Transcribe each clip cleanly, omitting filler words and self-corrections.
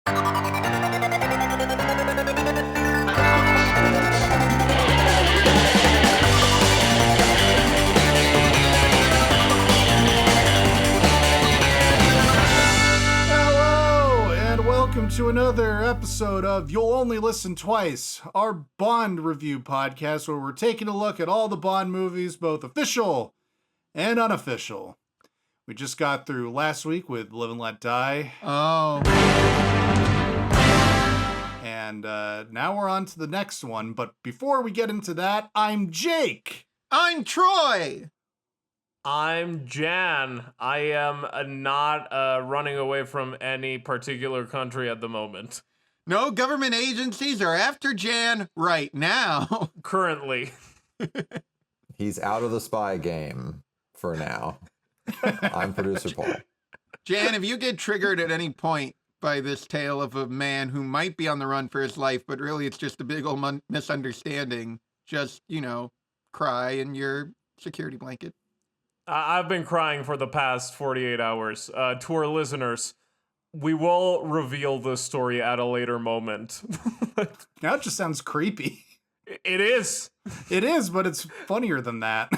Welcome to another episode of You'll Only Listen Twice, our Bond review podcast where we're taking a look at all the Bond movies, both official and unofficial. We just got through last week with Live and Let Die. Oh. And now we're on to the next one. But before we get into that, I'm Jake. I'm Troy. I'm Jan. I am not running away from any particular country at the moment. No government agencies are after Jan right now. Currently. He's out of the spy game for now. I'm producer Paul. Jan, if you get triggered at any point by this tale of a man who might be on the run for his life, but really it's just a big old misunderstanding, just, cry in your security blanket. I've been crying for the past 48 hours. To our listeners, we will reveal this story at a later moment. Now it just sounds creepy. It is. It is, but it's funnier than that.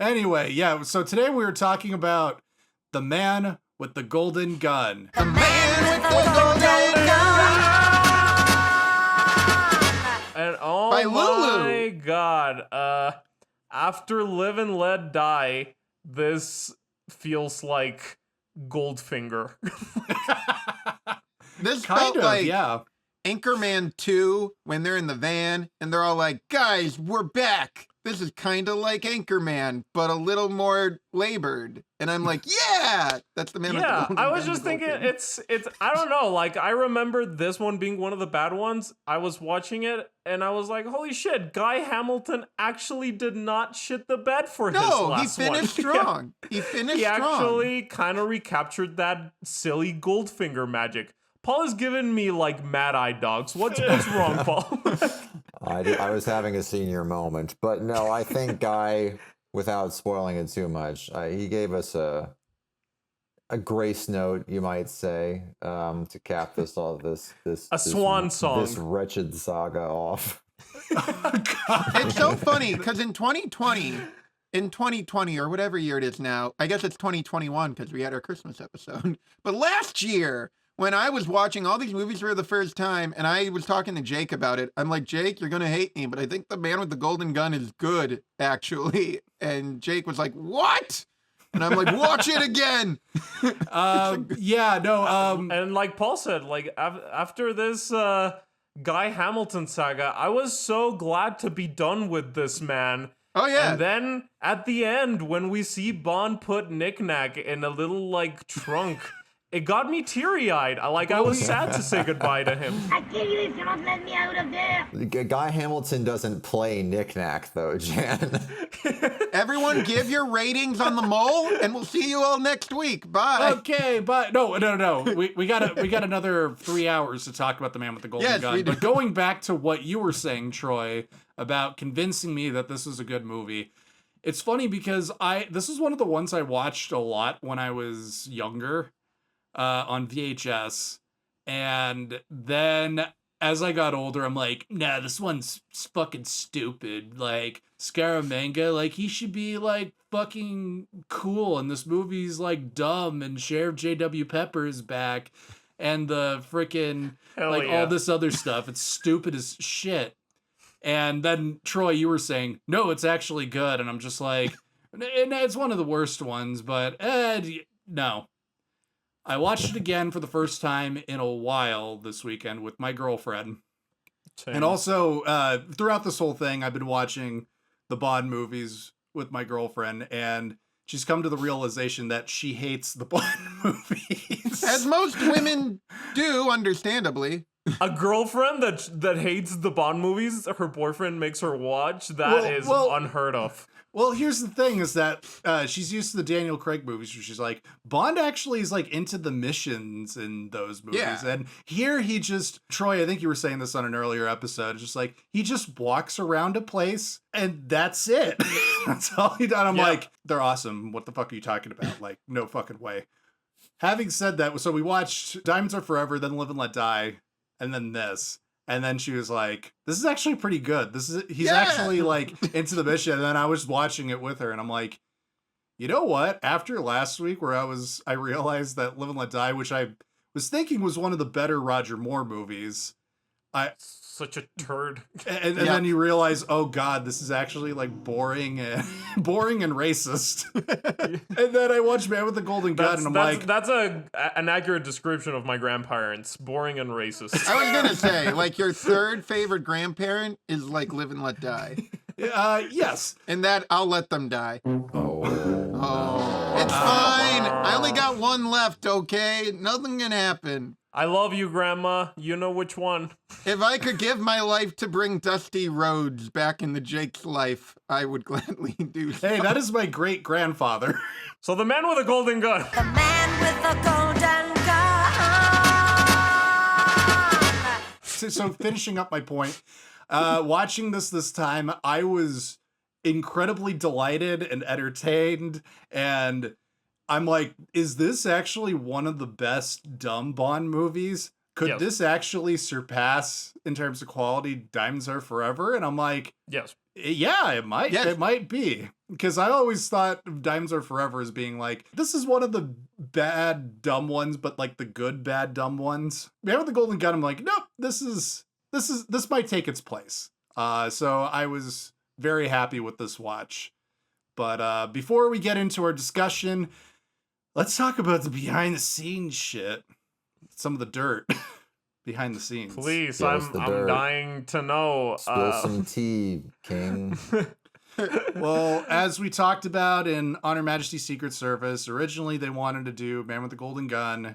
Anyway, yeah, so today we were talking about The Man with the Golden Gun. The Man with the Golden Gun! And oh By my Lulu. God. After Live and Let Die, this feels like Goldfinger. This Kind felt of, like yeah. Anchorman 2 when they're in the van and they're all like, guys, we're back. This is kind of like Anchorman, but a little more labored. And I'm like, yeah, that's the Man with the Yeah, Golden I was Gun just thinking, thing. it's, I don't know, like, I remember this one being one of the bad ones. I was watching it, and I was like, holy shit, Guy Hamilton actually did not shit the bed for his No, last he finished one. strong. He finished He strong. actually kind of recaptured that silly Goldfinger magic. Paul is giving me, like, mad-eye dogs. What's wrong, Paul? I was having a senior moment, but no, I think Guy, without spoiling it too much, he gave us a grace note, you might say, to cap this swan song. this wretched saga off. It's so funny because in 2020 or whatever year it is now, I guess it's 2021 because we had our Christmas episode. But last year, when I was watching all these movies for the first time and I was talking to Jake about it, I'm like, Jake, you're going to hate me, but I think The Man with the Golden Gun is good, actually. And Jake was like, what? And I'm like, watch it again. Yeah, no, And like Paul said, like, after this Guy Hamilton saga, I was so glad to be done with this man. Oh, yeah. And then at the end, when we see Bond put Nick Nack in a little, like, trunk, it got me teary-eyed. I was sad to say goodbye to him. I kill you if you don't let me out of there. Guy Hamilton doesn't play Nick Nack, though, Jan. Everyone give your ratings on The Mole, and we'll see you all next week. Bye. okay, but no. We got another 3 hours to talk about The Man with the Golden Yes, Gun. we do. But going back to what you were saying, Troy, about convincing me that this was a good movie, it's funny because this is one of the ones I watched a lot when I was younger. On VHS, and then as I got older, I'm like, nah, this one's fucking stupid. Like, Scaramanga, like, he should be, like, fucking cool, and this movie's, like, dumb, and Sheriff J.W. Pepper is back, and the freaking, all this other stuff. It's stupid as shit. And then, Troy, you were saying, no, it's actually good, and I'm just like, it's one of the worst ones, but, no. I watched it again for the first time in a while this weekend with my girlfriend. Same. And also, throughout this whole thing, I've been watching the Bond movies with my girlfriend, and she's come to the realization that she hates the Bond movies. As most women do, understandably. A girlfriend that hates the Bond movies her boyfriend makes her watch, that is unheard of. Well, here's the thing is that she's used to the Daniel Craig movies where she's like, Bond actually is like into the missions in those movies. Yeah. And here he just, Troy, I think you were saying this on an earlier episode, just like, he just walks around a place and that's it. That's all he done. I'm like, they're awesome. What the fuck are you talking about? Like, no fucking way. Having said that, so we watched Diamonds Are Forever, then Live and Let Die, and then this. And then she was like, this is actually pretty good. He's actually like into the mission. And then I was watching it with her and I'm like, you know what? After last week where I realized that Live and Let Die, which I was thinking was one of the better Roger Moore movies. Such a turd. And then you realize, oh God, this is actually like boring and racist. And then I watched Man with the Golden Gun, and I'm like, that's an accurate description of my grandparents. Boring and racist. I was gonna say, like, your third favorite grandparent is like Live and Let Die. Yes. And that I'll let them die. Oh. It's fine. I only got one left, okay? Nothing can happen. I love you, Grandma. You know which one. If I could give my life to bring Dusty Rhodes back into Jake's life, I would gladly do so. Hey, that is my great grandfather. So the man with a golden gun. The man with the golden gun. So finishing up my point, watching this time, I was incredibly delighted and entertained, and I'm like, is this actually one of the best dumb Bond movies? Could this actually surpass, in terms of quality, Diamonds Are Forever? And I'm like, yes. Yeah, it might. Yes. It might be. Because I always thought of Diamonds Are Forever as being like, this is one of the bad, dumb ones, but like the good, bad, dumb ones. Man with the Golden Gun, I'm like, nope, this might take its place. So I was very happy with this watch. But before we get into our discussion, let's talk about the behind the scenes shit. Some of the dirt behind the scenes. Please, Give us I'm the dirt. dying to know. Spill some tea, King. Well, as we talked about in On Her Majesty's Secret Service, originally they wanted to do Man with the Golden Gun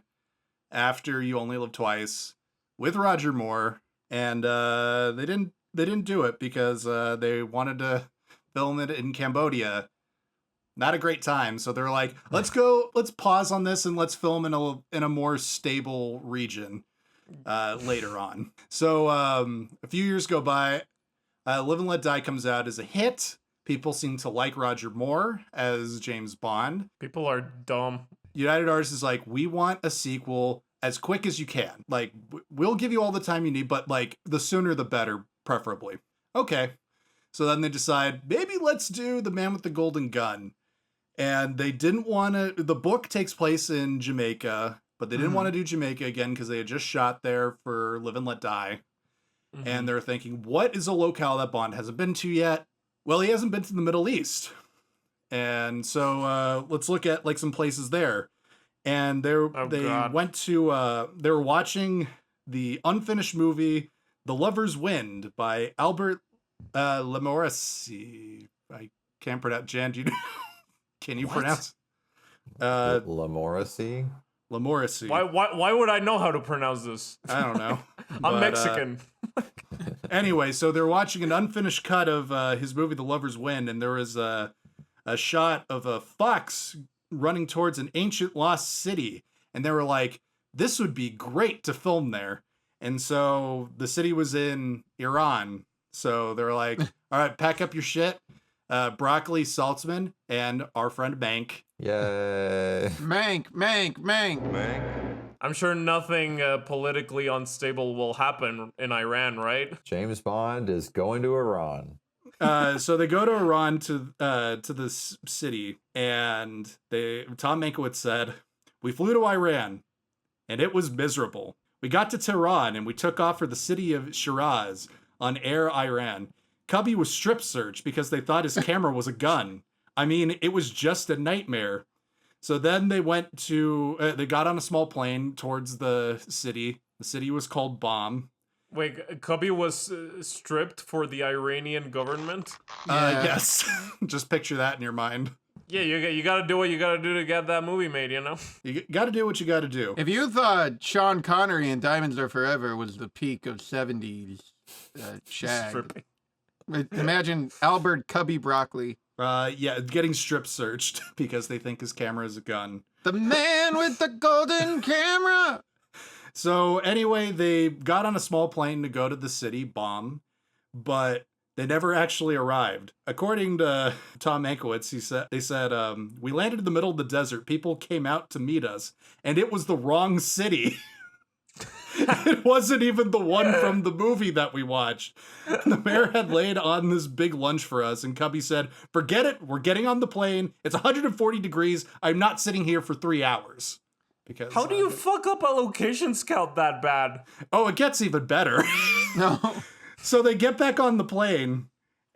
after You Only Live Twice with Roger Moore, and they didn't do it because they wanted to film it in Cambodia. Not a great time, so they're like, let's pause on this and let's film in a more stable region later on. So a few years go by, Live and Let Die comes out as a hit. People seem to like Roger Moore as James Bond. People are dumb. United Artists is like, we want a sequel as quick as you can. Like, we'll give you all the time you need, but like the sooner the better, preferably. Okay. So then they decide, maybe let's do The Man with the Golden Gun. And they didn't want to, the book takes place in Jamaica, but they didn't want to do Jamaica again because they had just shot there for Live and Let Die. Mm-hmm. And they're thinking, what is a locale that Bond hasn't been to yet? Well, he hasn't been to the Middle East. And so let's look at like some places there. And they went to, they were watching the unfinished movie, The Lover's Wind by Albert Lamorisse. I can't pronounce. Jan, do you know? Can you pronounce? Lamorisse? Lamorisse. Why would I know how to pronounce this? I don't know. I'm Mexican. Anyway, so they're watching an unfinished cut of his movie, The Lover's Wind, and there was a shot of a fox running towards an ancient lost city. And they were like, this would be great to film there. And so the city was in Iran. So they were like, all right, pack up your shit. Broccoli, Saltzman, and our friend Mank. Yay. Mank. I'm sure nothing politically unstable will happen in Iran, right? James Bond is going to Iran. So they go to Iran to this city, and Tom Mankiewicz said, we flew to Iran, and it was miserable. We got to Tehran, and we took off for the city of Shiraz on Air Iran. Cubby was strip searched because they thought his camera was a gun. I mean, it was just a nightmare. So then they went to, they got on a small plane towards the city. The city was called Bomb. Wait, Cubby was stripped for the Iranian government? Yes. Just picture that in your mind. Yeah, you gotta do what you gotta do to get that movie made, you know? You gotta do what you gotta do. If you thought Sean Connery in Diamonds Are Forever was the peak of 70s shag, Stripping. imagine Albert Cubby Broccoli. Yeah, getting strip searched because they think his camera is a gun. The man with the golden camera. So anyway, they got on a small plane to go to the city, Bomb, but They never actually arrived. According to Tom Mankiewicz, they said, we landed in the middle of the desert. People came out to meet us, and it was the wrong city. It wasn't even the one from the movie that we watched. The mayor had laid on this big lunch for us, and Cubby said, forget it, we're getting on the plane. It's 140 degrees. I'm not sitting here for 3 hours. Because How do you fuck up a location scout that bad? Oh, it gets even better. No. So they get back on the plane,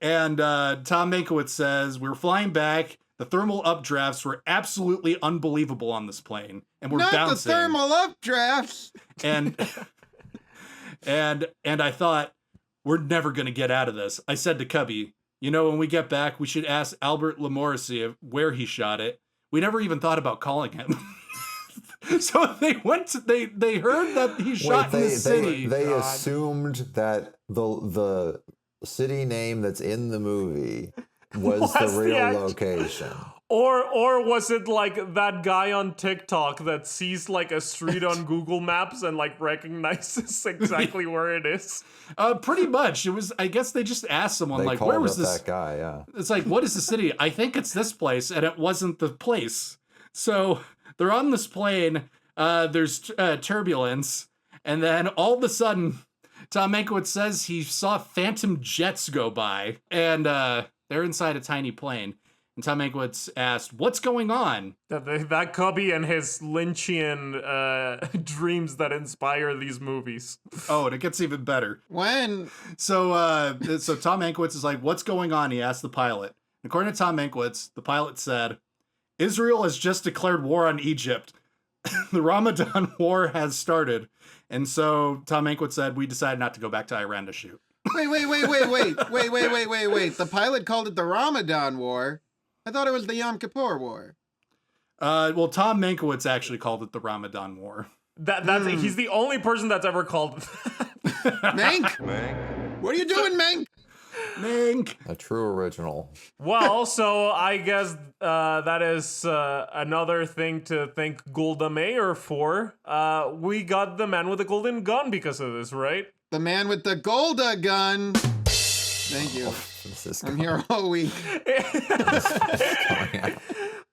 and Tom Mankiewicz says, we were flying back. The thermal updrafts were absolutely unbelievable on this plane, and we're Not bouncing. the thermal updrafts. And I thought, we're never going to get out of this. I said to Cubby, when we get back, we should ask Albert Lamorisse where he shot it. We never even thought about calling him. So they went to, they heard that he shot in the city. They assumed that the city name that's in the movie was the real location. Or was it like that guy on TikTok that sees like a street on Google Maps and like recognizes exactly where it is? Pretty much. It was, I guess they just asked someone, They like, called where was up this? that guy, yeah. It's like, what is the city? I think it's this place, and it wasn't the place. So they're on this plane, there's turbulence, and then all of a sudden, Tom Mankiewicz says he saw phantom jets go by, and they're inside a tiny plane. And Tom Mankiewicz asked, what's going on? That Cubby and his Lynchian dreams that inspire these movies. Oh, and it gets even better. When? So Tom Mankiewicz is like, what's going on? He asked the pilot. According to Tom Mankiewicz, the pilot said, Israel has just declared war on Egypt. The Ramadan war has started. And so Tom Mankiewicz said, we decided not to go back to Iran to shoot. Wait. The pilot called it the Ramadan War. I thought it was the Yom Kippur War. Well, Tom Mankiewicz actually called it the Ramadan War. He's the only person that's ever called it. Mank? What are you doing, Mank? Mank. A true original. Well, so I guess that is another thing to thank Golda Meir for. We got the man with the golden gun because of this, right? The man with the Golda gun. Thank you. I'm here all week.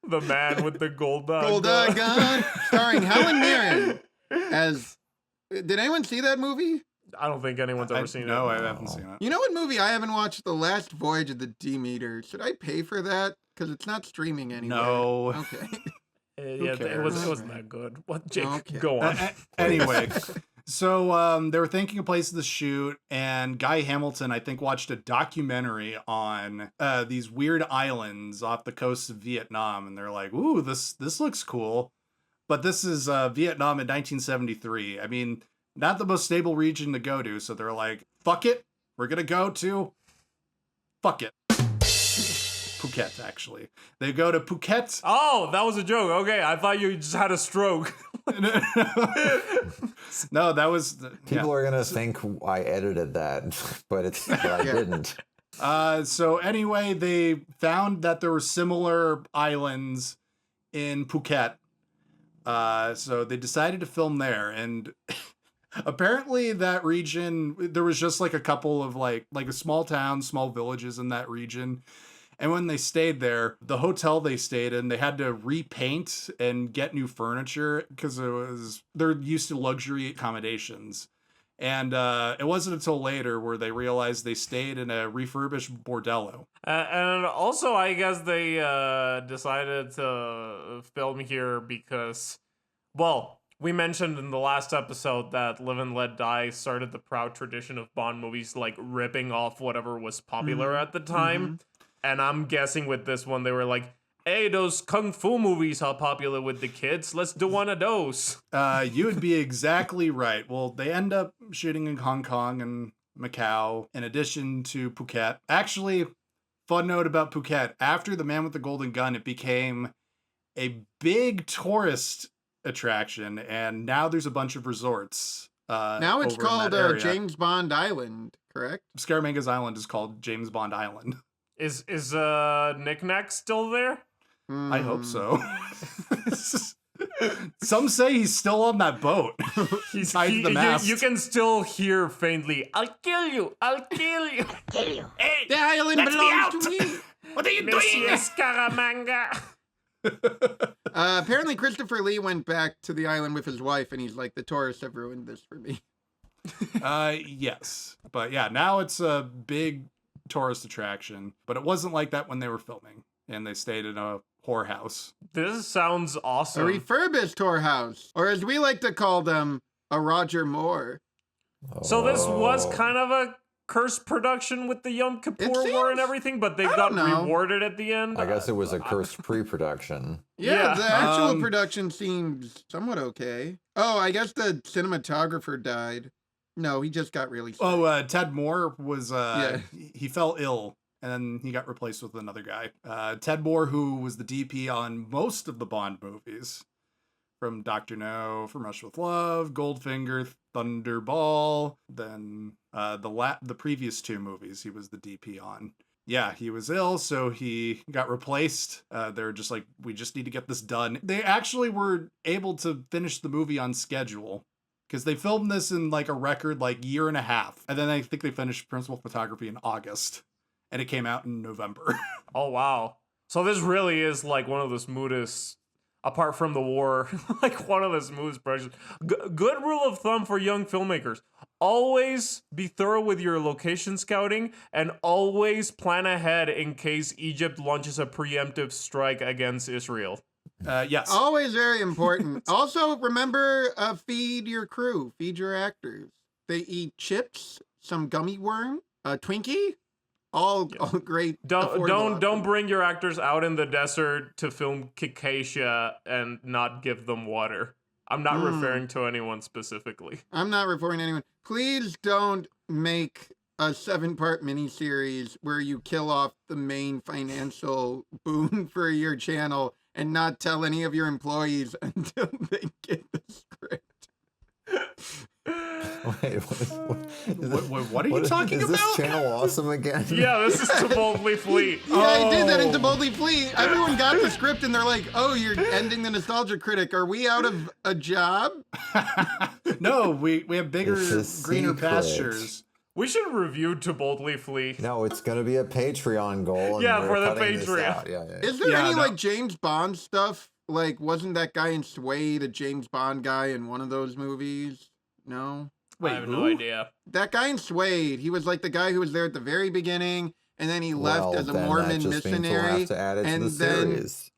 The man with the Golda gun. Starring Helen Mirren as... Did anyone see that movie? I don't think anyone's ever seen it. No, I haven't seen it. You know what movie I haven't watched? The Last Voyage of the Demeter. Should I pay for that? Because it's not streaming anywhere. No. Okay. It wasn't that good. What, Jake? Okay. Go on. Anyway, so they were thinking of places to shoot, and Guy Hamilton, I think, watched a documentary on these weird islands off the coast of Vietnam, and they're like, "Ooh, this looks cool," but this is Vietnam in 1973. I mean, not the most stable region to go to, so they're like, "Fuck it, we're gonna go to fuck it." Phuket, actually. They go to Phuket. Oh, that was a joke. Okay, I thought you just had a stroke. No, that was... People are going to think I edited that, but I didn't. So anyway, they found that there were similar islands in Phuket. So they decided to film there, and apparently that region, there was just like a couple of like a small town, small villages in that region. And when they stayed there, the hotel they stayed in, they had to repaint and get new furniture because they're used to luxury accommodations. And it wasn't until later where they realized they stayed in a refurbished bordello. And also, I guess they decided to film here because, well, we mentioned in the last episode that Live and Let Die started the proud tradition of Bond movies, like ripping off whatever was popular at the time. Mm-hmm. And I'm guessing with this one, they were like, hey, those kung fu movies are popular with the kids. Let's do one of those. You would be exactly right. Well, they end up shooting in Hong Kong and Macau, in addition to Phuket. Actually, fun note about Phuket. After The Man with the Golden Gun, it became a big tourist attraction, and now there's a bunch of resorts. Now it's called James Bond Island, correct? Scaramanga's Island is called James Bond Island. Is Nick Nack still there? I hope so. Some say he's still on that boat. He's tied to the mast. You can still hear faintly, "I'll kill you! I'll kill you!" Kill you. Hey, The island let me belongs out! to me. What are you Monsieur doing? Scaramanga. Apparently, Christopher Lee went back to the island with his wife, and he's like, the tourists have ruined this for me. Yes. But yeah, now it's a big tourist attraction. But it wasn't like that when they were filming. And they stayed in a whorehouse. This sounds A awesome. refurbished whorehouse, or as we like to call them, a Roger Moore. So this was Oh. kind of a cursed production with the Yom Kippur War seems- and everything, but they I got don't know. rewarded at the end. I guess it was a cursed pre-production. Yeah, Yeah. the actual Um, production seems somewhat okay. Oh, I guess the cinematographer died. No, he just got really sick. Oh, Ted Moore was, Yeah. he fell ill. And then he got replaced with another guy. Ted Moore, who was the DP on most of the Bond movies. From Dr. No, From Rush with Love, Goldfinger, Thunderball. Then the previous two movies he was the DP on. Yeah, he was ill, so he got replaced. They were just like, we just need to get this done. They actually were able to finish the movie on schedule. Because they filmed this in like a record year and a half. And then I think they finished principal photography in August. And it came out in November. Oh, wow. So this really is like one of the smoothest, apart from the war, like one of the smoothest productions. Good rule of thumb for young filmmakers. Always be thorough with your location scouting and always plan ahead in case Egypt launches a preemptive strike against Israel. Yes. Always very important. Also, remember, feed your crew, feed your actors. They eat chips, some gummy worm, a Twinkie. All great. affordable Don't options. bring your actors out in the desert to film Kikasha and not give them water. I'm not referring to anyone specifically. I'm not referring to anyone. Please don't make a 7-part miniseries where you kill off the main financial boon for your channel and not tell any of your employees until they get the script. Wait, What are you talking is about? this channel awesome again? Yeah, this is to boldly flee. Yeah, I did that into Oh. Boldly Flee. Everyone got the script and they're like, oh, you're ending the Nostalgia Critic. Are we out of a job? No, we have bigger, It's a greener secret. pastures. We should review To Boldly Flee. No, it's gonna be a Patreon goal. And Yeah, we're for the cutting this Patreon. out. Yeah. Is there Yeah, any no. like James Bond stuff? Like, wasn't that guy in Suede a James Bond guy in one of those movies? No? Wait, I have who? no idea. That guy in Suede, he was like the guy who was there at the very beginning, and then he left Well, as a then Mormon that just means we'll missionary. have to add it and to the then- series.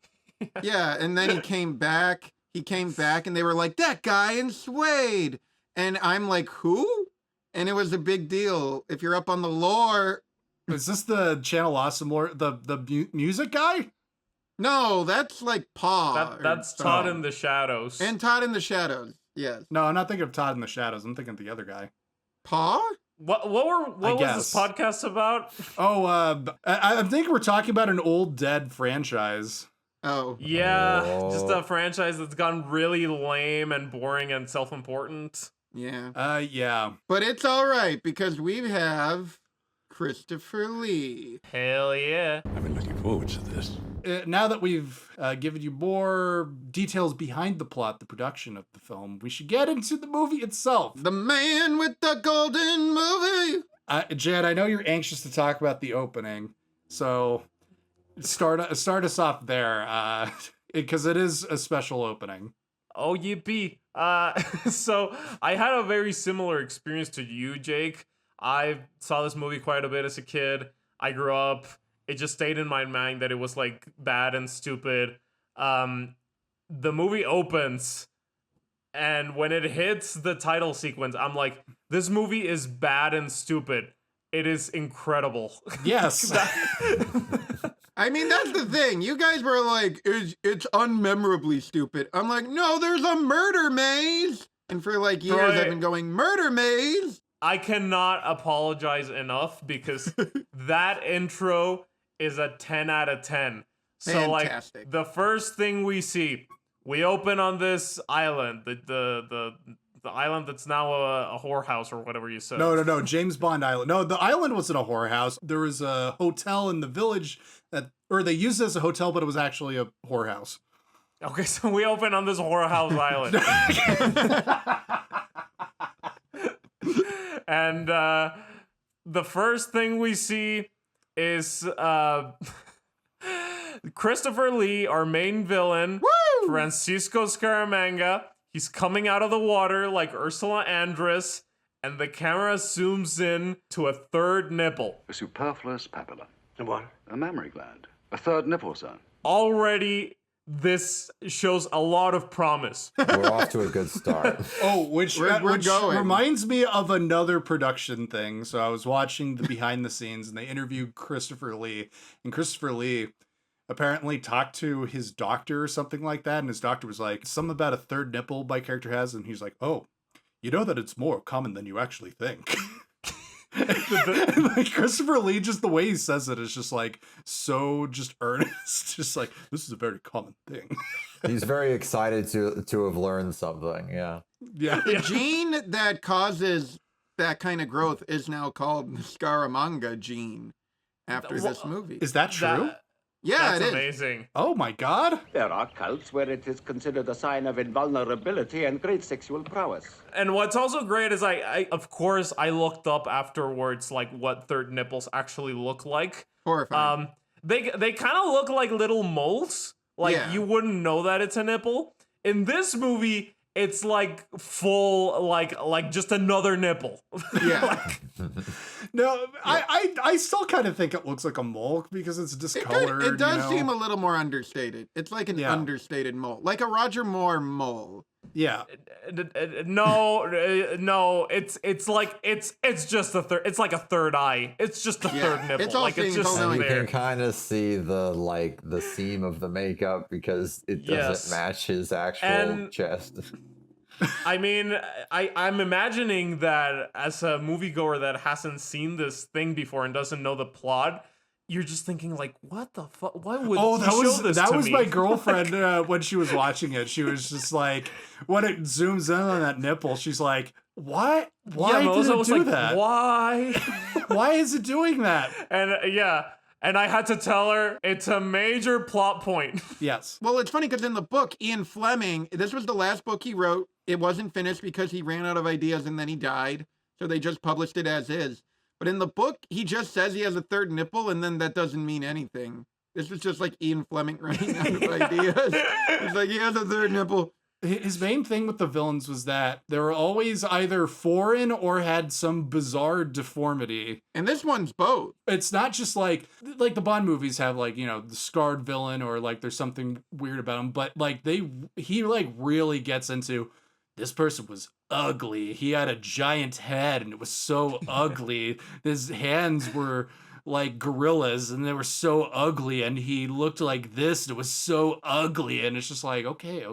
Yeah, and then he came back. He came back, and they were like, that guy in Suede. And I'm like, who? And it was a big deal. If you're up on the lore, Is this the Channel Awesome lore, the music guy? no, that's like Paw. That's Todd in the Shadows. And Todd in the Shadows. Yes. No, I'm not thinking of Todd in the Shadows. I'm thinking of the other guy. Paw? what was this guess. podcast about? Oh, I think we're talking about an old dead franchise. Oh. Yeah, just Oh. a franchise that's gone really lame and boring and self-important. Yeah. Yeah. But it's all right because we have Christopher Lee. Hell yeah. I've been looking forward to this. Now that we've given you more details behind the plot, the production of the film, we should get into the movie itself. The man with the golden movie. Jed, I know you're anxious to talk about the opening, so start us off there, because it is a special opening. Oh, yippee. So I had a very similar experience to you, Jake. I saw this movie quite a bit as a kid. I grew up. It just stayed in my mind that it was like bad and stupid. The movie opens, and when it hits the title sequence, I'm like, this movie is bad and stupid. It is incredible. Yes. I mean, that's the thing. You guys were like, it's unmemorably stupid. I'm like, no, there's a murder maze. And for like years, Troy- I've been going, murder maze. I cannot apologize enough because that intro is a 10 out of 10. So Fantastic. like the first thing we see, we open on this island, the island that's now a whorehouse or whatever you said. No, James Bond Island. No, the island wasn't a whorehouse. There was a hotel in the village or they used it as a hotel, but it was actually a whorehouse. Okay, so we open on this whorehouse island. And the first thing we see is Christopher Lee, our main villain, Woo! Francisco Scaramanga. He's coming out of the water like Ursula Andress, and the camera zooms in to a third nipple. A superfluous papilla. A what? A mammary gland. A third nipple, son. Already, this shows a lot of promise. We're off to a good start. Oh, which We're going. reminds me of another production thing. So I was watching the behind the scenes, and they interviewed Christopher Lee, and Christopher Lee apparently talked to his doctor or something like that, and his doctor was like, something about a third nipple my character has, and he's like, oh, you know that it's more common than you actually think. And like Christopher Lee, just the way he says it is just like so just earnest, just like this is a very common thing. He's very excited to have learned something. Yeah. Yeah. The gene that causes that kind of growth is now called the Scaramanga gene after this movie. Is that true? Yeah, That's it is. amazing. Oh my god. There are cults where it is considered a sign of invulnerability and great sexual prowess. And what's also great is I of course I looked up afterwards like what third nipples actually look like. Horrifying. They kind of look like little moles. Like Yeah. you wouldn't know that it's a nipple. In this movie, it's like full like just another nipple. Yeah. No, I still kind of think it looks like a mole because it's discolored. It does you know? seem a little more understated. It's like an Yeah. understated mole, like a Roger Moore mole. Yeah. No, it's like it's just a third. It's like a third eye. It's just a Yeah, third nipple. it's all Like it's seeing just only And you there. can kind of see the seam of the makeup because it doesn't Yes. match his actual And- chest. I mean, I'm imagining that as a moviegoer that hasn't seen this thing before and doesn't know the plot, you're just thinking like, what the fuck? Why would Oh, you that show was this that to was me? my girlfriend when she was watching it. She was just like, when it zooms in on that nipple, she's like, "What? Why did Melissa it was do like, that? Why? Why is it doing that?" And and I had to tell her it's a major plot point. Yes. Well, it's funny because in the book, Ian Fleming, this was the last book he wrote. It wasn't finished because he ran out of ideas and then he died. So they just published it as is. But in the book, he just says he has a third nipple, and then that doesn't mean anything. This was just like Ian Fleming running out of ideas. He's like, he has a third nipple. His main thing with the villains was that they were always either foreign or had some bizarre deformity. And this one's both. It's not just like the Bond movies have like, you know, the scarred villain or like there's something weird about him, but like he like really gets into this person was ugly. He had a giant head and it was so ugly. His hands were like gorillas and they were so ugly, and he looked like this and it was so ugly, and it's just like, okay,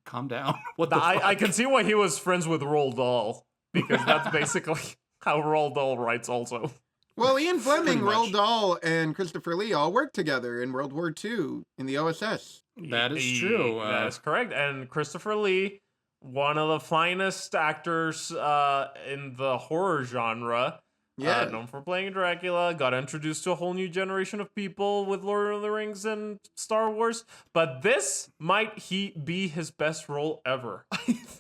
calm down. What the fuck? I can see why he was friends with Roald Dahl, because that's basically how Roald Dahl writes also. Well, Ian Fleming, Pretty much. Roald Dahl, and Christopher Lee all worked together in World War II in the OSS. That is true. That is correct. And Christopher Lee, one of the finest actors in the horror genre. Yeah. Known for playing Dracula, got introduced to a whole new generation of people with Lord of the Rings and Star Wars. But this might be his best role ever.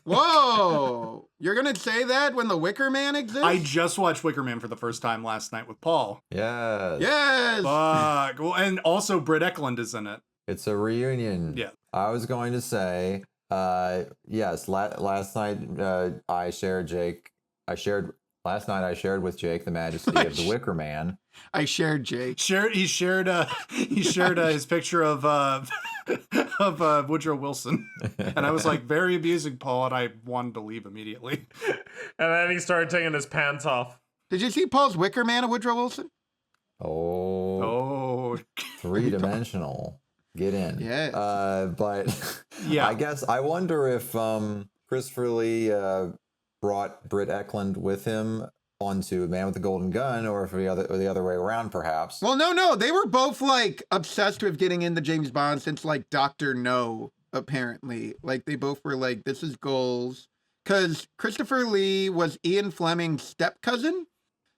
Whoa! You're going to say that when The Wicker Man exists? I just watched Wicker Man for the first time last night with Paul. Yes. Yes! Fuck. Well, and also Britt Eklund is in it. It's a reunion. Yeah. I was going to say, yes, last night last night I shared with Jake the majesty of the Wicker Man. I shared Jake. He shared his picture of Woodrow Wilson, and I was like, very amusing, Paul, and I wanted to leave immediately. And then he started taking his pants off. Did you see Paul's Wicker Man of Woodrow Wilson? Oh, Oh, three-dimensional. Get in. Yes. But yeah. I guess I wonder if Christopher Lee brought Britt Eklund with him onto Man with the Golden Gun, or if the other way around, perhaps. Well, no. They were both, like, obsessed with getting into James Bond since, like, Dr. No, apparently. Like, they both were like, this is goals. Because Christopher Lee was Ian Fleming's step-cousin.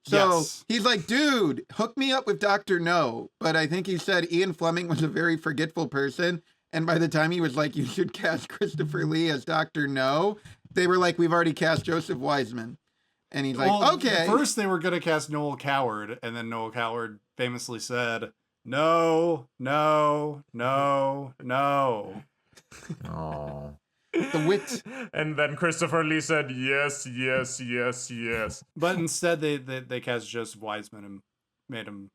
So Yes. he's like, dude, hook me up with Dr. No. But I think he said Ian Fleming was a very forgetful person. And by the time he was like, you should cast Christopher Lee as Dr. No, they were like, we've already cast Joseph Wiseman. And he's like, okay. First, they were going to cast Noel Coward, and then Noel Coward famously said, no, no, no, no. Oh. The wit. And then Christopher Lee said, yes, yes, yes, yes. But instead, they cast Joseph Wiseman and made him,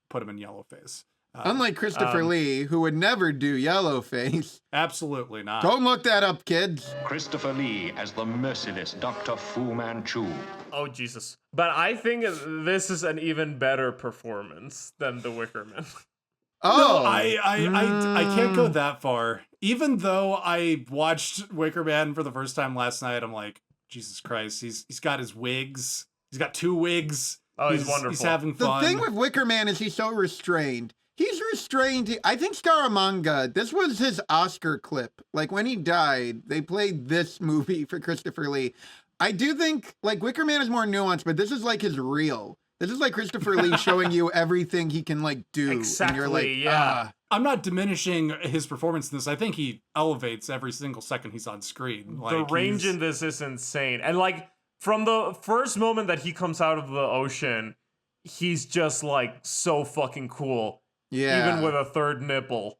put him in yellowface. Unlike Christopher Lee, who would never do yellowface. Absolutely not. Don't look that up, kids. Christopher Lee as the merciless Dr. Fu Manchu. Oh, Jesus. But I think this is an even better performance than The Wicker Man. Oh. No, I can't go that far. Even though I watched Wicker Man for the first time last night, I'm like, Jesus Christ, he's got his wigs. He's got 2 wigs. Oh, he's wonderful. He's having fun. The thing with Wicker Man is he's so restrained. He's restrained. I think Scaramanga, this was his Oscar clip. Like when he died, they played this movie for Christopher Lee. I do think like Wicker Man is more nuanced, but this is like his reel. This is like Christopher Lee showing you everything he can like do. Exactly, and you're like, yeah. I'm not diminishing his performance in this. I think he elevates every single second he's on screen. Like, the range in this is insane. And like from the first moment that he comes out of the ocean, he's just like so fucking cool. Yeah. Even with a third nipple.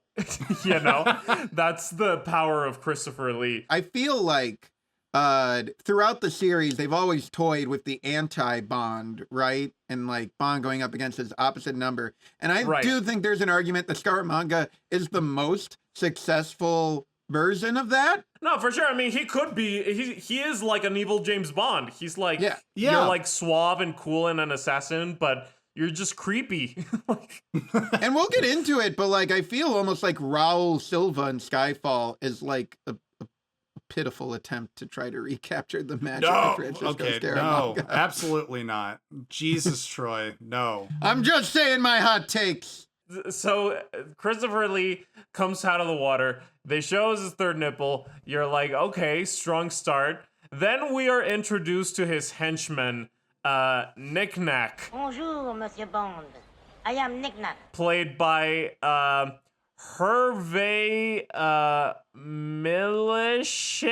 You know? That's the power of Christopher Lee. I feel like throughout the series, they've always toyed with the anti-Bond, right? And like Bond going up against his opposite number. And I do think there's an argument that Scaramanga is the most successful version of that. No, for sure. I mean, he could be. He is like an evil James Bond. He's like, Yeah. you're like suave and cool and an assassin, but you're just creepy. Like, And we'll get into it, but like I feel almost like Raul Silva in Skyfall is like a pitiful attempt to try to recapture the magic of Francisco Scaramanga. No, absolutely not. Jesus, Troy, no. I'm just saying my hot takes. so Christopher Lee comes out of the water. They show us his third nipple. You're like, okay, strong start. Then we are introduced to his henchman, Nick Nack, Bonjour, Monsieur Bond. I am Nick Nack. played by Hervé Villechais.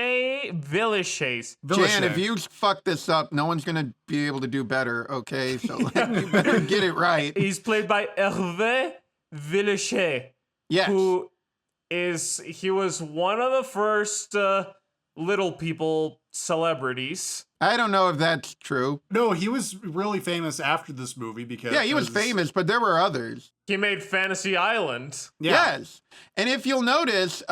Jan, if you fuck this up, no one's gonna be able to do better, okay? So like, you better get it right. He's played by Hervé Villechais, Yes. he was one of the first little people celebrities. I don't know if that's true. No, he was really famous after this movie because... Yeah, he was famous, but there were others. He made Fantasy Island. Yeah. Yes. And if you'll notice,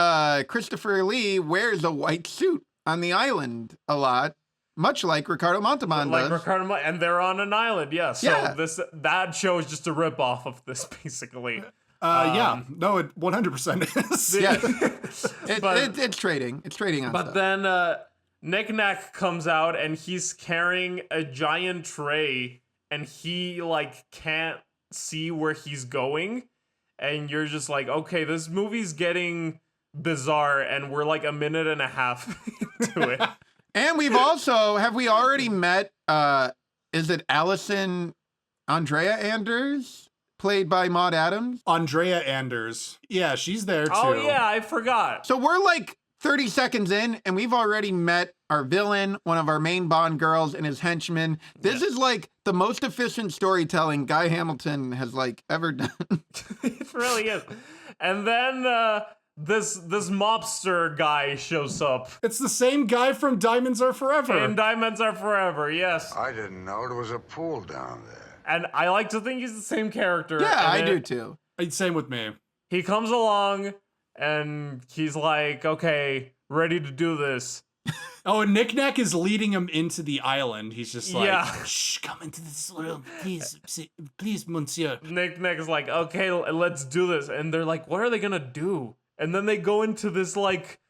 Christopher Lee wears a white suit on the island a lot, much like Ricardo Montalban does. And they're on an island, yeah. So Yeah. that show is just a ripoff of this, basically. Yeah, no, it 100% is. Yeah. But- It's trading. It's trading on But stuff. then Nick Nack comes out and he's carrying a giant tray and he like can't see where he's going. And you're just like, okay, this movie's getting bizarre and we're like a minute and a half into it. And we've also, have we already met, is it Allison Andrea Anders, played by Maud Adams? Andrea Anders. Yeah, she's there too. Oh yeah, I forgot. So we're like 30 seconds in, and we've already met our villain, one of our main Bond girls, and his henchman. This is like the most efficient storytelling Guy Hamilton has like ever done. It really is. And then this mobster guy shows up. It's the same guy from Diamonds Are Forever. And Diamonds Are Forever, yes. I didn't know there was a pool down there. And I like to think he's the same character. Yeah, And I then do too. Same with me. He comes along and he's like, okay, ready to do this. Oh, and Nick Nack is leading him into the island. He's just like, Yeah. shh, come into this room, please, monsieur. Nick Nack is like, okay, let's do this. And they're like, what are they gonna do? And then they go into this like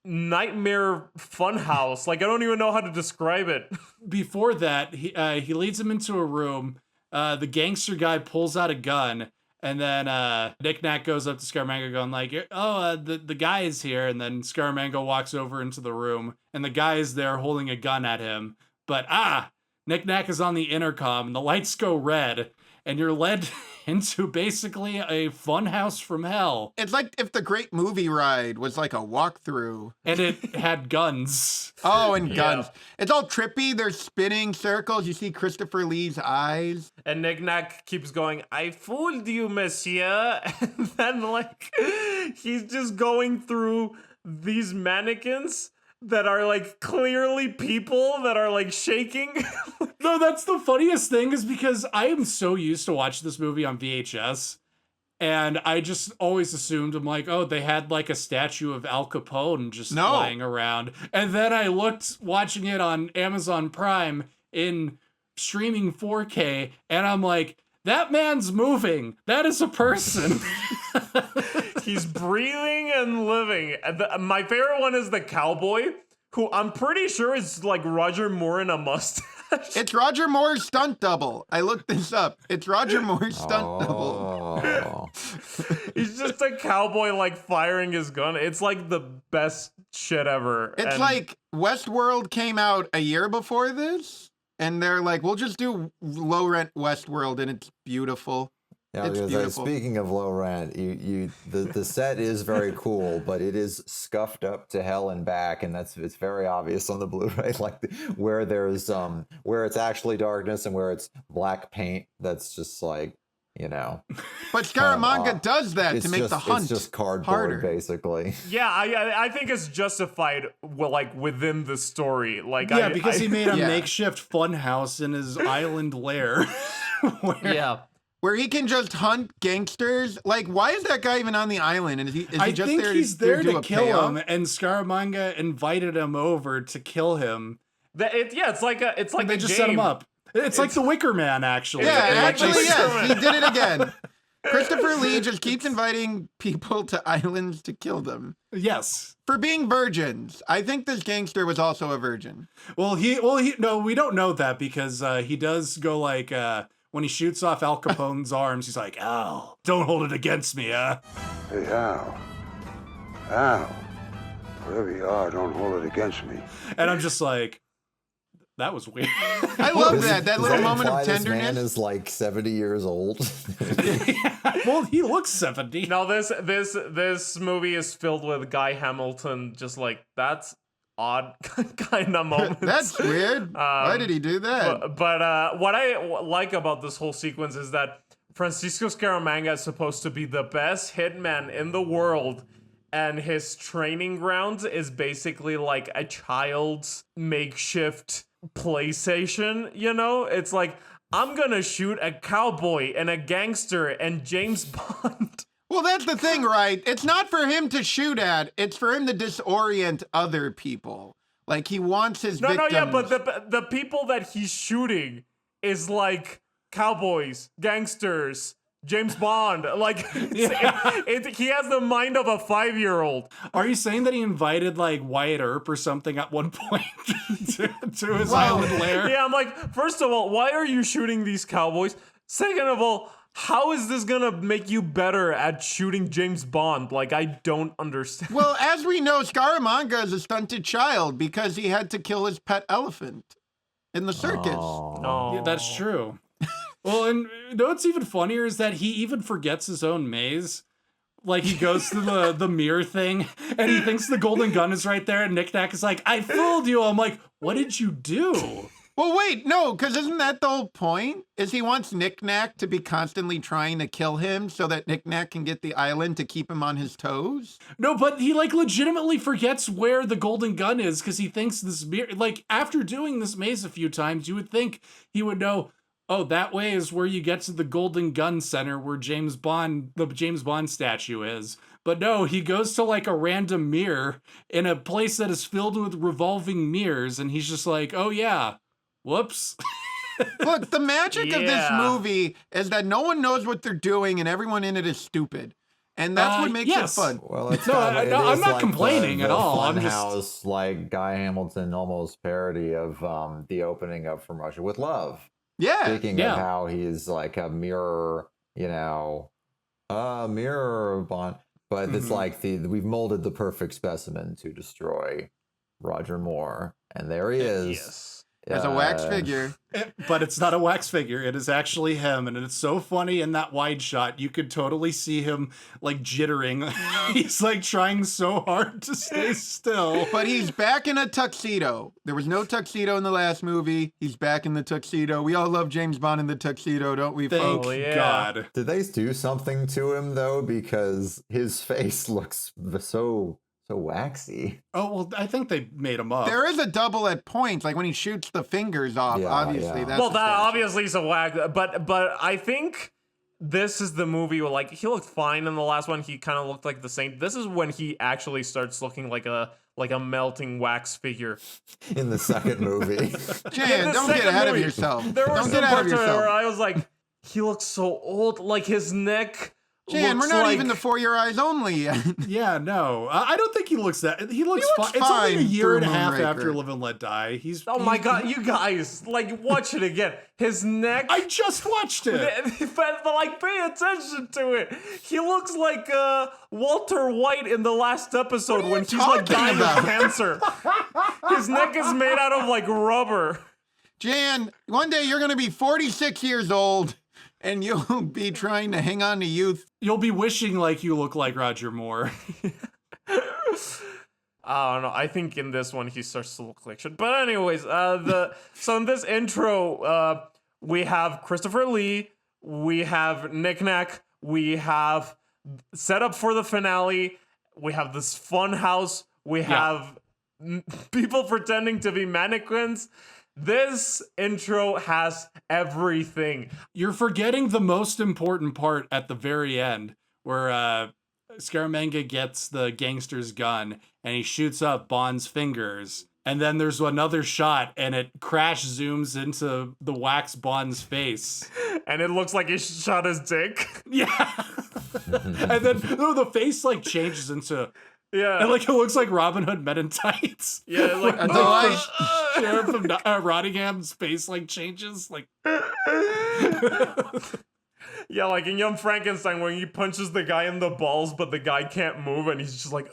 nightmare funhouse. Like, I don't even know how to describe it. Before that, he leads him into a room. The gangster guy pulls out a gun, and then Nick Nack goes up to Scaramanga going like, oh, the guy is here. And then Scaramanga walks over into the room, and the guy is there holding a gun at him. But Nick Nack is on the intercom, and the lights go red. and you're led into basically a fun house from hell. It's like if the Great Movie Ride was like a walkthrough. And it had guns. Oh, and guns. It's all trippy. There's spinning circles. You see Christopher Lee's eyes. And Nick Nack keeps going, I fooled you, monsieur. And then, like, he's just going through these mannequins that are, like, clearly people that are, like, shaking. No, that's the funniest thing is because I am so used to watching this movie on VHS. And I just always assumed, I'm like, oh, they had like a statue of Al Capone just lying around. And then I looked watching it on Amazon Prime in streaming 4K, and I'm like, that man's moving. That is a person. He's breathing and living. My favorite one is the cowboy, who I'm pretty sure is like Roger Moore in a mustache. It's Roger Moore's stunt double. I looked this up. It's Roger Moore's stunt double. He's just a cowboy like firing his gun. It's like the best shit ever. It's like Westworld came out a year before this, and they're like, we'll just do low rent Westworld, and it's beautiful. Yeah, it's because beautiful. Speaking of low rent, the set is very cool, but it is scuffed up to hell and back, and it's very obvious on the Blu-ray, like where there's where it's actually darkness and where it's black paint. That's just like, you know. But Scaramanga does that to make the hunt It's just cardboard, harder. basically. Yeah, I think it's justified, like within the story. Like, yeah, because he made a makeshift funhouse in his island lair. Where he can just hunt gangsters. Like, why is that guy even on the island? And is he just I think there he's to there do to a kill payoff? him, and Scaramanga invited him over to kill him. It's like they just set him up. It's like the Wicker Man, actually. Yeah, actually, yes, he did it again. Christopher Lee just keeps inviting people to islands to kill them. Yes. For being virgins. I think this gangster was also a virgin. Well, no, we don't know that because he does go like, when he shoots off Al Capone's arms, he's like, Al, don't hold it against me, Hey, Al. Al. Wherever you are, don't hold it against me. And I'm just like, that was weird. I love that little moment of This tenderness. man is like 70 years old. Well, he looks 70. No, this movie is filled with Guy Hamilton. Just like, that's odd kind of moments. That's weird. Why did he do that? But what I like about this whole sequence is that Francisco Scaramanga is supposed to be the best hitman in the world, and his training grounds is basically like a child's makeshift PlayStation, you know? It's like, I'm gonna shoot a cowboy and a gangster and James Bond. Well, that's the thing, right? It's not for him to shoot at. It's for him to disorient other people. Like, he wants his victims. No, yeah, but the people that he's shooting is like cowboys, gangsters, James Bond. Like, he has the mind of a 5-year-old. Are you saying that he invited like Wyatt Earp or something at one point to his island lair? Yeah, I'm like, first of all, why are you shooting these cowboys? Second of all, how is this gonna make you better at shooting James Bond? Like, I don't understand. Well, as we know, Scaramanga is a stunted child because he had to kill his pet elephant in the circus. Oh. Yeah, that's true. Well, and you know what's even funnier is that he even forgets his own maze. Like, he goes to the mirror thing, and he thinks the golden gun is right there, and Nick Nack is like, I fooled you. I'm like, what did you do? Well, wait, no, because isn't that the whole point? Is he wants Nick Nack to be constantly trying to kill him so that Nick Nack can get the island to keep him on his toes? No, but he like legitimately forgets where the golden gun is because he thinks this mirror, like after doing this maze a few times, you would think he would know, oh, that way is where you get to the Golden Gun Center where the James Bond statue is. But no, he goes to like a random mirror in a place that is filled with revolving mirrors, and he's just like, oh yeah, whoops. Look, the magic of this movie is that no one knows what they're doing and everyone in it is stupid. And that's what makes it fun. Well, it's I'm not complaining at all. I'm just Funhouse, like Guy Hamilton almost parody of the opening of From Russia with Love. Yeah. Speaking of how he's like a mirror, mirror Bond, but it's like we've molded the perfect specimen to destroy Roger Moore, and there he is. Yes. as a wax figure. But it's not a wax figure. It is actually him. And it's so funny in that wide shot. You could totally see him like jittering. He's like trying so hard to stay still. But he's back in a tuxedo. There was no tuxedo in the last movie. He's back in the tuxedo. We all love James Bond in the tuxedo, don't we, Thank folks? God. Did they do something to him though? Because his face looks so waxy. Oh, well, I think they made him up. There is a double at points, like when he shoots the fingers off, Yeah, obviously. yeah. That's Well, a that statue. obviously is a whack, but I think this is the movie where like he looked fine in the last one. He kind of looked like the Saint. This is when he actually starts looking like a melting wax figure. In the second movie. Jan, The don't get second ahead movie, of yourself. There were Don't some get ahead of parts where yourself. I was like, he looks so old. Like his neck. Jan, we're looks not like, even the For Your Eyes Only yet. Yeah, no. I don't think he looks that. He looks fine. It's fine only a year and a through half Moonraker. after Live and Let Die. Oh my god, you guys, like watch it again. His neck. I just watched it. But like, pay attention to it. He looks like Walter White in the last episode when he's like talking dying about? of cancer. His neck is made out of like rubber. Jan, one day you're going to be 46 years old and you'll be trying to hang on to youth. You'll be wishing like you look like Roger Moore. I don't know. I think in this one he starts to look like shit. But anyways, so in this intro, we have Christopher Lee, we have Nick Nack, we have set up for the finale, we have this fun house, we have people pretending to be mannequins. This intro has everything. You're forgetting the most important part at the very end, where Scaramanga gets the gangster's gun and he shoots up Bond's fingers. And then there's another shot and it crash zooms into the wax Bond's face. And it looks like he shot his dick. Yeah. And then the face like changes into, Yeah. and like it looks like Robin Hood Men in Tights. Yeah, like, And the light, Sheriff of Rottingham's face like changes. Like yeah, like in Young Frankenstein when he punches the guy in the balls, but the guy can't move and he's just like,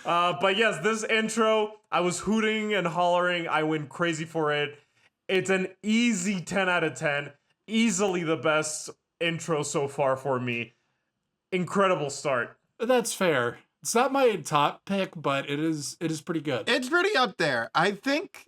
But yes, this intro, I was hooting and hollering. I went crazy for it. It's an easy 10 out of 10. Easily the best intro so far for me. Incredible start. That's fair. It's not my top pick, but it is pretty good. it's pretty up there. I think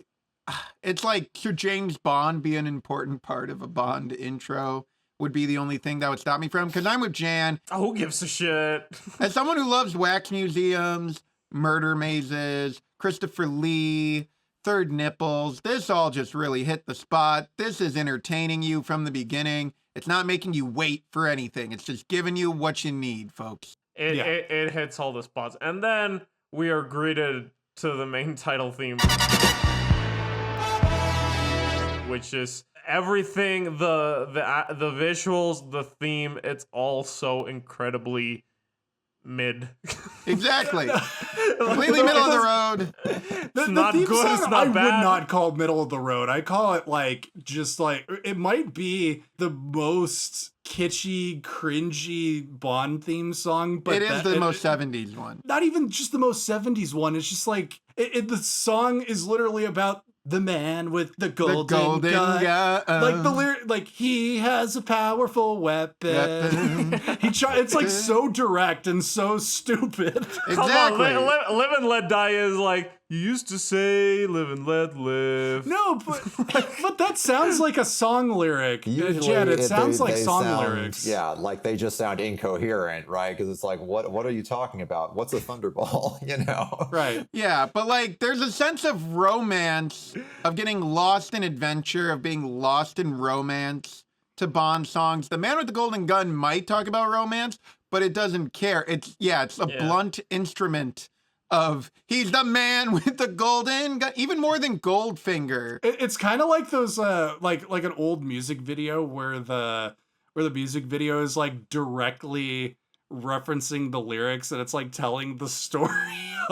it's like, should James Bond be an important part of a Bond intro? Would be the only thing that would stop me from, because I'm with Jan. Oh, who gives a shit? As someone who loves wax museums, murder mazes, Christopher Lee, third nipples, this all just really hit the spot. This is entertaining you from the beginning. It's not making you wait for anything. It's just giving you what you need, folks. It hits all the spots. And then we are greeted to the main title theme, which is everything, the visuals, the theme, it's all so incredibly mid. Exactly. Completely middle of the road. It's not theme good, song it's not I bad. would not call middle of the road. I call it like just like it might be the most kitschy, cringy Bond theme song, but It is the most 70s one. not even just the most 70s one. It's just like the song is literally about the man with the golden, gun. Like the lyric, like he has a powerful weapon. It's like so direct and so stupid. Exactly. Come on, live and let die is like, you used to say live and let live. No, but that sounds like a song lyric. Usually Jen, it sounds like they song sound- lyrics. Yeah, like they just sound incoherent, right? Because it's like, what are you talking about? What's a thunderball? You know? Right. Yeah, but like there's a sense of romance, of getting lost in adventure, of being lost in romance to Bond songs. The Man with the Golden Gun might talk about romance, but it doesn't care. It's a blunt instrument of he's the man with the golden gun, even more than Goldfinger. It's kind of like those like an old music video where the music video is like directly referencing the lyrics and it's like telling the story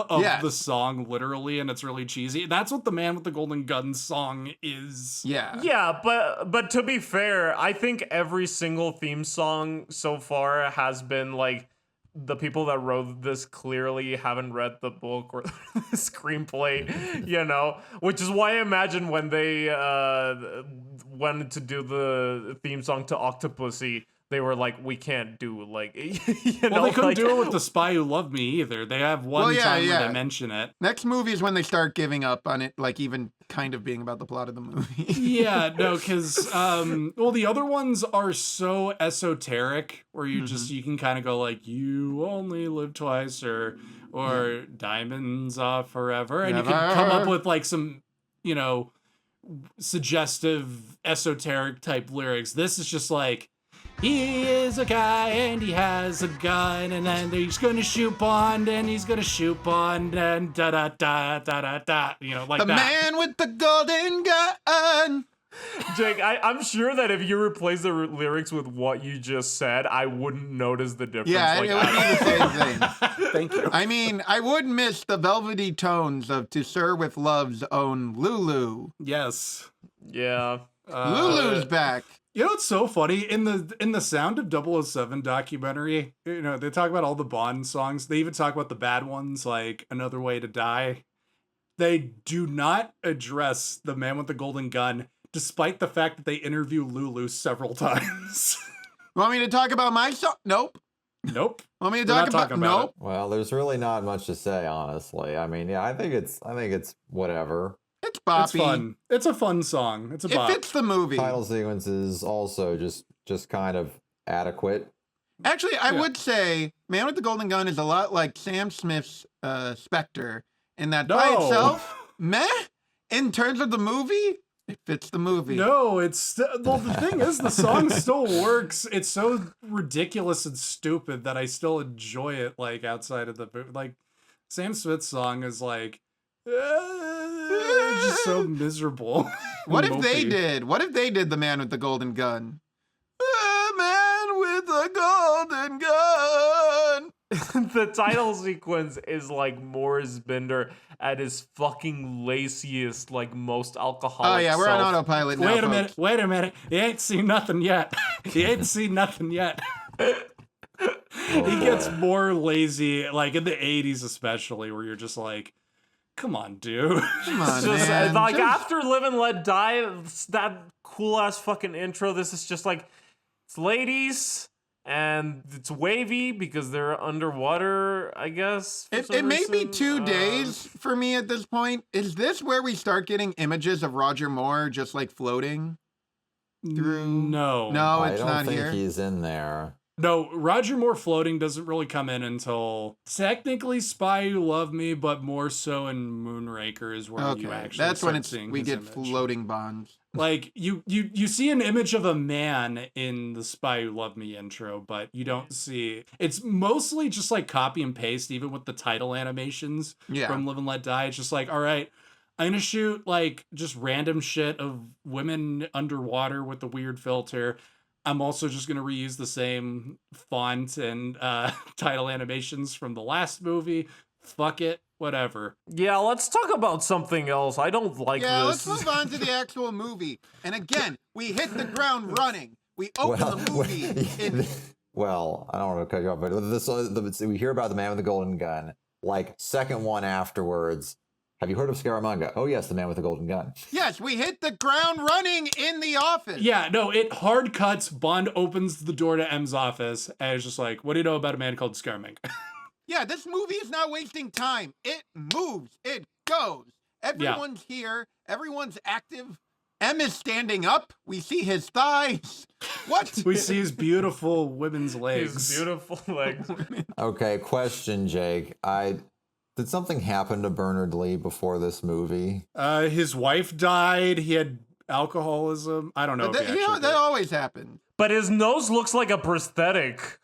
of the song literally, and it's really cheesy. That's what the Man with the Golden Gun song is. Yeah, but to be fair, I think every single theme song so far has been like the people that wrote this clearly haven't read the book or the screenplay, you know, which is why I imagine when they wanted to do the theme song to Octopussy, they were like, we can't do like, you know, Well, they couldn't like, do it with The Spy Who Loved Me either. They have one time where they mention it. Next movie is when they start giving up on it, like even kind of being about the plot of the movie. Yeah, no, because well, the other ones are so esoteric, where you just you can kind of go like, you only live twice, or diamonds are forever, and you can come up with like some, you know, suggestive esoteric type lyrics. This is just like, he is a guy and he has a gun, and then he's gonna shoot Bond and he's gonna shoot Bond and da da da da da da, you know, like the that. man with the golden gun. Jake, I'm sure that if you replace the lyrics with what you just said, I wouldn't notice the difference. Yeah, like, it would be the same thing. Thank you. I mean, I would miss the velvety tones of To Sir with Love's own Lulu. Yes. Yeah. Lulu's back. You know what's so funny? In the Sound of 007 documentary, you know, they talk about all the Bond songs. They even talk about the bad ones, like Another Way to Die. They do not address the man with the golden gun, despite the fact that they interview Lulu several times. Want me to talk about my song? Nope. Nope. Want me to We're talk not about? talking about Nope. Well, there's really not much to say, honestly. I mean, yeah, I think it's whatever. It's boppy. It's fun. It's a fun song. It's a It bop. fits the movie. Title sequence is also just kind of adequate. Actually, I would say Man with the Golden Gun is a lot like Sam Smith's Spectre, in that by No. itself, meh. In terms of the movie, it fits the movie. No, it's well. The thing is, the song still works. It's so ridiculous and stupid that I still enjoy it. Like outside of the like, Sam Smith's song is like, just so miserable. What if they Mopey. did? What if they did the Man with the Golden Gun? The Man with the Golden Gun. The title sequence is like Morris Bender at his fucking laziest, like most alcoholic. Oh yeah, we're on self. autopilot now. Wait a folks. minute. Wait a minute. You ain't seen nothing yet. You ain't seen nothing yet. He gets more lazy, like in the 80s especially, where you're just like, come on, dude. Come on, It's just man. like Just- after Live and Let Die, that cool ass fucking intro. This is just like, it's ladies and it's wavy because they're underwater, I guess. for It some may be reason. 2 days for me at this point. Is this where we start getting images of Roger Moore just like floating through? No. No, I it's don't not think here. he's in there. No, Roger Moore floating doesn't really come in until technically Spy Who Loved Me, but more so in Moonraker is where you Okay, actually that's when start it's seeing we his get image. floating bonds. Like you see an image of a man in the Spy Who Loved Me intro, but you don't see. It's mostly just like copy and paste, even with the title animations Yeah. from Live and Let Die. It's just like, all right, I'm gonna shoot like just random shit of women underwater with the weird filter. I'm also just gonna reuse the same font and title animations from the last movie. Fuck it, whatever. Yeah, let's talk about something else. I don't like Yeah, this. let's move on to the actual movie. And again, we hit the ground running. We open the movie in Well, I don't want to cut you off, but we hear about the man with the golden gun. Like second one afterwards, have you heard of Scaramanga? Oh yes, the man with the golden gun. Yes, we hit the ground running in the office. Yeah, no, it hard cuts. Bond opens the door to M's office, and it's just like, what do you know about a man called Scaramanga? Yeah, this movie is not wasting time. It moves. It goes. Everyone's here. Everyone's active. M is standing up. We see his thighs. What? We see his beautiful women's legs. His beautiful legs. Okay, question, Jake. Did something happen to Bernard Lee before this movie? His wife died. He had alcoholism. I don't know. But If he that, actually that did. always happens. But his nose looks like a prosthetic.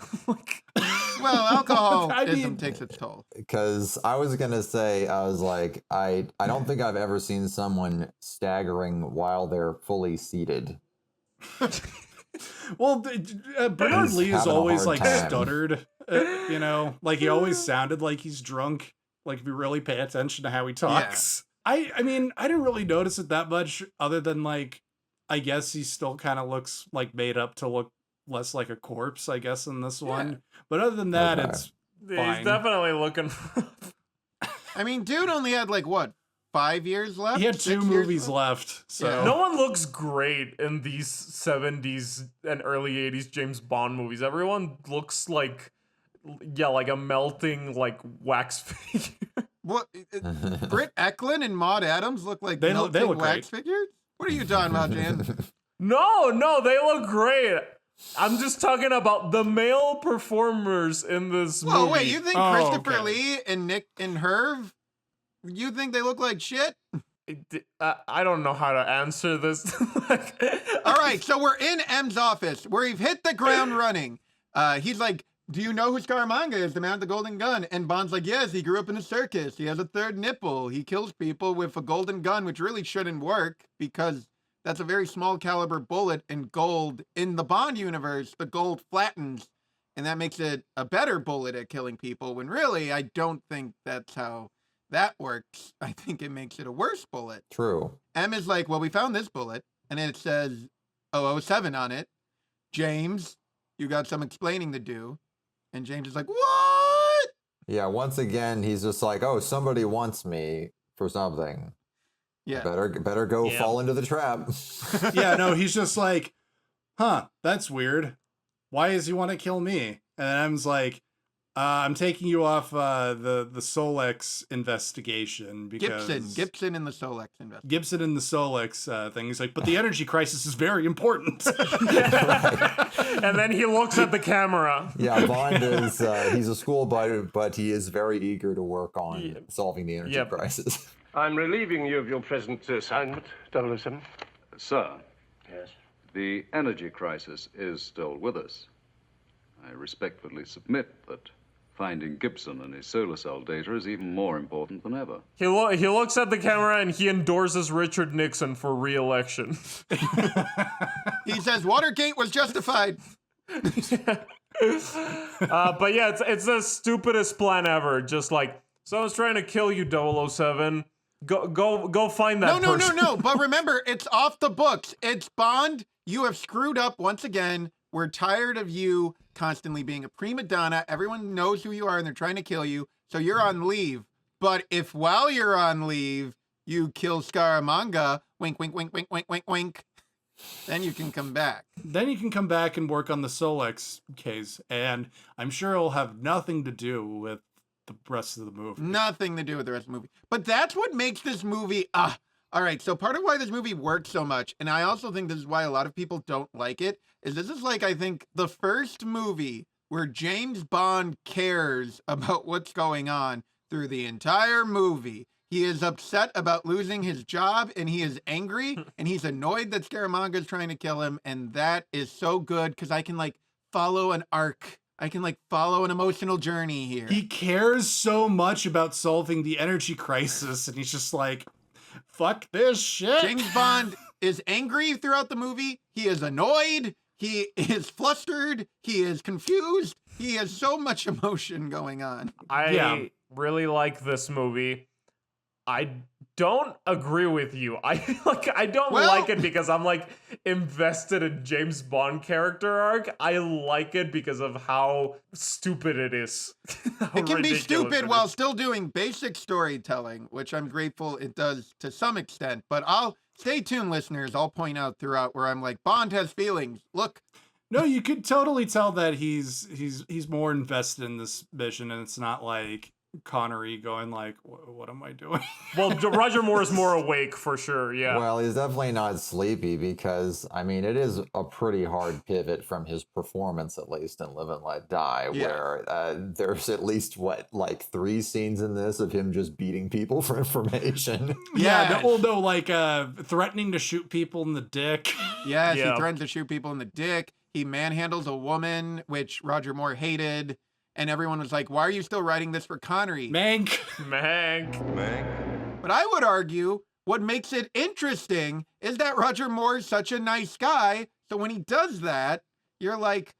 Well, alcoholism I mean- takes its toll. Because I was gonna say, I was like, I don't think I've ever seen someone staggering while they're fully seated. Well, Bernard He's Lee is having a always hard like time. stuttered. You know, like he always sounded like he's drunk. Like if you really pay attention to how he talks. I mean, I didn't really notice it that much, other than like, I guess he still kind of looks like made up to look less like a corpse, I guess, in this one. But other than that, Okay. fine. He's definitely looking. I mean, dude only had like what, 5 years left? He had 2 6 years movies left, so Yeah. No one looks great in these 70s and early 80s James Bond movies. Everyone looks like, like a melting like wax figure. What? Britt Eklund and Maud Adams look like They look wax figures? What are you talking about, Jan? No, they look great. I'm just talking about the male performers in this movie. Oh, wait, you think Oh, Christopher okay. Lee and Nick and Herv, you think they look like shit? I don't know how to answer this. All right, so we're in M's office where we've hit the ground running. He's like, do you know who Scaramanga is, the man with the golden gun? And Bond's like, yes, he grew up in a circus. He has a third nipple. He kills people with a golden gun, which really shouldn't work because that's a very small caliber bullet, and gold in the Bond universe, the gold flattens, and that makes it a better bullet at killing people, when really, I don't think that's how that works. I think it makes it a worse bullet. True. M is like, well, we found this bullet, and it says 007 on it. James, you got some explaining to do. And James is like, what? Yeah, once again, he's just like, oh, somebody wants me for something. Yeah. Better go fall into the trap. yeah, no, he's just like, huh, that's weird. Why does he want to kill me? And M's like, I'm taking you off the Solex investigation because Gibson in the Solex investigation. Gibson in the Solex thing. He's like, but the energy crisis is very important. And then he looks at the camera. Yeah, Bond is he's a schoolboy, but he is very eager to work on solving the energy crisis. I'm relieving you of your present assignment, 007. Sir. Yes. The energy crisis is still with us. I respectfully submit that finding Gibson and his solar cell data is even more important than ever. He looks at the camera and he endorses Richard Nixon for re-election. He says Watergate was justified. But yeah, it's the stupidest plan ever. Just like, someone's trying to kill you, 007. Go find that person. No. But remember, it's off the books. It's Bond. You have screwed up once again. We're tired of you constantly being a prima donna. Everyone knows who you are and they're trying to kill you. So you're on leave. But if while you're on leave, you kill Scaramanga, wink, wink, wink, wink, wink, wink, wink, then you can come back. Then you can come back and work on the Solex case. And I'm sure it'll have nothing to do with the rest of the movie. Nothing to do with the rest of the movie. But that's what makes this movie, all right, so part of why this movie works so much, and I also think this is why a lot of people don't like it, is this is like, I think, the first movie where James Bond cares about what's going on through the entire movie. He is upset about losing his job, and he is angry, and he's annoyed that Scaramanga is trying to kill him, and that is so good, because I can, like, follow an arc. I can, like, follow an emotional journey here. He cares so much about solving the energy crisis, and he's just like, fuck this shit. James Bond is angry throughout the movie. He is annoyed. He is flustered. He is confused. He has so much emotion going on. I really like this movie. I don't agree with you. I don't like it because I'm like invested in James Bond character arc. I like it because of how stupid it is. It can be stupid while still doing basic storytelling, which I'm grateful it does to some extent. But I'll stay tuned, listeners. I'll point out throughout where I'm like, Bond has feelings. Look. No, you could totally tell that he's more invested in this mission, and it's not like Connery going like, what am I doing? Well, Roger Moore is more awake for sure, yeah. Well, he's definitely not sleepy because, I mean, it is a pretty hard pivot from his performance, at least in Live and Let Die, where there's at least, like 3 scenes in this of him just beating people for information. Threatening to shoot people in the dick. Yes, he threatens to shoot people in the dick. He manhandles a woman, which Roger Moore hated. And everyone was like, why are you still writing this for Connery? Mank. But I would argue what makes it interesting is that Roger Moore is such a nice guy. So when he does that, you're like,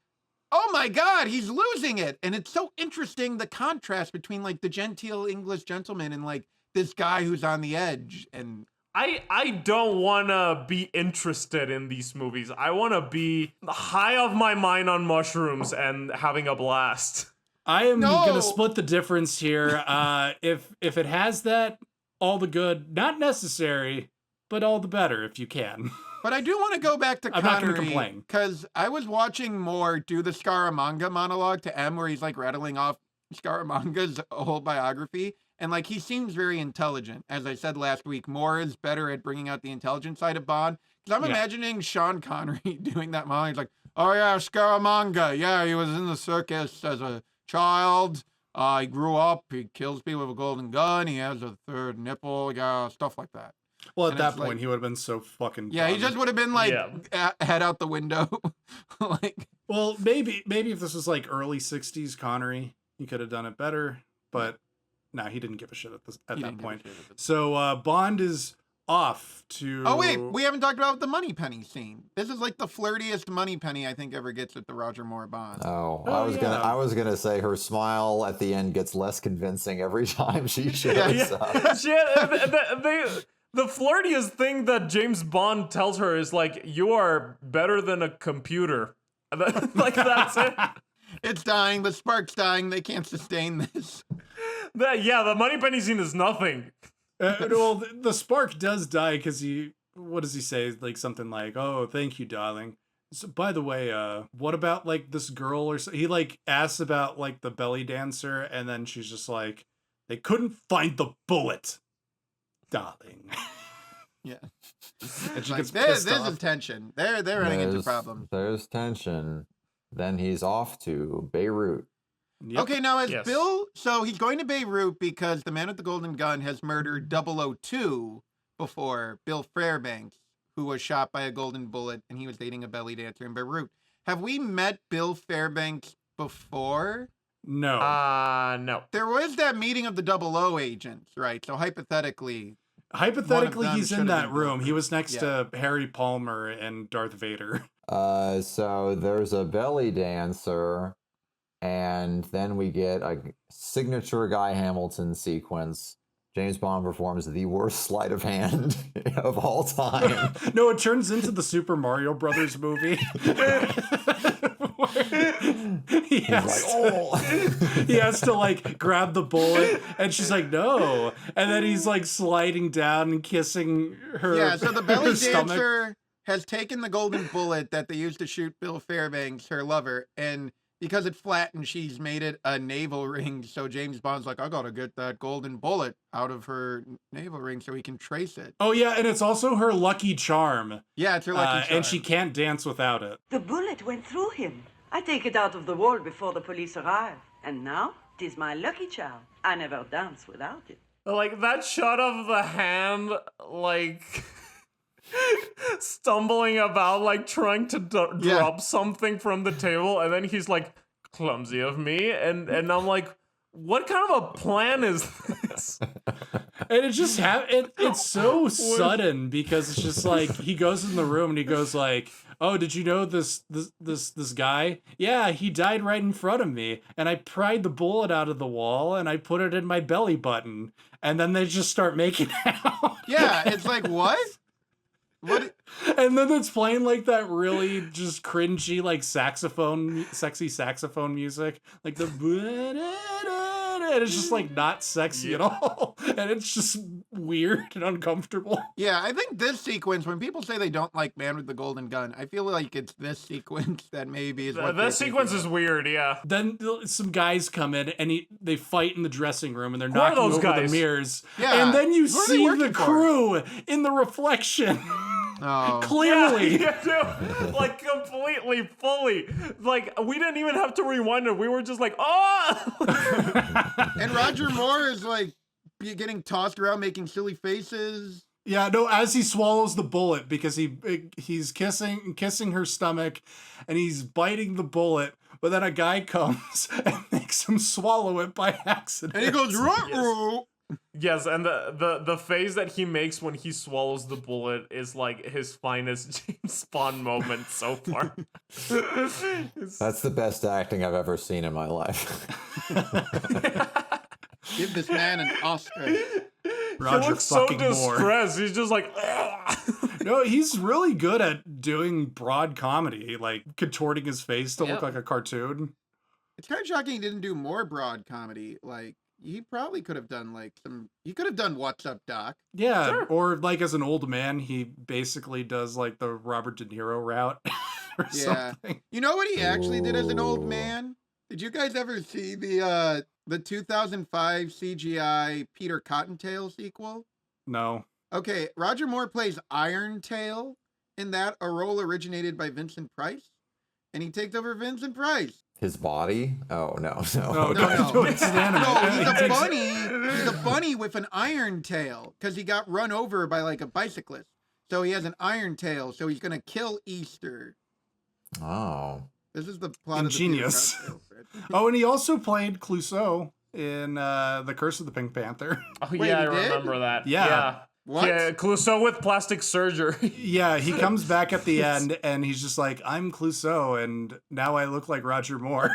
oh my God, he's losing it. And it's so interesting, the contrast between like the genteel English gentleman and like this guy who's on the edge. And I don't want to be interested in these movies. I want to be high off my mind on mushrooms and having a blast. I am No! gonna split the difference here. If it has that, all the good, not necessary, but all the better if you can. But I do want to go back to I'm not gonna Connery, complain. because I was watching Moore do the Scaramanga monologue to M, where he's like rattling off Scaramanga's whole biography, and like he seems very intelligent. As I said last week, Moore is better at bringing out the intelligent side of Bond. Because I'm imagining Sean Connery doing that monologue. He's like, "Oh yeah, Scaramanga. Yeah, he was in the circus as a child. He grew up. He kills people with a golden gun. He has a third nipple. Yeah, stuff like that." Well, at And that it's point, like- he would have been so fucking Yeah, he done. just would have been like head out the window. like, Well, maybe if this was like early 60s Connery, he could have done it better, but no, he didn't give a shit at He that didn't give a point. shit at the- So Bond is off to... Oh wait, we haven't talked about the Moneypenny scene. This is like the flirtiest Moneypenny I think ever gets at the Roger Moore Bond. Oh, Oh, I was gonna say her smile at the end gets less convincing every time she shows up. The flirtiest thing that James Bond tells her is like, "You are better than a computer." Like that's it. It's dying. The spark's dying. They can't sustain this. The Moneypenny scene is nothing. Well, the spark does die because what does he say? Like something like, "Oh, thank you, darling. So, by the way, what about like this girl or so?" He like asks about like the belly dancer, and then she's just like, "They couldn't find the bullet, darling." Yeah. And she Like, gets this pissed off. is tension. They're running into problems. There's tension. Then he's off to Beirut. Yep. Okay, now as Yes. Bill, so he's going to Beirut because the man with the golden gun has murdered 002 before, Bill Fairbanks, who was shot by a golden bullet, and he was dating a belly dancer in Beirut. Have we met Bill Fairbanks before? No. No. There was that meeting of the 00 agents, right? So hypothetically, Hypothetically, them he's should in have that been room. Bill. He was next Yeah. to Harry Palmer and Darth Vader. So there's a belly dancer, and then we get a signature Guy Hamilton sequence. James Bond performs the worst sleight of hand of all time. No, it turns into the Super Mario Brothers movie. he has to like grab the bullet, and she's like, "No," and then he's like sliding down and kissing her. yeah, so the belly her stomach. dancer has taken the golden bullet that they used to shoot Bill Fairbanks, her lover, and because it flattened, she's made it a navel ring. So James Bond's like, I gotta get that golden bullet out of her navel ring so he can trace it. Oh yeah, and it's also her lucky charm. Yeah, it's her lucky charm. and she can't dance without it. The bullet went through him. I take it out of the wall before the police arrive. And now, 'tis my lucky charm. I never dance without it. Like that shot of the hand, like stumbling about, like trying to drop something from the table, and then he's like, "Clumsy of me," and I'm like, what kind of a plan is this? And it just it's so sudden because it's just like he goes in the room and he goes like, "Oh, did you know this guy? Yeah, he died right in front of me, and I pried the bullet out of the wall and I put it in my belly button." And then they just start making out. Yeah, it's like, what? What? And then it's playing like that really just cringy like sexy saxophone music, like the and it's just like not sexy at all, and it's just weird and uncomfortable. Yeah, I think this sequence, when people say they don't like Man with the Golden Gun, I feel like it's this sequence that maybe is what This sequence is weird, yeah. Then some guys come in and they fight in the dressing room and they're Who are knocking those over guys? the mirrors. Yeah, And then you who are they see working the for? crew in the reflection. Oh. Clearly. Yeah, like completely, fully. Like, we didn't even have to rewind it. We were just like, oh! And Roger Moore is like getting tossed around, making silly faces. Yeah, no, as he swallows the bullet because he's kissing her stomach and he's biting the bullet, but then a guy comes and makes him swallow it by accident. And he goes, ruh-roh. Yes, and the face that he makes when he swallows the bullet is like his finest James Bond moment so far. That's the best acting I've ever seen in my life. Give this man an Oscar. Roger he looks so fucking Moore. distressed. He's just like, No, he's really good at doing broad comedy, like contorting his face to look like a cartoon. It's kind of shocking he didn't do more broad comedy. Like, he probably could have done he could have done What's Up, Doc? Yeah, Sure. or like as an old man, he basically does like the Robert De Niro route or something. You know what he actually did as an old Ooh. man? Did you guys ever see the 2005 CGI Peter Cottontail sequel? No. Okay, Roger Moore plays Iron Tail in that, a role originated by Vincent Price, and he takes over Vincent Price. His body? Oh, no. No, No. it's an anime. No, he's a bunny. He's a bunny with an iron tail because he got run over by like a bicyclist. So he has an iron tail. So he's gonna kill Easter. Oh. This is the plot Ingenious. of the Peter Cottontail. Oh, and he also played Clouseau in The Curse of the Pink Panther. Oh, Wait, yeah, I he did? remember that. Yeah. What? Yeah, Clouseau with plastic surgery. Yeah, he comes back at the end and he's just like, I'm Clouseau, and now I look like Roger Moore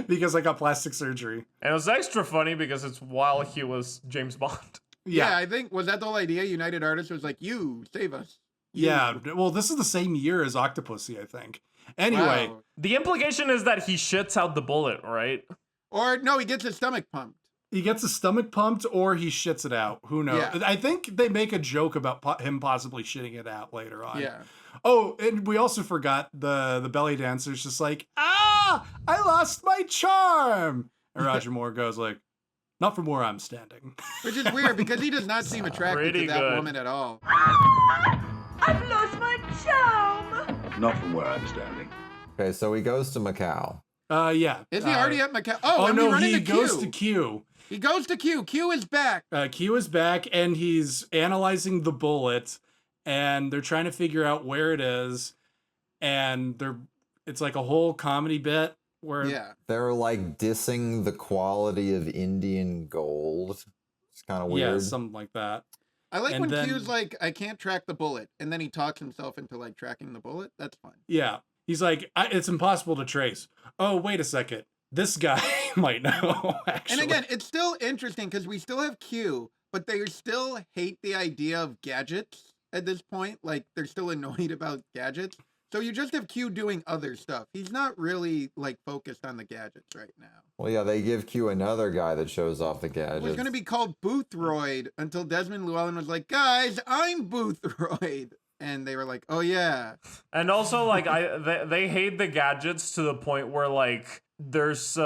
because I got plastic surgery. And it was extra funny because it's while he was James Bond. Yeah, I think, was that the whole idea? United Artists was like, you, save us. You. Yeah, well, this is the same year as Octopussy, I think. Anyway. Wow. The implication is that he shits out the bullet, right? Or, no, he gets his stomach pumped. He gets his stomach pumped or he shits it out. Who knows? Yeah. I think they make a joke about him possibly shitting it out later on. Yeah. Oh, and we also forgot the belly dancer's just like, I lost my charm. And Roger Moore goes like, not from where I'm standing. Which is weird because he does not seem attracted Pretty to that good. woman at all. I've lost my charm. Not from where I'm standing. Okay, so he goes to Macau. Yeah. Is he already at Macau? Oh, and no, we run he into goes Q. to Q. He goes to Q. Q is back. Q is back and he's analyzing the bullet and they're trying to figure out where it is. And it's like a whole comedy bit where They're like dissing the quality of Indian gold. It's kind of weird. Yeah, something like that. I like And when then- Q's like, I can't track the bullet. And then he talks himself into like tracking the bullet. That's fun. Yeah. He's like, it's impossible to trace. Oh, wait a second. This guy might know, actually. And again, it's still interesting because we still have Q, but they still hate the idea of gadgets at this point. Like, they're still annoyed about gadgets. So you just have Q doing other stuff. He's not really, like, focused on the gadgets right now. Well, yeah, they give Q another guy that shows off the It gadgets. was going to be called Boothroyd until Desmond Llewellyn was like, guys, I'm Boothroyd. And they were like, oh, yeah. And also, like, they hate the gadgets to the point where, like, there's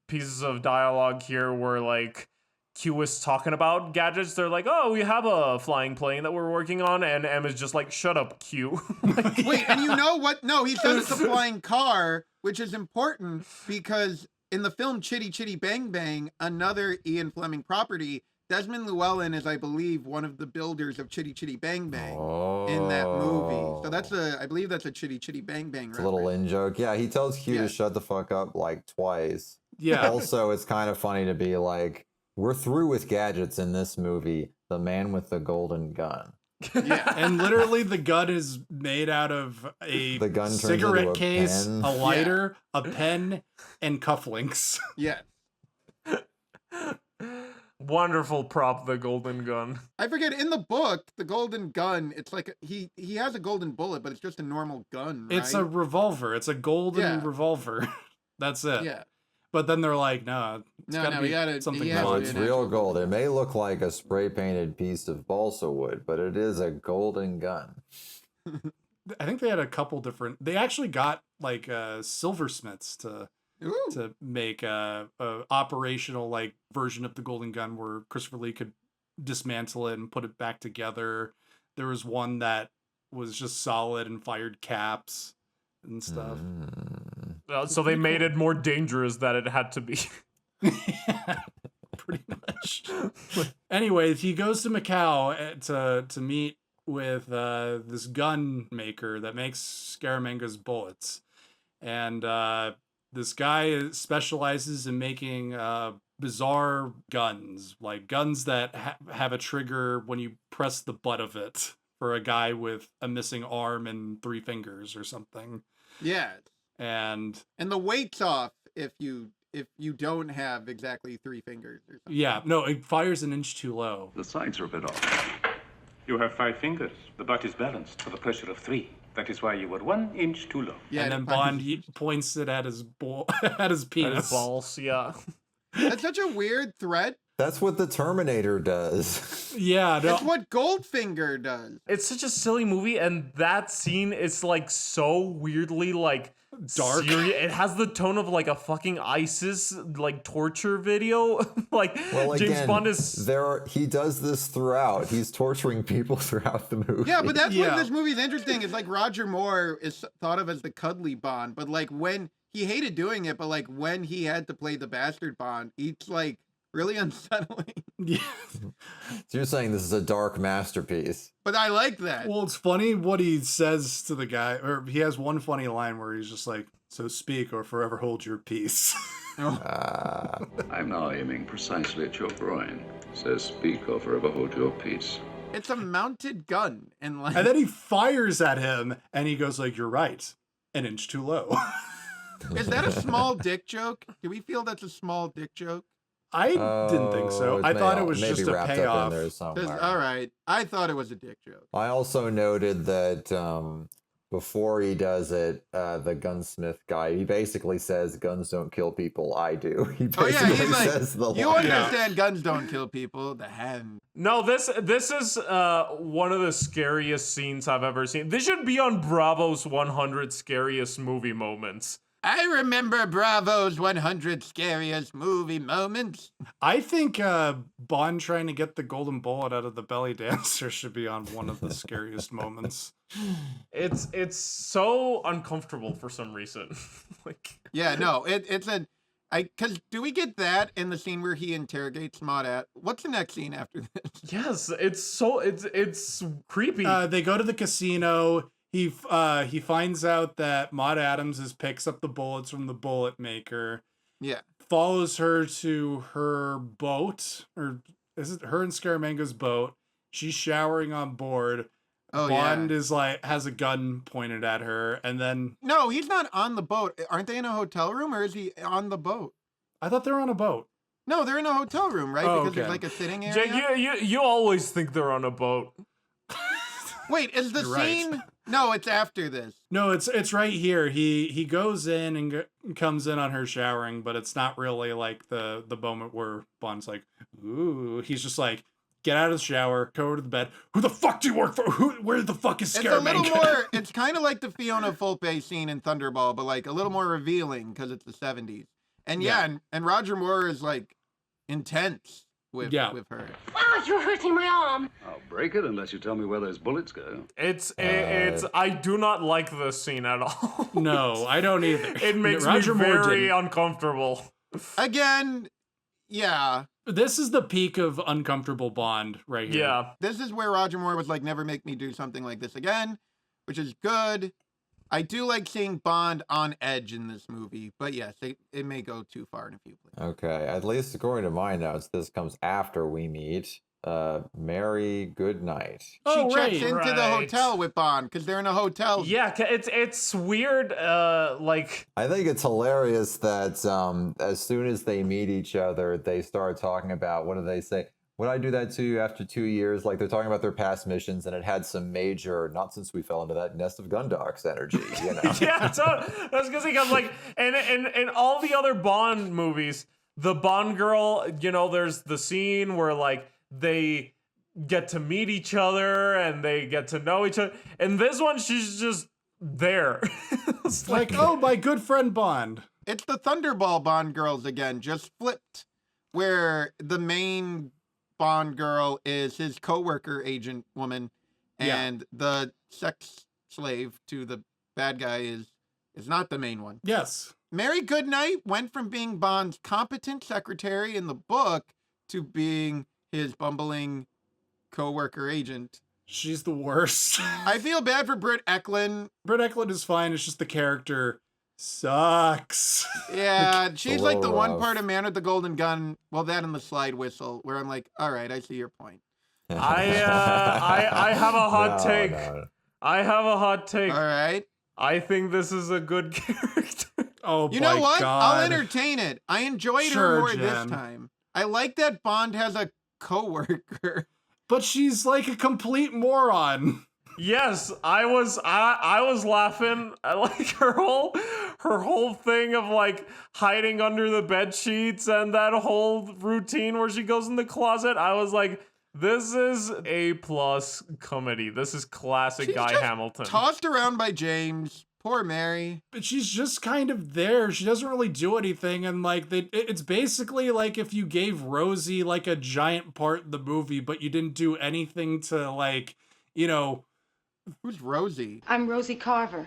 pieces of dialogue here where, like, Q is talking about gadgets. They're like, oh, we have a flying plane that we're working on. And M is just like, shut up, Q. Wait, and you know what? No, he says it's a flying car, which is important because in the film Chitty Chitty Bang Bang, another Ian Fleming property, Desmond Llewellyn is, I believe, one of the builders of Chitty Chitty Bang Bang in that movie. So I believe that's a Chitty Chitty Bang Bang It's a little in joke. Yeah, he tells Q to shut the fuck up like twice. Yeah. Also, it's kind of funny to be like, we're through with gadgets in this movie. The man with the golden gun. Yeah. And literally the gun is made out of a The gun turns cigarette into a case, pen. a lighter, a pen, and cufflinks. Yeah. Wonderful prop, the golden gun. I forget, in the book, the golden gun, it's like, he has a golden bullet, but it's just a normal gun, right? It's a revolver. It's a golden revolver. That's it. Yeah. But then they're like, no, it's No, gotta no, be we gotta- something he has No, fun. it's real gold. It may look like a spray painted piece of balsa wood, but it is a golden gun. I think they had a couple different. They actually got like silversmiths to make a operational like version of the golden gun where Christopher Lee could dismantle it and put it back together. There was one that was just solid and fired caps and stuff. So they made it more dangerous that it had to be. Yeah, pretty much. Anyway, he goes to Macau to meet with this gun maker that makes Scaramanga's bullets, and this guy specializes in making bizarre guns, like guns that have a trigger when you press the butt of it, for a guy with a missing arm and 3 fingers or something. Yeah. And the weight's off if you don't have exactly 3 fingers or something. yeah, no, it fires an inch too low. The sights are a bit off. You have 5 fingers. The butt is balanced for the pressure of 3. That is why you were 1 inch too low. Yeah, and then Bond points it at his at his penis. At his balls, yeah. That's such a weird threat. That's what the Terminator does. Yeah, no. That's what Goldfinger does. It's such a silly movie, and that scene is like so weirdly like dark. It has the tone of like a fucking ISIS like torture video. Like James Bond is he does this throughout. He's torturing people throughout the movie. Yeah, but that's what this movie is interesting. It's like Roger Moore is thought of as the cuddly Bond, but like when he hated doing it, but like when he had to play the bastard Bond, it's like really unsettling. Yeah. So you're saying this is a dark masterpiece. But I like that. Well, it's funny what he says to the guy, or he has one funny line where he's just like, "So speak or forever hold your peace." I'm now aiming precisely at your groin. Says speak or forever hold your peace. It's a mounted gun, and like, and then he fires at him, and he goes like, "You're right, an inch too low." Is that a small dick joke? Do we feel that's a small dick joke? I didn't think so. I thought it was just a payoff. All right. I thought it was a dick joke. I also noted that before he does it, the gunsmith guy, he basically says, "Guns don't kill people, I do." He basically he's like, says the you line. understand guns don't kill people, the hand. No, this is one of the scariest scenes I've ever seen. This should be on Bravo's 100 scariest movie moments. I remember Bravo's 100 scariest movie moments. I think Bond trying to get the golden bullet out of the belly dancer should be on one of the scariest moments. It's so uncomfortable for some reason. Like, yeah, no, because do we get that in the scene where he interrogates Maud what's the next scene after this? Yes, it's creepy. They go to the casino. He finds out that Maud Adams picks up the bullets from the bullet maker. Yeah. Follows her to her boat, or is it her and Scaramanga's boat? She's showering on board. Oh, Bond is like has a gun pointed at her, and then no, he's not on the boat. Aren't they in a hotel room, or is he on the boat? I thought they were on a boat. No, they're in a hotel room, right? Oh, because okay. there's like a sitting area. Jake, you always think they're on a boat. Wait, is the scene? Right. No, it's after this. No, it's right here. He goes in and comes in on her showering, but it's not really like the moment where Bond's like, ooh. He's just like, get out of the shower, go over to the bed. Who the fuck do you work for? Where the fuck is Scaramanga? It's a little more. It's kind of like the Fiona Fulpe scene in Thunderball, but like a little more revealing because it's the 70s. And and Roger Moore is like intense with her. Oh, you're hurting my arm. I'll break it unless you tell me where those bullets go. It's I do not like this scene at all. No, I don't either. It makes me very uncomfortable. Again, yeah. This is the peak of uncomfortable Bond right here. Yeah. This is where Roger Moore was like, never make me do something like this again, which is good. I do like seeing Bond on edge in this movie, but yes, it may go too far in a few places. Okay, at least according to my notes, this comes after we meet Mary Goodnight. She checks into the hotel with Bond because they're in a hotel. Yeah, it's weird. Like I think it's hilarious that as soon as they meet each other, they start talking about, what do they say? Would I do that to you after 2 years? Like they're talking about their past missions, and it had some major, not since we fell into that nest of Gundarks energy, you know? Yeah, so that's because he comes like, and all the other Bond movies, the Bond girl, you know, there's the scene where like they get to meet each other and they get to know each other. And this one, she's just there. It's like, oh, my good friend Bond. It's the Thunderball Bond girls again, just flipped, where the main Bond girl is his co-worker agent woman, and the sex slave to the bad guy is not the main one. Yes. Mary Goodnight went from being Bond's competent secretary in the book to being his bumbling co-worker agent. She's the worst. I feel bad for Britt Eklund. Britt Eklund is fine. It's just the character sucks. Yeah, she's like the one part of Man with the Golden Gun. Well, that and the slide whistle, where I'm like, all right, I see your point. I have a hot take. No. I have a hot take. All right. I think this is a good character. Oh, you know what? God. I'll entertain it. I enjoyed her more this time. I like that Bond has a co-worker. But she's like a complete moron. Yes, I was laughing at like her whole thing of like hiding under the bed sheets and that whole routine where she goes in the closet. I was like, this is A+ comedy. This is classic She's Guy just Hamilton. Tossed around by James. Poor Mary. But she's just kind of there. She doesn't really do anything. And like, it's basically like if you gave Rosie like a giant part in the movie, but you didn't do anything to like, you know. Who's Rosie? I'm Rosie Carver.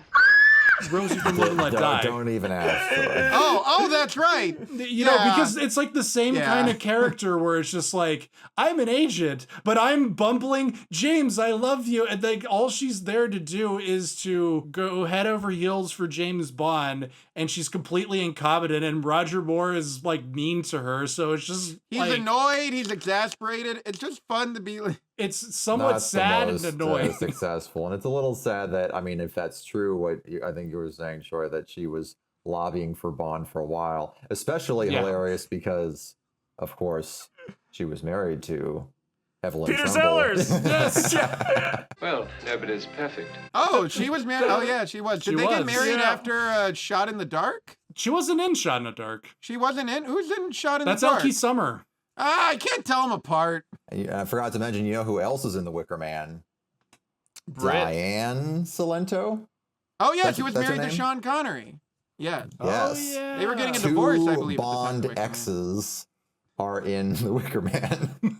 Rosie from Live and Let Die. Don't even ask. Oh, that's right. You know, because it's like the same kind of character where it's just like, I'm an agent, but I'm bumbling. James, I love you. And like all she's there to do is to go head over heels for James Bond, and she's completely incompetent, and Roger Moore is like mean to her. So it's just he's annoyed, he's exasperated. It's just fun to be like, it's somewhat sad and annoying. Successful, and it's a little sad that, I mean, if that's true, what I think you were saying, Troy, that she was lobbying for Bond for a while, especially hilarious because, of course, she was married to Evelyn Peter Trumbull. Sellers. Yes. Well, nobody's perfect. Oh, she was married. Oh yeah, she was. Did they get married after Shot in the Dark? She wasn't in Shot in the Dark. She wasn't in. Who's in Shot in the Dark? That's Elkie Summer. I can't tell them apart. I forgot to mention, you know who else is in The Wicker Man? Brit. Diane Salento. Oh yeah, she was married to Sean Connery. Yeah. Yes. Oh, yeah. They were getting a divorce, I believe. Two Bond exes are in The Wicker Man.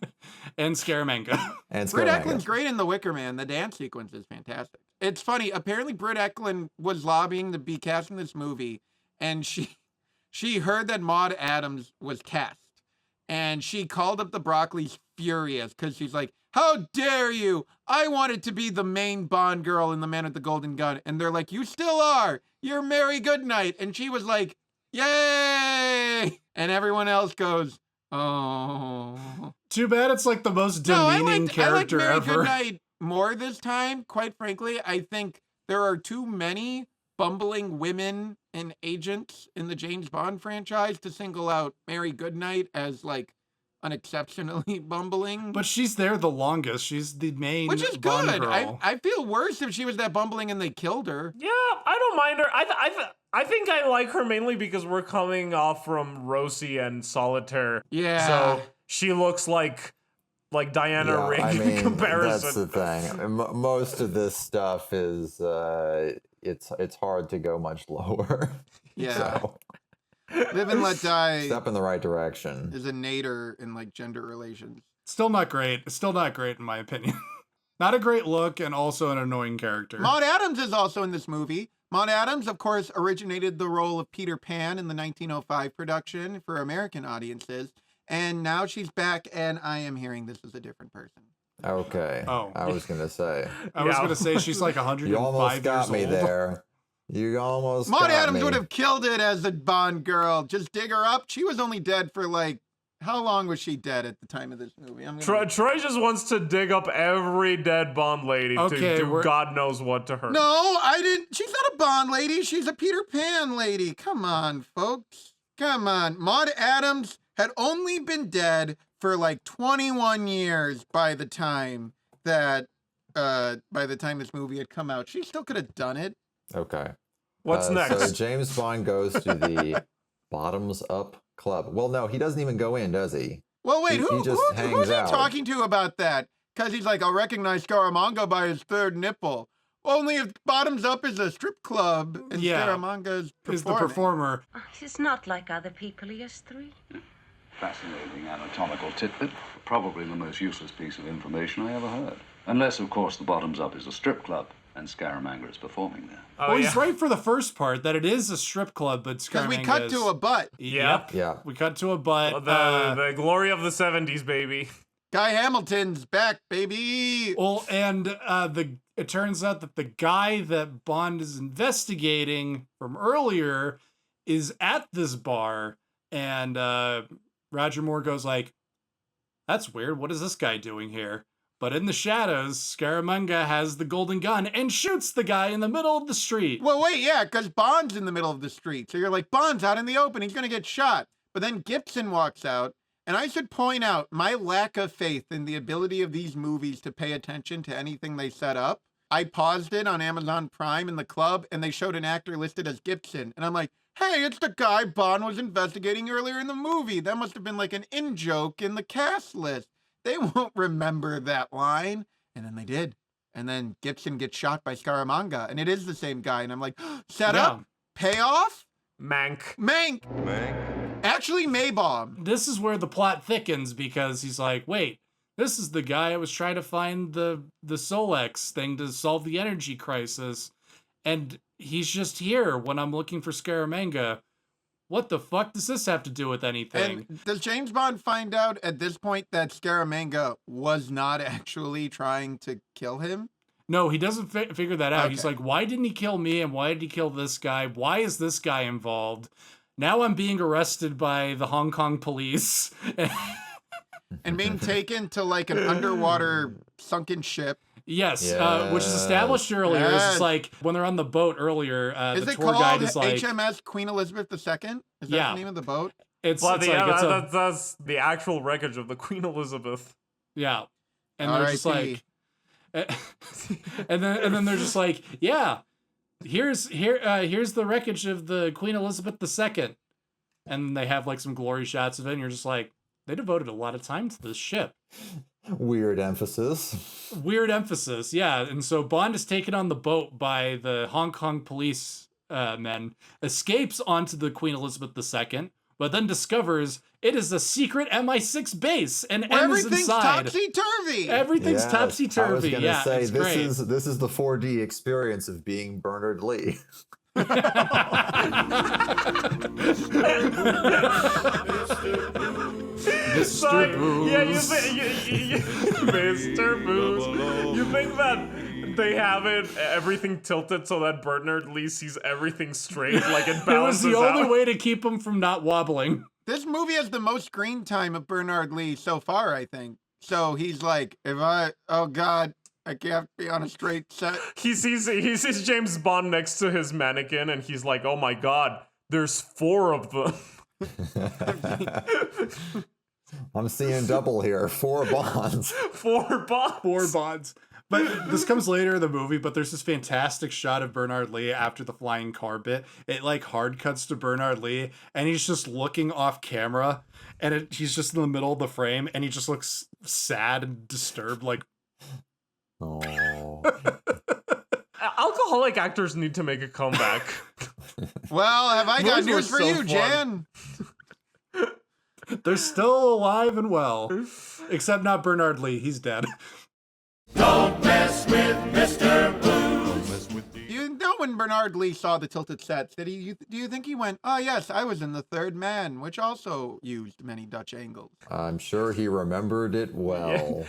And Scaramanga. Britt Eklund's great in The Wicker Man. The dance sequence is fantastic. It's funny. Apparently, Britt Eklund was lobbying to be cast in this movie, and she heard that Maud Adams was cast, and she called up the Broccolis furious because she's like, "How dare you? I wanted to be the main Bond girl in The Man with the Golden Gun," and they're like, "You still are. You're Mary Goodnight," and she was like, "Yay!" And everyone else goes, "Oh." Too bad it's like the most demeaning character I like Mary ever. Goodnight more this time. Quite frankly, I think there are too many bumbling women and agents in the James Bond franchise to single out Mary Goodnight as like unexceptionally bumbling. But she's there the longest. She's the main Which is Bond good. girl. I feel worse if she was that bumbling and they killed her. Yeah, I don't mind her. I think I like her mainly because we're coming off from Rosie and Solitaire. Yeah. So she looks like Diana Rigg in comparison. That's the thing. Most of this stuff is it's hard to go much lower. Yeah. So, Live and Let Die step in the right direction. is a nadir in like gender relations. Still not great. It's still not great in my opinion. Not a great look, and also an annoying character. Maud Adams is also in this movie. Maud Adams, of course, originated the role of Peter Pan in the 1905 production for American audiences. And now she's back, and I am hearing this is a different person. Okay. Oh. I was gonna say. I was gonna say she's like 105 You almost years got me old. there. You almost Maud got Adams me. would have killed it as the Bond girl. Just dig her up. She was only dead for like, how long was she dead at the time of this movie? Troy just wants to dig up every dead Bond lady to do God knows what to her. No, I didn't. She's not a Bond lady. She's a Peter Pan lady. Come on, folks. Come on. Maud Adams had only been dead for like 21 years by the time this movie had come out. She still could have done it. Okay. What's next? So James Bond goes to the Bottoms Up Club. Well, no, he doesn't even go in, does he? Well, wait, He just hangs who's he out. talking to about that? Because he's like, I'll recognize Scaramanga by his third nipple. Only if Bottoms Up is a strip club and Scaramanga is the performer. He's not like other people. He has three. Fascinating anatomical tidbit. Probably the most useless piece of information I ever heard. Unless, of course, the Bottoms Up is a strip club and Scaramanga is performing there. Well, he's right for the first part that it is a strip club, but Scaramanga we cut to a butt. Yep. Yeah. We cut to a butt. The glory of the 70s, baby. Guy Hamilton's back, baby. Well, and it turns out that the guy that Bond is investigating from earlier is at this bar, and Roger Moore goes like, "That's weird. What is this guy doing here?" But in the shadows, Scaramanga has the golden gun and shoots the guy in the middle of the street. Well, wait, yeah, because Bond's in the middle of the street. So you're like, Bond's out in the open. He's going to get shot. But then Gibson walks out, And I should point out my lack of faith in the ability of these movies to pay attention to anything they set up. I paused it on Amazon Prime in the club, and they showed an actor listed as Gibson. And I'm like, hey, it's the guy Bond was investigating earlier in the movie. That must have been like an in-joke in the cast list. They won't remember that line. And then they did. And then Gibson gets shot by Scaramanga, and it is the same guy. And I'm like, set up, payoff, Mank. Actually, Maybomb. This is where the plot thickens because he's like, wait, this is the guy I was trying to find the Solex thing to solve the energy crisis. And he's just here when I'm looking for Scaramanga. What the fuck does this have to do with anything? And does James Bond find out at this point that Scaramanga was not actually trying to kill him? No, he doesn't figure that out. Okay. He's like, why didn't he kill me? And why did he kill this guy? Why is this guy involved? Now I'm being arrested by the Hong Kong police. And being taken to like an underwater sunken ship. Yes, which is established earlier. Yes. It's like when they're on the boat earlier, Is the it tour called guide is like... HMS Queen Elizabeth II? Is that the name of the boat? It's But like, that's the actual wreckage of the Queen Elizabeth. Yeah. And they're just like... and then they're just like, yeah, here's the wreckage of the Queen Elizabeth II. And they have like some glory shots of it, and you're just like, they devoted a lot of time to this ship. Weird emphasis, yeah. And so Bond is taken on the boat by the Hong Kong police men, escapes onto the Queen Elizabeth II, but then discovers it is a secret MI6 base, and M is inside. Topsy-turvy. Everything's Yes, topsy-turvy. I was gonna Yeah, say, it's this great. is the 4D experience of being Bernard Lee. Mr. Booze. Yeah, Mr. Booze. You think that they have everything tilted so that Bernard Lee sees everything straight, like it It was balances the only out? way to keep him from not wobbling. This movie has the most screen time of Bernard Lee so far, I think. So he's like, oh God, I can't be on a straight set. He sees James Bond next to his mannequin, and he's like, oh my God, there's 4 of them. I'm seeing double here. 4 Bonds. 4 Bonds. 4 Bonds. But this comes later in the movie, but there's this fantastic shot of Bernard Lee after the flying car bit. It like hard cuts to Bernard Lee, and he's just looking off camera, and he's just in the middle of the frame, and he just looks sad and disturbed, like... Oh. Alcoholic actors need to make a comeback. Well, have I got Movies were news for so you, fun. Jan? They're still alive and well. Except not Bernard Lee, he's dead. Don't mess with Mr. Booze. You know when Bernard Lee saw the tilted sets, do you think he went, oh yes, I was in The Third Man, which also used many Dutch angles? I'm sure he remembered it well.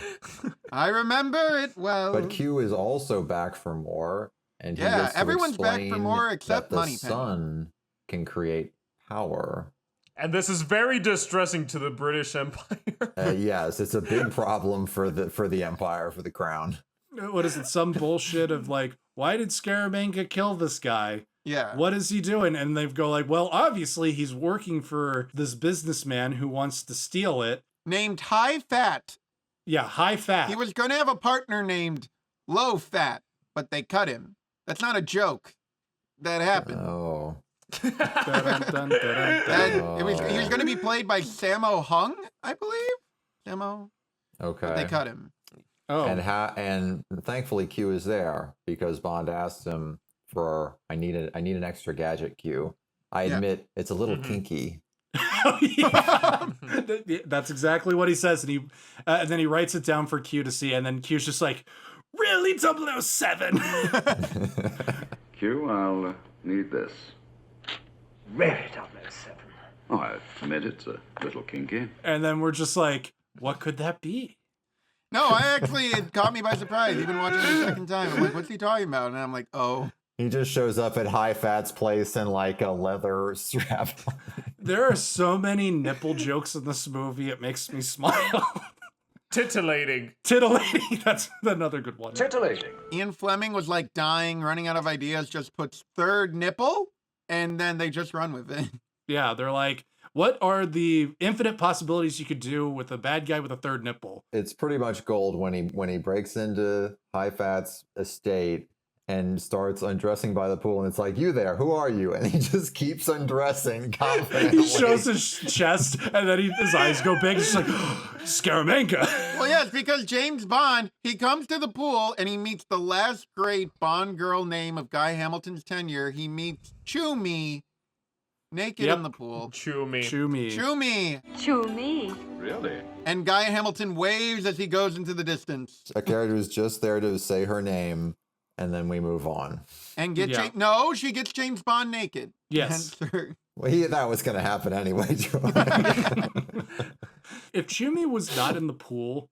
I remember it well. But Q is also back for more, and he Yeah, gets to everyone's back for explain more except that the Moneypenny. sun can create power. And this is very distressing to the British Empire. Yes, it's a big problem for the Empire, for the Crown. What is it? Some bullshit of like, why did Scaramanga kill this guy? Yeah. What is he doing? And they go like, well, obviously he's working for this businessman who wants to steal it. Named High Fat. Yeah, High Fat. He was going to have a partner named Low Fat, but they cut him. That's not a joke. That happened. Oh. He was going to be played by Sammo Hung, I believe. Sammo. Okay. But they cut him. Oh. And thankfully Q is there because Bond asked him for I need an extra gadget, Q. I admit it's a little kinky. That's exactly what he says, and then he writes it down for Q to see, and then Q's just like, really, 007? Q, I'll need this. Really, 007. Oh, I admit it's a little kinky. And then we're just like, what could that be? No, it caught me by surprise. Even watching it the second time, I'm like, what's he talking about? And I'm like, oh. He just shows up at High Fat's place in like a leather strap. There are so many nipple jokes in this movie, it makes me smile. Titillating. That's another good one. Titillating. Ian Fleming was like dying, running out of ideas, just puts third nipple, and then they just run with it. Yeah, they're like, What are the infinite possibilities you could do with a bad guy with a third nipple? It's pretty much gold when he breaks into High Fat's estate and starts undressing by the pool, and it's like, you there, who are you? And he just keeps undressing confidently. He shows his chest, and then his eyes go big. It's just like, Scaramanga. Well, yes, because James Bond, he comes to the pool, and he meets the last great Bond girl name of Guy Hamilton's tenure. He meets Chew-Me naked in the pool. Chew-Me. Chew-Me. Chew-Me. Chew-Me. Really? And Guy Hamilton waves as he goes into the distance. A character who's just there to say her name, and then we move on. And get no, she gets James Bond naked. Yes. Well, that was going to happen anyway. If Chew-Me was not in the pool,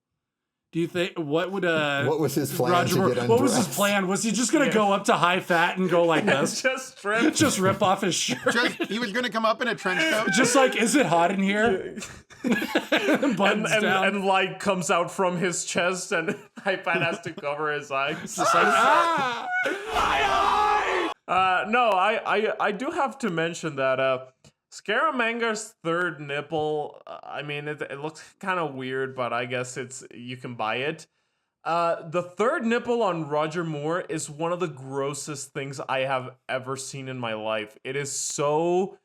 do you think what was his plan Roger to Moore, get undressed? what was his plan? Was he just gonna go up to High Fat and go like this? just rip off his shirt? He was gonna come up in a trench coat. Just like, is it hot in here? and light comes out from his chest, and High Fat has to cover his eyes. Just like, no, I do have to mention that Scaramanga's third nipple, I mean, it looks kind of weird, but I guess you can buy it. The third nipple on Roger Moore is one of the grossest things I have ever seen in my life. It is so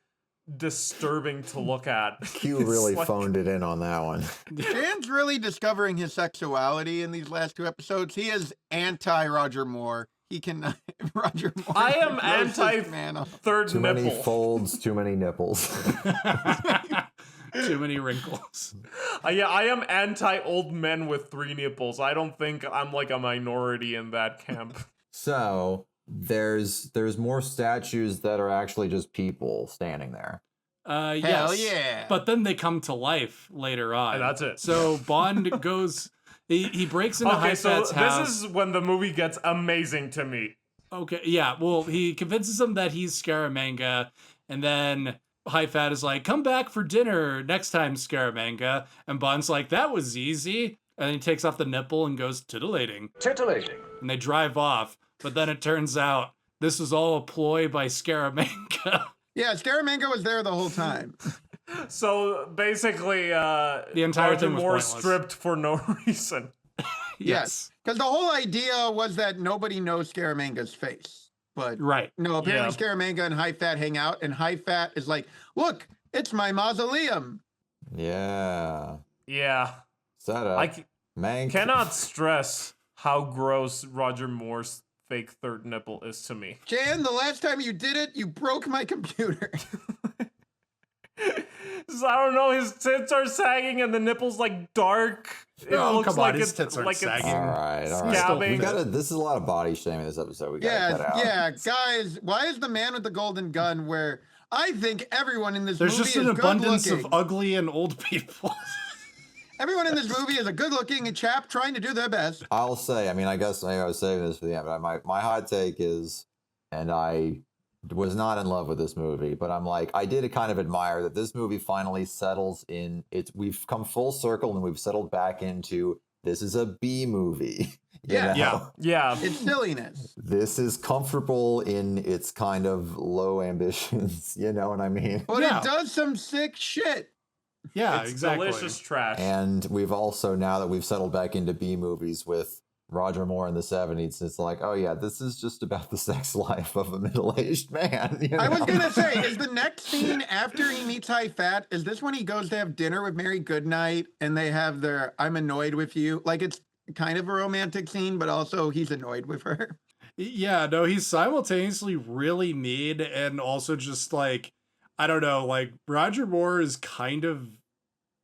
disturbing to look at. Q really phoned it in on that one. Dan's really discovering his sexuality in these last 2 episodes. He is anti-Roger Moore. He cannot. Roger Moore. I am anti third Too nipple. many folds, too many nipples. Too many wrinkles. Yeah, I am anti old men with 3 nipples. I don't think I'm like a minority in that camp. So there's more statues that are actually just people standing there. Hell Yes. yeah. But then they come to life later on. And that's it. So Bond goes. He breaks into High Fat's house. This is when the movie gets amazing to me. Okay, yeah. Well, he convinces him that he's Scaramanga, and then High Fat is like, "Come back for dinner next time, Scaramanga." And Bond's like, "That was easy." And then he takes off the nipple and goes titillating. Titillating. And they drive off. But then it turns out this was all a ploy by Scaramanga. Yeah, Scaramanga was there the whole time. So basically, the entire Roger thing was Moore pointless. stripped for no reason. Yes. Because the whole idea was that nobody knows Scaramanga's face. But right. No, apparently Scaramanga and High Fat hang out, and High Fat is like, "Look, it's my mausoleum." Yeah. Yeah. Set up. Mank. Cannot stress how gross Roger Moore's fake third nipple is to me. Jan, the last time you did it, you broke my computer. So, I don't know, his tits are sagging and the nipple's like dark. It looks come like on, his it's tits aren't like sagging. All right. scabbing. We gotta. This is a lot of body shaming this episode. We gotta cut out. Yeah, guys, why is the man with the golden gun where I think everyone in this There's movie just is an abundance good-looking. of ugly and old people. Everyone in this movie is a good-looking chap trying to do their best. I'll say. I mean, I guess I was saving this for the end, but my hot take is, and I was not in love with this movie, but I'm like, I did kind of admire that this movie finally settles in. We've come full circle and we've settled back into this is a B movie. Yeah. It's silliness. This is comfortable in its kind of low ambitions. You know what I mean? But it does some sick shit. Yeah, It's exactly. delicious trash. And we've also, now that we've settled back into B movies with Roger Moore in the 70s, it's like, oh yeah, this is just about the sex life of a middle-aged man. You know? I was gonna say, is the next scene after he meets High Fat, is this when he goes to have dinner with Mary Goodnight and they have their "I'm annoyed with you"? Like, it's kind of a romantic scene, but also he's annoyed with her. Yeah, no, he's simultaneously really mean and also just like, I don't know, like Roger Moore is kind of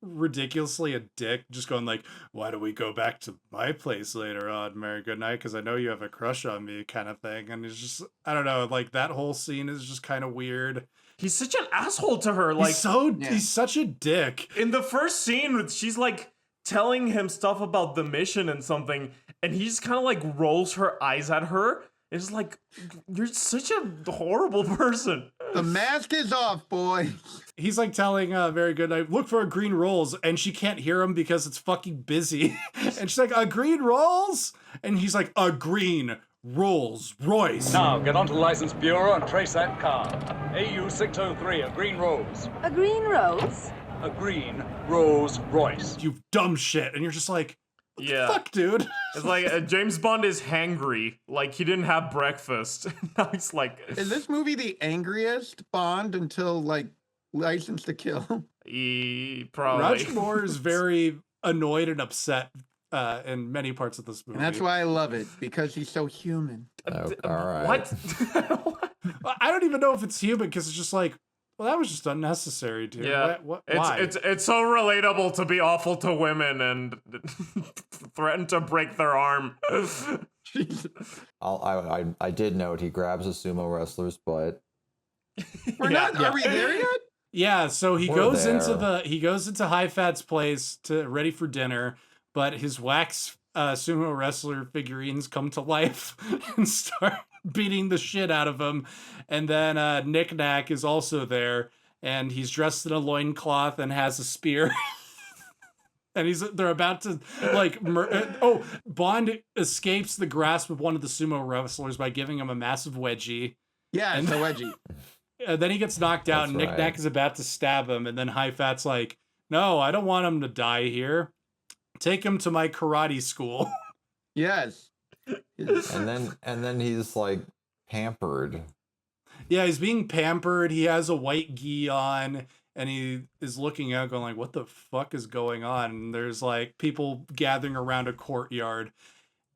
ridiculously a dick, just going like, "Why don't we go back to my place later on, Mary Goodnight, because I know you have a crush on me," kind of thing. And it's just, I don't know, like that whole scene is just kind of weird. He's such an asshole to her. Like, he's such a dick. In the first scene, she's like telling him stuff about the mission and something, and he just kind of like rolls her eyes at her. It's like, you're such a horrible person. The mask is off, boy. He's like telling Mary Goodnight, "Look for a green rolls," and she can't hear him because it's fucking busy. And she's like, "A green rolls?" And he's like, "A green Rolls Royce. Now, get onto the License Bureau and trace that car. AU603, a green rose. A green rose? A green Rolls Royce. You dumb shit. And you're just like, what Yeah. the fuck, dude? It's like James Bond is hangry. Like, he didn't have breakfast. Now he's like... Is this movie the angriest Bond until, like, License to Kill? Probably. Roger Moore is very annoyed and upset in many parts of this movie. And that's why I love it, because he's so human. Oh, all right. What? I don't even know if it's human, because it's just like, well, that was just unnecessary, dude. Yeah, Why? it's so relatable to be awful to women and threaten to break their arm. I did note he grabs a sumo wrestler's butt. Are we there yet? Yeah, so he We're goes there. into High Fat's place to ready for dinner, but his wax sumo wrestler figurines come to life and start beating the shit out of him. And then Nick Nack is also there, and he's dressed in a loincloth and has a spear. And they're about to like Bond escapes the grasp of one of the sumo wrestlers by giving him a massive wedgie. Yeah, it's a wedgie. Then he gets knocked out, That's and Nick right. Nack is about to stab him, and then High Fat's like, "No, I don't want him to die here. Take him to my karate school." Yes. And then he's like pampered. Yeah, he's being pampered. He has a white gi on, and he is looking out, going like, "What the fuck is going on?" And there's like people gathering around a courtyard,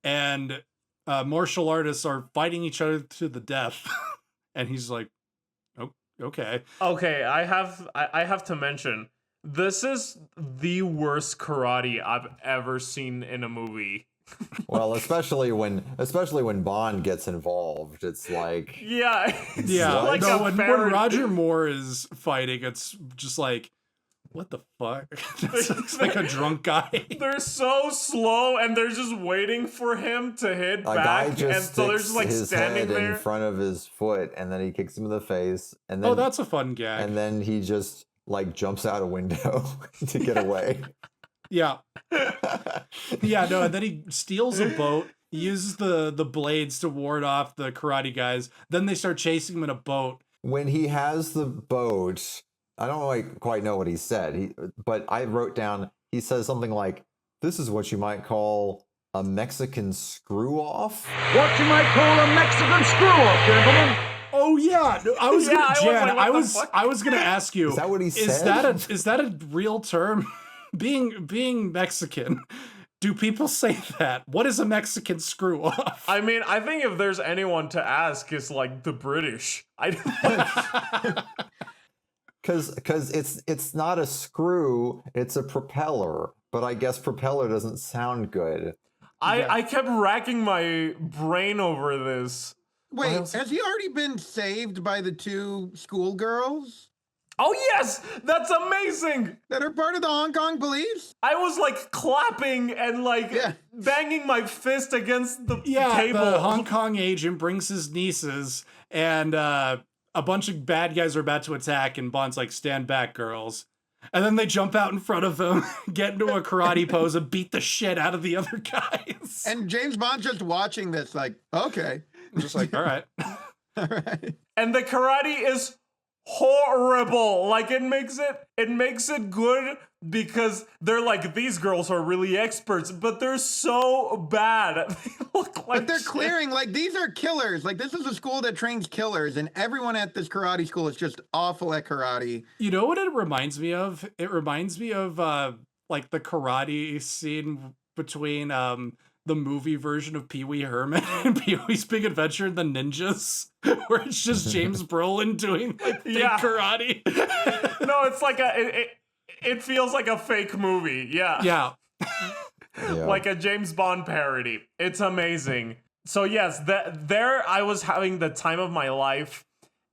and martial artists are fighting each other to the death. And he's like, "Oh, okay." Okay, I have to mention, this is the worst karate I've ever seen in a movie. Well, especially when Bond gets involved, it's like Yeah, it's Yeah, like no, a when parody. Roger Moore is fighting, it's just like, what the fuck? It's like a drunk guy. They're so slow, and they're just waiting for him to hit a back, guy and just so they're sticks just like his standing head there. in front of his foot, and then he kicks him in the face, and then Oh, that's a fun gag. and then he just like jumps out a window to get away. Yeah. Yeah, no, and then he steals a boat. He uses the blades to ward off the karate guys. Then they start chasing him in a boat. When he has the boat, I don't quite know what he said. But I wrote down, he says something like, "This is what you might call a Mexican screw-off." What you might call a Mexican screw-off, gentlemen. Oh yeah, no, I was Yeah, gonna, I was Jan, like, what the fuck? I was gonna ask you. Is that what he Is said? that a real term? Being Mexican, do people say that? What is a Mexican screw off? I mean, I think if there's anyone to ask, it's like the British. Because it's not a screw, it's a propeller. But I guess propeller doesn't sound good. I kept racking my brain over this. Wait, has he already been saved by the two schoolgirls Oh yes, that's amazing. that are part of the Hong Kong police? I was like clapping and like banging my fist against the Yeah, table. the Hong Kong agent brings his nieces, and a bunch of bad guys are about to attack, and Bond's like, "Stand back, girls." And then they jump out in front of him, get into a karate pose, and beat the shit out of the other guys. And James Bond's just watching this like, okay. Just like, all right. All right. And the karate is horrible. Like it makes it good because they're like, these girls are really experts, but they're so bad. They look like But they're shit. clearing, like, these are killers. Like, this is a school that trains killers, and everyone at this karate school is just awful at karate. You know what it reminds me of? It reminds me of like the karate scene between the movie version of Pee Wee Herman and Pee Wee's Big Adventure and the Ninjas, where it's just James Brolin doing like fake karate. No, it's like it feels like a fake movie. Yeah. Yeah. Like a James Bond parody. It's amazing. So yes, there I was having the time of my life.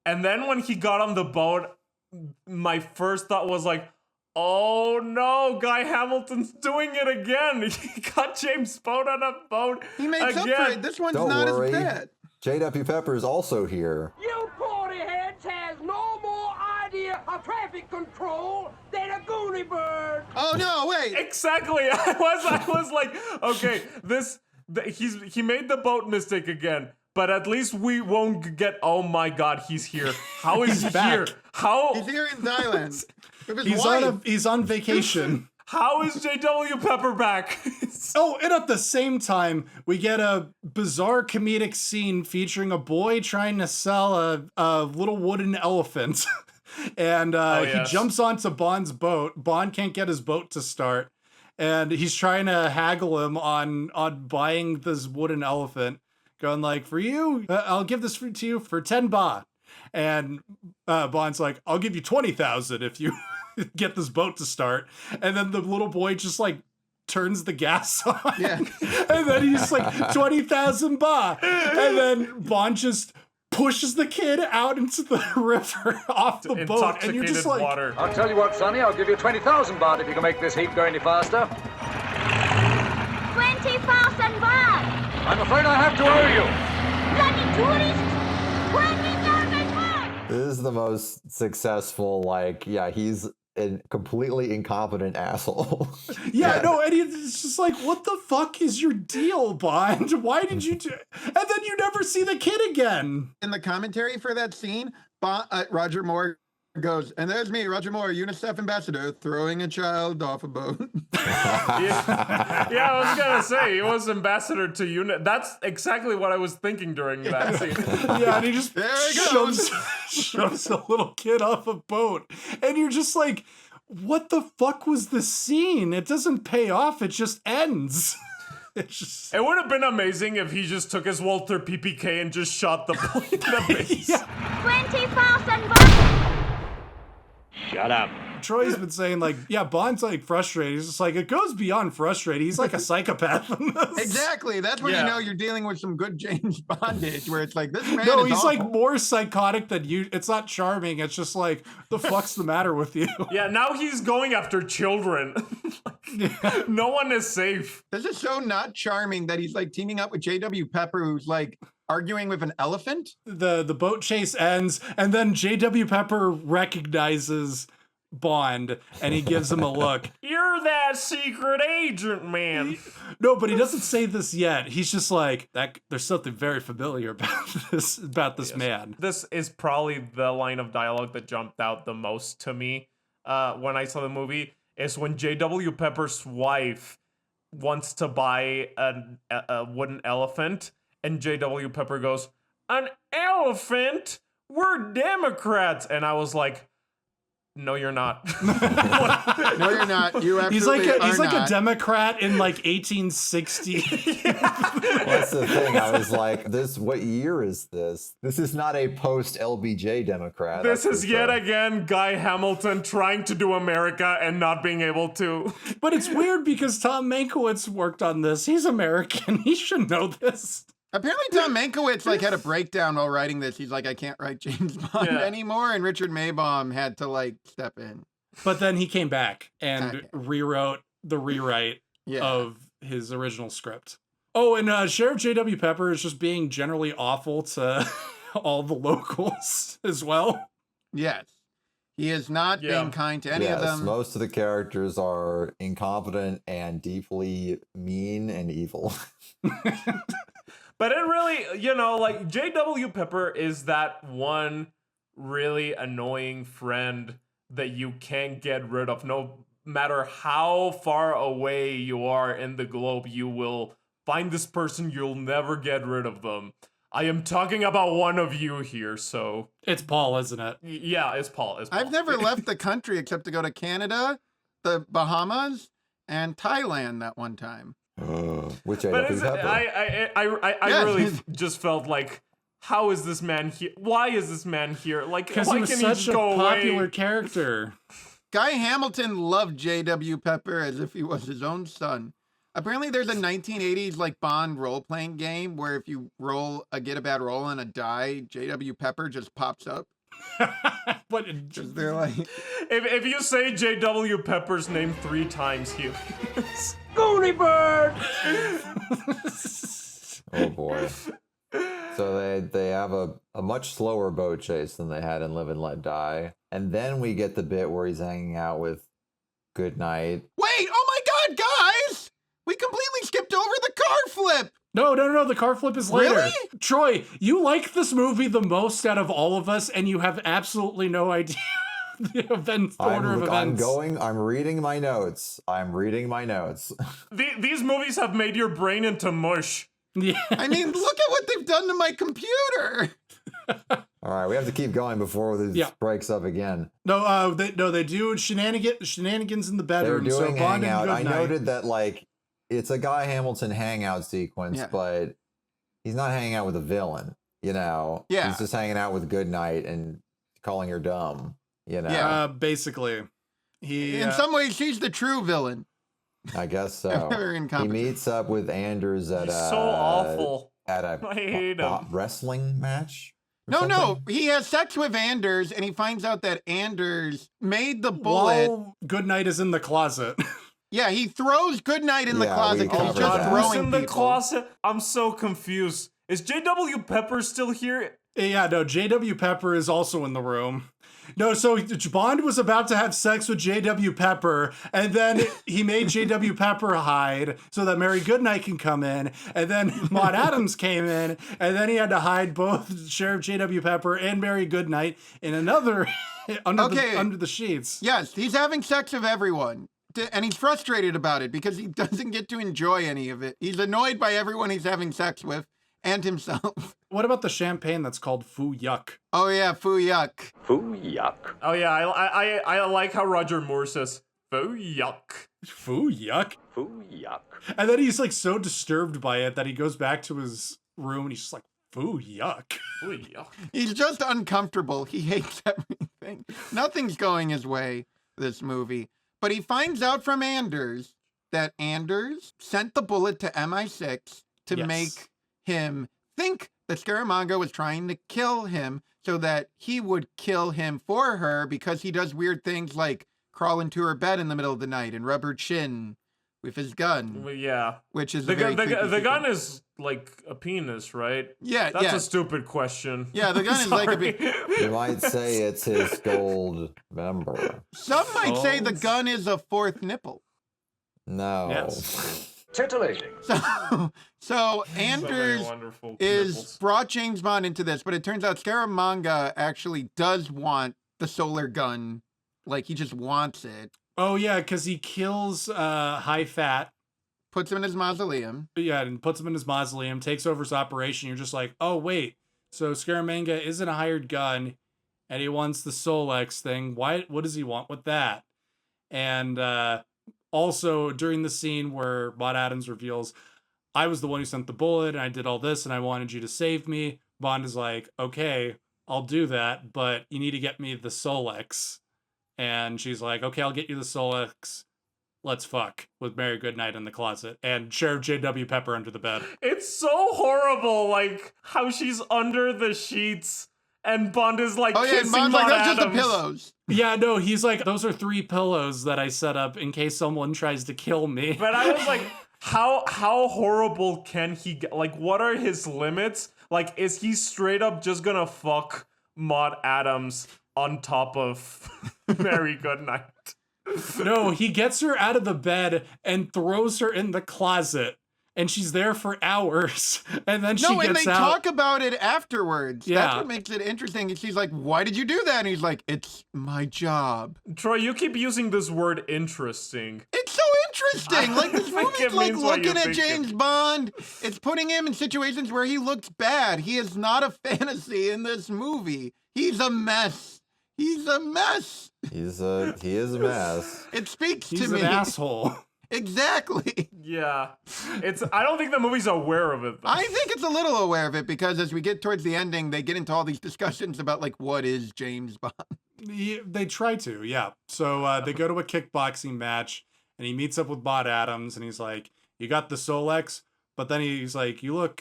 And then when he got on the boat, my first thought was like, oh no, Guy Hamilton's doing it again. He got James Bond on a boat. He makes up for it. This one's Don't not worry. as bad. J.W. Pepper is also here. You party heads has no more idea of traffic control than a goonie bird. Oh no, wait. Exactly. I was like, okay, this He made the boat mistake again. But at least we won't get, oh my God, he's here. How is he here? How? He's here in Thailand. With his wife. He's on vacation. How is J.W. Pepper back? Oh, and at the same time, we get a bizarre comedic scene featuring a boy trying to sell a little wooden elephant. And he jumps onto Bond's boat. Bond can't get his boat to start. And he's trying to haggle him on buying this wooden elephant. Going like, for you, I'll give this to you for 10 baht. And Bond's like, I'll give you 20,000 if you get this boat to start. And then the little boy just like turns the gas on. Yeah. And then he's like, 20,000 baht. And then Bond just pushes the kid out into the river off the boat. And you're just like, water. I'll tell you what, Sonny, I'll give you 20,000 baht if you can make this heap go any faster. 20,000 baht! I'm afraid I have to owe you. Bloody tourist! 20,000 baht! This is the most successful, like, yeah, he's a completely incompetent asshole. Yeah, no, and it's just like, what the fuck is your deal, Bond? Why did you do? And then you never see the kid again. In the commentary for that scene, Roger Moore goes, and there's me, Roger Moore, UNICEF ambassador, throwing a child off a boat. Yeah, I was gonna say he was ambassador to UNICEF. That's exactly what I was thinking during that scene. Yeah, and he just shoves a little kid off a boat, and you're just like, what the fuck was the scene? It doesn't pay off. It just ends. It would have been amazing if he just took his Walther PPK and just shot the boy in the face. 20,000 baht! Shut up. Troy's been saying, like, yeah, Bond's like frustrated. He's just like, it goes beyond frustrated. He's like a psychopath in this. Exactly. That's when you know you're dealing with some good James Bondage, where it's like, this man No, is he's awful. like more psychotic than you. It's not charming. It's just like, the fuck's the matter with you? Yeah, now he's going after children. No one is safe. This is so not charming that he's like teaming up with J.W. Pepper, who's like arguing with an elephant. The boat chase ends, and then J.W. Pepper recognizes Bond, and he gives him a look. You're that secret agent, man. No, but he doesn't say this yet. He's just like, that. There's something very familiar about this man. This is probably the line of dialogue that jumped out the most to me when I saw the movie, is when J.W. Pepper's wife wants to buy a wooden elephant, and J.W. Pepper goes, an elephant? We're Democrats. And I was like, no, you're not. No, you're not. You absolutely He's like not. a Democrat in like 1860. That's the thing. I was like, what year is this? This is not a post-LBJ Democrat. This is yet again Guy Hamilton trying to do America and not being able to. But it's weird because Tom Mankiewicz worked on this. He's American. He should know this. Apparently Tom Mankiewicz like had a breakdown while writing this. He's like, I can't write James Bond anymore, and Richard Maybaum had to like step in. But then he came back and rewrote the rewrite Yeah. of his original script. Oh, and Sheriff J.W. Pepper is just being generally awful to all the locals as well. Yes. He is not being kind to any of them. Most of the characters are incompetent and deeply mean and evil. But it really, you know, like J.W. Pepper is that one really annoying friend that you can't get rid of. No matter how far away you are in the globe, you will find this person, you'll never get rid of them. I am talking about one of you here, so... It's Paul, isn't it? Yeah, it's Paul. I've never left the country except to go to Canada, the Bahamas, and Thailand that one time. Which but I really just felt like, how is this man here? Why is this man here? Like, because why he was can such he just a go popular away? character. Guy Hamilton loved J.W. Pepper as if he was his own son. Apparently, there's a 1980s like Bond role-playing game where if you get a bad roll and a die, J.W. Pepper just pops up. But they're like, if you say J.W. Pepper's name 3 times, he Goonie Bird! Oh boy. So they have a much slower boat chase than they had in Live and Let Die. And then we get the bit where he's hanging out with Goodnight. Wait, oh my god, guys! We completely skipped over the car flip. No. The car flip is later. Really? Troy, you like this movie the most out of all of us, and you have absolutely no idea the order of events. I'm reading my notes. These movies have made your brain into mush. Yeah. I mean, look at what they've done to my computer. All right, we have to keep going before this breaks up again. No, they do shenanigans in the bedroom. They're doing so Bond hangout. and I Goodnight. noted that like it's a Guy Hamilton hangout sequence, but he's not hanging out with a villain. You know, he's just hanging out with Goodnight and calling her dumb. You know, basically, in some ways he's the true villain. I guess so. He meets up with Anders at so awful. At a I hate him. Wrestling match. No, he has sex with Anders, and he finds out that Anders made the bullet. While Goodnight is in the closet. Yeah, he throws Goodnight in the closet because he's just throwing in the people. closet. I'm so confused. Is J.W. Pepper still here? Yeah, no, J.W. Pepper is also in the room. No, so Bond was about to have sex with J.W. Pepper, and then he made J.W. Pepper hide so that Mary Goodnight can come in, and then Maud Adams came in, and then he had to hide both Sheriff J.W. Pepper and Mary Goodnight in another under the sheets. Yes, he's having sex with everyone, and he's frustrated about it because he doesn't get to enjoy any of it. He's annoyed by everyone he's having sex with and himself. What about the champagne that's called Foo Yuck? Oh yeah, Foo Yuck. Foo Yuck. Oh yeah, I like how Roger Moore says Foo Yuck. Foo Yuck? Foo Yuck. And then he's like so disturbed by it that he goes back to his room and he's just like, Foo Yuck. Foo Yuck. He's just uncomfortable. He hates everything. Nothing's going his way this movie. But he finds out from Anders that Anders sent the bullet to MI6 to make him think that Scaramanga was trying to kill him so that he would kill him for her because he does weird things like crawl into her bed in the middle of the night and rub her chin with his gun. Well, yeah. Which is the gun is like a penis, right? Yeah, That's a stupid question. Yeah, the gun is like a You might say it's his gold member. Some might say the gun is a fourth nipple. No. Yes. Titillating. So Anders nipples. brought James Bond into this, but it turns out Scaramanga actually does want the solar gun. Like, he just wants it. Oh, yeah, because he kills High Fat. Puts him in his mausoleum. Yeah, and puts him in his mausoleum, takes over his operation. You're just like, oh, wait. So Scaramanga isn't a hired gun, and he wants the Solex thing. What does he want with that? And also, during the scene where Maud Adams reveals, I was the one who sent the bullet, and I did all this, and I wanted you to save me, Bond is like, okay, I'll do that, but you need to get me the Solex. And she's like, okay, I'll get you the Solex. Let's fuck with Mary Goodnight in the closet and Sheriff J.W. Pepper under the bed. It's so horrible, like, how she's under the sheets and Bond is like kissing Maud like, that's Adams. just the pillows. Yeah, no, he's like, those are 3 pillows that I set up in case someone tries to kill me. But I was like, how horrible can he get? Like, what are his limits? Like, is he straight up just gonna fuck Maud Adams on top of Mary Goodnight? No, he gets her out of the bed and throws her in the closet. And she's there for hours. And then she gets out. No, and they talk about it afterwards. Yeah. That's what makes it interesting. And she's like, why did you do that? And he's like, it's my job. Troy, you keep using this word interesting. It's so interesting. Like, this movie's like looking at James Bond. It's putting him in situations where he looks bad. He is not a fantasy in this movie. He's a mess. He's a mess. He is a mess. It speaks to me. He's an asshole. Exactly. Yeah. I don't think the movie's aware of it, though. I think it's a little aware of it because as we get towards the ending, they get into all these discussions about, like, what is James Bond? Yeah, they try to, yeah. So they go to a kickboxing match, and he meets up with Maud Adams, and he's like, you got the Solex? But then he's like, you look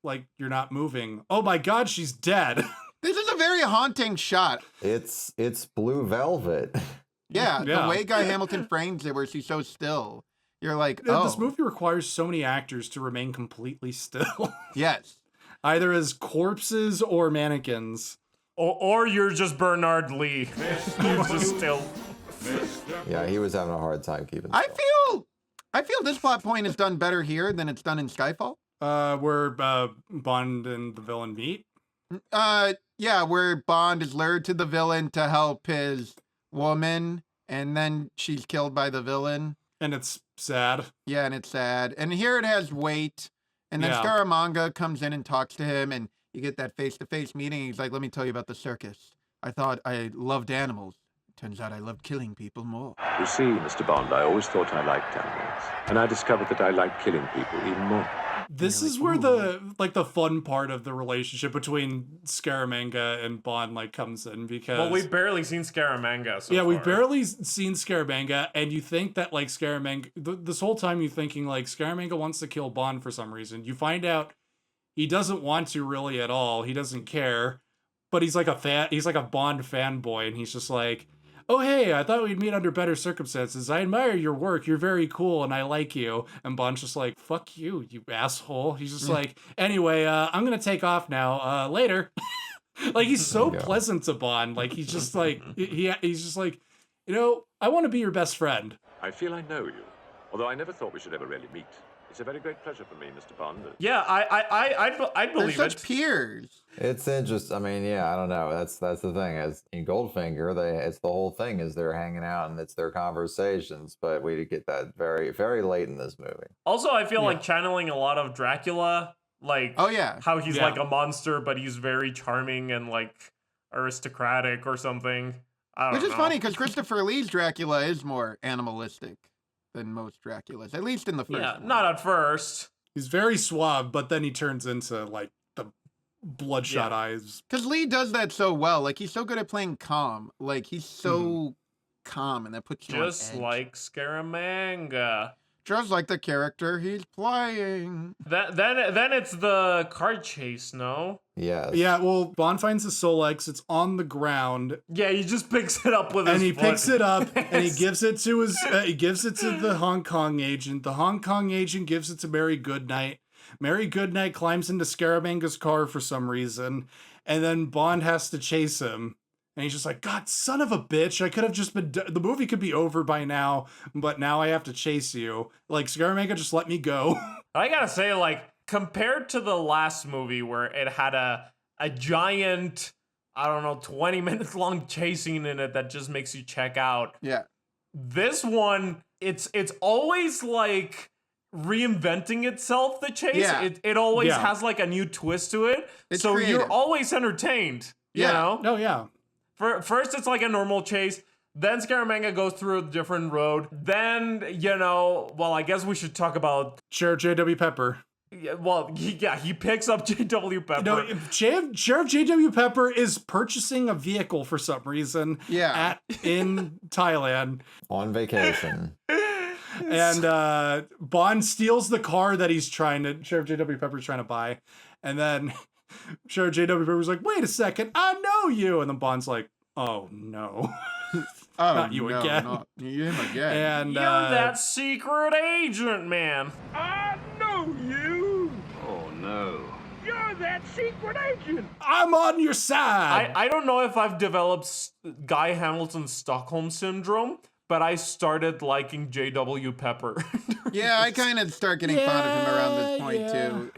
like you're not moving. Oh my God, she's dead. This is a very haunting shot. It's blue velvet. Yeah, the way Guy Hamilton frames it where she's so still. You're like, This movie requires so many actors to remain completely still. Yes. Either as corpses or mannequins. Or you're just Bernard Lee. You're just still. Yeah, he was having a hard time keeping I still. feel I feel this plot point is done better here than it's done in Skyfall. Where Bond and the villain meet. Yeah, where Bond is lured to the villain to help his woman, and then she's killed by the villain. And it's sad. Yeah, and it's sad. And here it has weight. And then Scaramanga comes in and talks to him, and you get that face-to-face meeting. He's like, let me tell you about the circus. I thought I loved animals. Turns out I loved killing people more. You see, Mr. Bond, I always thought I liked animals. And I discovered that I liked killing people even more. This is where the fun part of the relationship between Scaramanga and Bond comes in, because well, we've barely seen Scaramanga so far. we've barely seen Scaramanga, and you think that Scaramanga this whole time you're thinking Scaramanga wants to kill Bond for some reason. You find out he doesn't want to really at all. He doesn't care, but he's like a Bond fanboy, and he's just like, oh, hey, I thought we'd meet under better circumstances. I admire your work. You're very cool, and I like you. And Bond's just like, fuck you, you asshole. He's just like, anyway, I'm going to take off now. Later. He's so pleasant to Bond. He's just he's just like, I want to be your best friend. I feel I know you, although I never thought we should ever really meet. It's a very great pleasure for me, Mr. Bond. Yeah, I'd believe They're such peers. It's interesting. I mean, yeah, I don't know. That's the thing. As in Goldfinger, it's the whole thing is they're hanging out and it's their conversations. But we get that very, very late in this movie. Also, I feel like channeling a lot of Dracula, how he's like a monster, but he's very charming and aristocratic or something. I don't know. Which is funny because Christopher Lee's Dracula is more animalistic than most Draculas, at least in the first one. Not at first. He's very suave, but then he turns into the bloodshot eyes. Because Lee does that so well. He's so good at playing calm. He's so calm, and that puts you just on edge. like Scaramanga. Just like the character he's playing. Then it's the car chase, no? Yes. Yeah, well, Bond finds the Solex. It's on the ground. Yeah, he just picks it up with his foot. And he picks it up, and he gives it to he gives it to the Hong Kong agent. The Hong Kong agent gives it to Mary Goodnight. Mary Goodnight climbs into Scaramanga's car for some reason, and then Bond has to chase him. And he's just like, God, son of a bitch. I could have just been... The movie could be over by now, but now I have to chase you. Scaramanga, just let me go. I gotta say, compared to the last movie where it had a giant, 20 minutes long chase scene in it that just makes you check out. Yeah. This one, it's always reinventing itself, the chase. Yeah. It always has a new twist to it. It's so creative. you're always entertained. You know? Oh, yeah. First, it's a normal chase. Then Scaramanga goes through a different road. Then, I guess we should talk about Sheriff J.W. Pepper. Yeah, he picks up J.W. Pepper. No, Sheriff J.W. Pepper is purchasing a vehicle for some reason. Yeah. In Thailand. On vacation. And Bond steals the car that Sheriff J.W. Pepper's trying to buy. And then Sheriff J.W. Pepper's like, wait a second, I know you. And then Bond's like, oh no. Not you again. Not him again. And you're that secret agent, man. I know you. Oh no. You're that secret agent. I'm on your side. I don't know if I've developed Guy Hamilton's Stockholm syndrome, but I started liking J.W. Pepper. Yeah, I kind of start getting fond of him around this point too.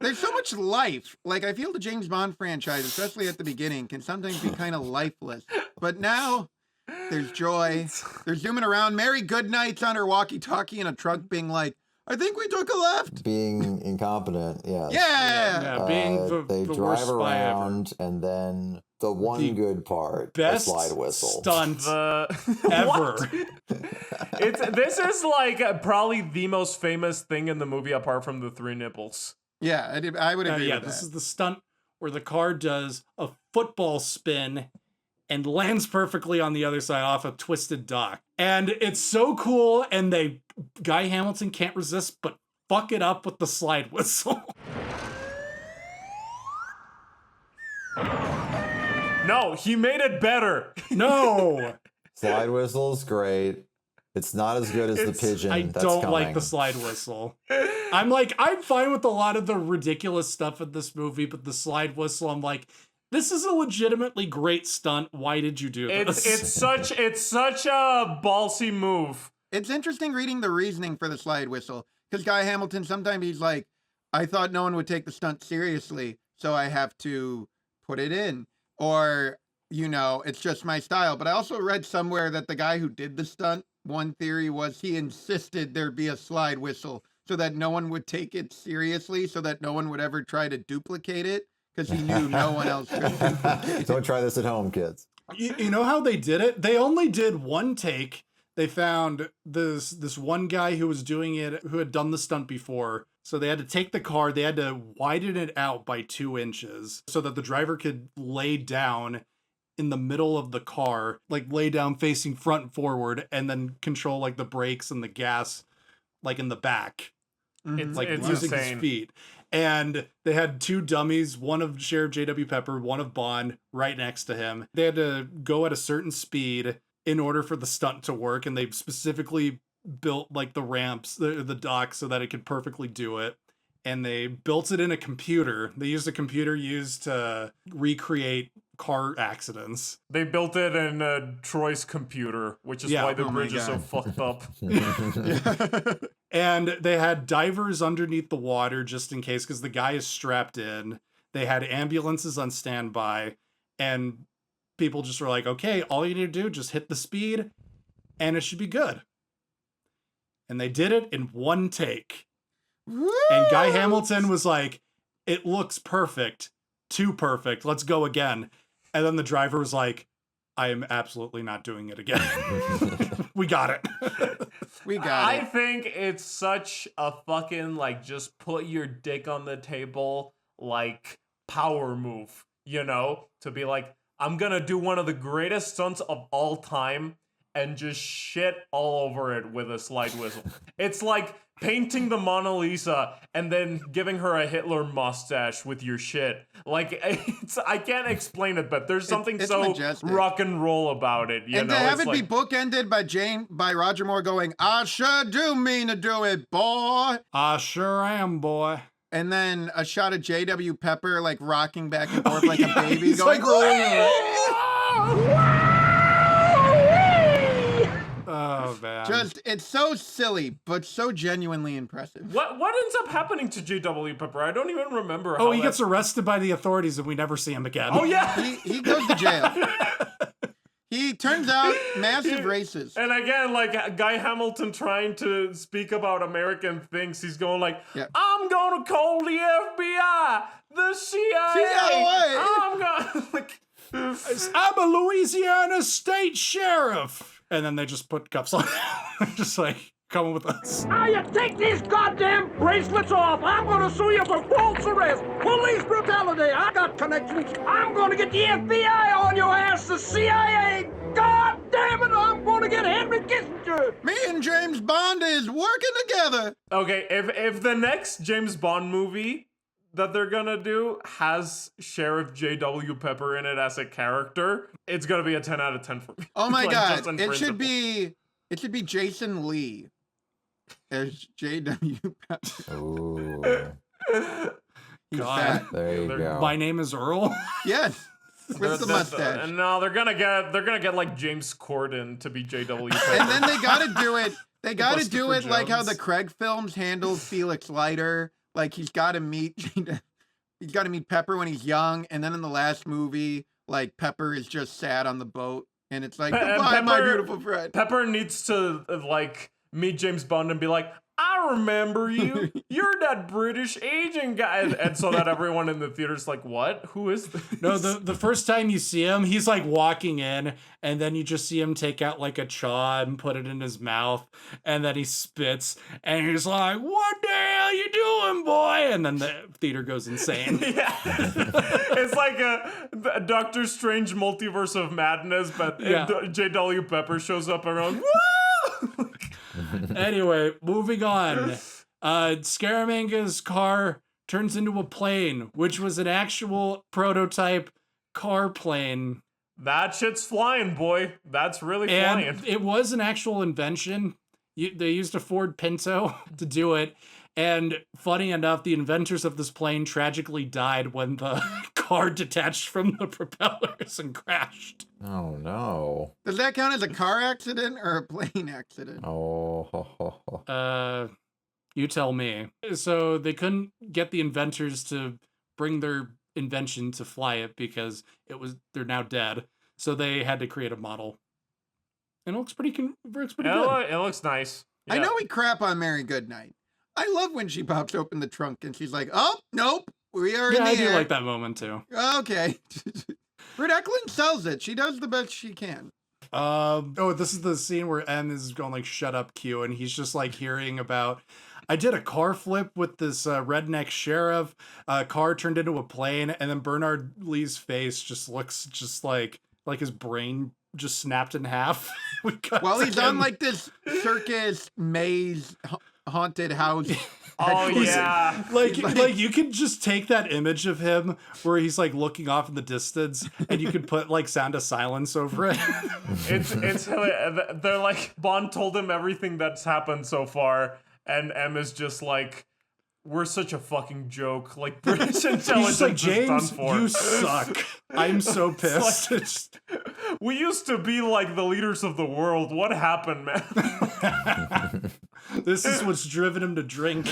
There's so much life. I feel the James Bond franchise, especially at the beginning, can sometimes be kind of lifeless. But now there's joy. They're zooming around. Mary Goodnight's on her walkie-talkie in a truck being like, I think we took a left. Being incompetent, yes. Yeah. Being they the drive worst spy around, and then the one good part, best the slide whistle. Stunt ever. This is probably the most famous thing in the movie apart from the 3 nipples. Yeah, I would agree with that. This is the stunt where the car does a football spin and lands perfectly on the other side off a twisted dock. And it's so cool, and Guy Hamilton can't resist but fuck it up with the slide whistle. No, he made it better. No. Slide whistle's great. It's not as good as the pigeon. I that's don't coming. like the slide whistle. I'm fine with a lot of the ridiculous stuff in this movie, but the slide whistle, I'm like, this is a legitimately great stunt. Why did you do this? It's such a ballsy move It's interesting reading the reasoning for the slide whistle, because Guy Hamilton, sometimes he's like, I thought no one would take the stunt seriously, so I have to put it in. Or, it's just my style. But I also read somewhere that the guy who did the stunt, one theory was he insisted there be a slide whistle so that no one would take it seriously, so that no one would ever try to duplicate it, because he knew no one else could duplicate it. Don't try this at home, kids. You know how they did it? They only did one take. They found this one guy who was doing it, who had done the stunt before. So they had to take the car, they had to widen it out by 2 inches so that the driver could lay down in the middle of the car, like lay down facing front and forward, and then control like the brakes and the gas, like in the back, like it's using insane. his feet. And they had 2 dummies, one of Sheriff J.W. Pepper, one of Bond, right next to him. They had to go at a certain speed in order for the stunt to work, and they specifically built like the ramps, the docks, so that it could perfectly do it. And they built it in a computer. They used a computer used to recreate car accidents. They built it in Troy's computer, which is why the bridge is so fucked up. And they had divers underneath the water just in case, because the guy is strapped in. They had ambulances on standby, and people just were like, okay, all you need to do, just hit the speed, and it should be good. And they did it in one take. Woo! And Guy Hamilton was like, it looks perfect. Too perfect. Let's go again. And then the driver was like, I am absolutely not doing it again. We got it. We got it. I think it's such a fucking, just put your dick on the table, power move, to be like, I'm gonna do one of the greatest stunts of all time and just shit all over it with a slide whistle. It's like painting the Mona Lisa and then giving her a Hitler mustache with your shit. I can't explain it, but there's something it's so majestic. rock and roll about it. And to have it be bookended by Roger Moore going, I sure do mean to do it, boy. I sure am, boy. And then a shot of J.W. Pepper rocking back and forth like a baby, he's going, rolling Oh man! It's so silly, but so genuinely impressive. What ends up happening to J.W. Pepper? I don't even remember. Oh, he gets arrested by the authorities, and we never see him again. Oh yeah, he goes to jail. He turns out massive racist. And again, Guy Hamilton trying to speak about American things, he's going I'm gonna call the FBI, the CIA. I'm a Louisiana state sheriff. And then they just put cuffs on. Just come with us. Now you take these goddamn bracelets off. I'm gonna sue you for false arrest, police brutality. I got connections. I'm gonna get the FBI on your ass, the CIA. God damn it, I'm gonna get Henry Kissinger. Me and James Bond is working together. Okay, if the next James Bond movie that they're gonna do has Sheriff J.W. Pepper in it as a character, it's gonna be a 10 out of 10 for me. Oh my god, it should be Jason Lee as J.W. Pepper. Ooh. God, there you go. My name is Earl. Yes. With the mustache. No, they're gonna get James Corden to be J.W. Pepper. And then they gotta do it. They gotta do it like how the Craig films handled Felix Leiter. He's gotta meet Pepper when he's young, and then in the last movie, Pepper is just sad on the boat, and it's goodbye, my beautiful friend. Pepper needs to meet James Bond and be like, I remember you. You're that British agent guy. And so that everyone in the theater's like, what? Who is this? No, the first time you see him, he's walking in, and then you just see him take out a chaw and put it in his mouth, and then he spits, and he's like, what the hell you doing, boy? And then the theater goes insane. Yeah. It's like a Doctor Strange Multiverse of Madness, but J.W. Pepper shows up around, woo! Anyway, moving on. Scaramanga's car turns into a plane, which was an actual prototype car plane. That shit's flying, boy. That's really flying. And it was an actual invention. They used a Ford Pinto to do it. And funny enough, the inventors of this plane tragically died when the car detached from the propellers and crashed. Oh no. Does that count as a car accident or a plane accident? Oh. You tell me. So they couldn't get the inventors to bring their invention to fly it because they're now dead. So they had to create a model. And it looks pretty good. It looks nice. Yeah. I know we crap on Mary Goodnight. I love when she pops open the trunk and she's like, "Oh, nope, we are in the I do air." like that moment too. Okay. Britt Eklund sells it. She does the best she can. This is the scene where M is going like, "Shut up, Q," and he's just like hearing about, I did a car flip with this redneck sheriff. Car turned into a plane, and then Bernard Lee's face just looks just like his brain just snapped in half. While he's on like this circus maze haunted house. Oh yeah. Like you could just take that image of him where he's like looking off in the distance and you could put like sound of silence over it. It's they're like, Bond told him everything that's happened so far, and M is just like, we're such a fucking joke. Like, British intelligence like, is James, done for. You suck. I'm so pissed. Like, we used to be like the leaders of the world. What happened, man? This is what's driven him to drink.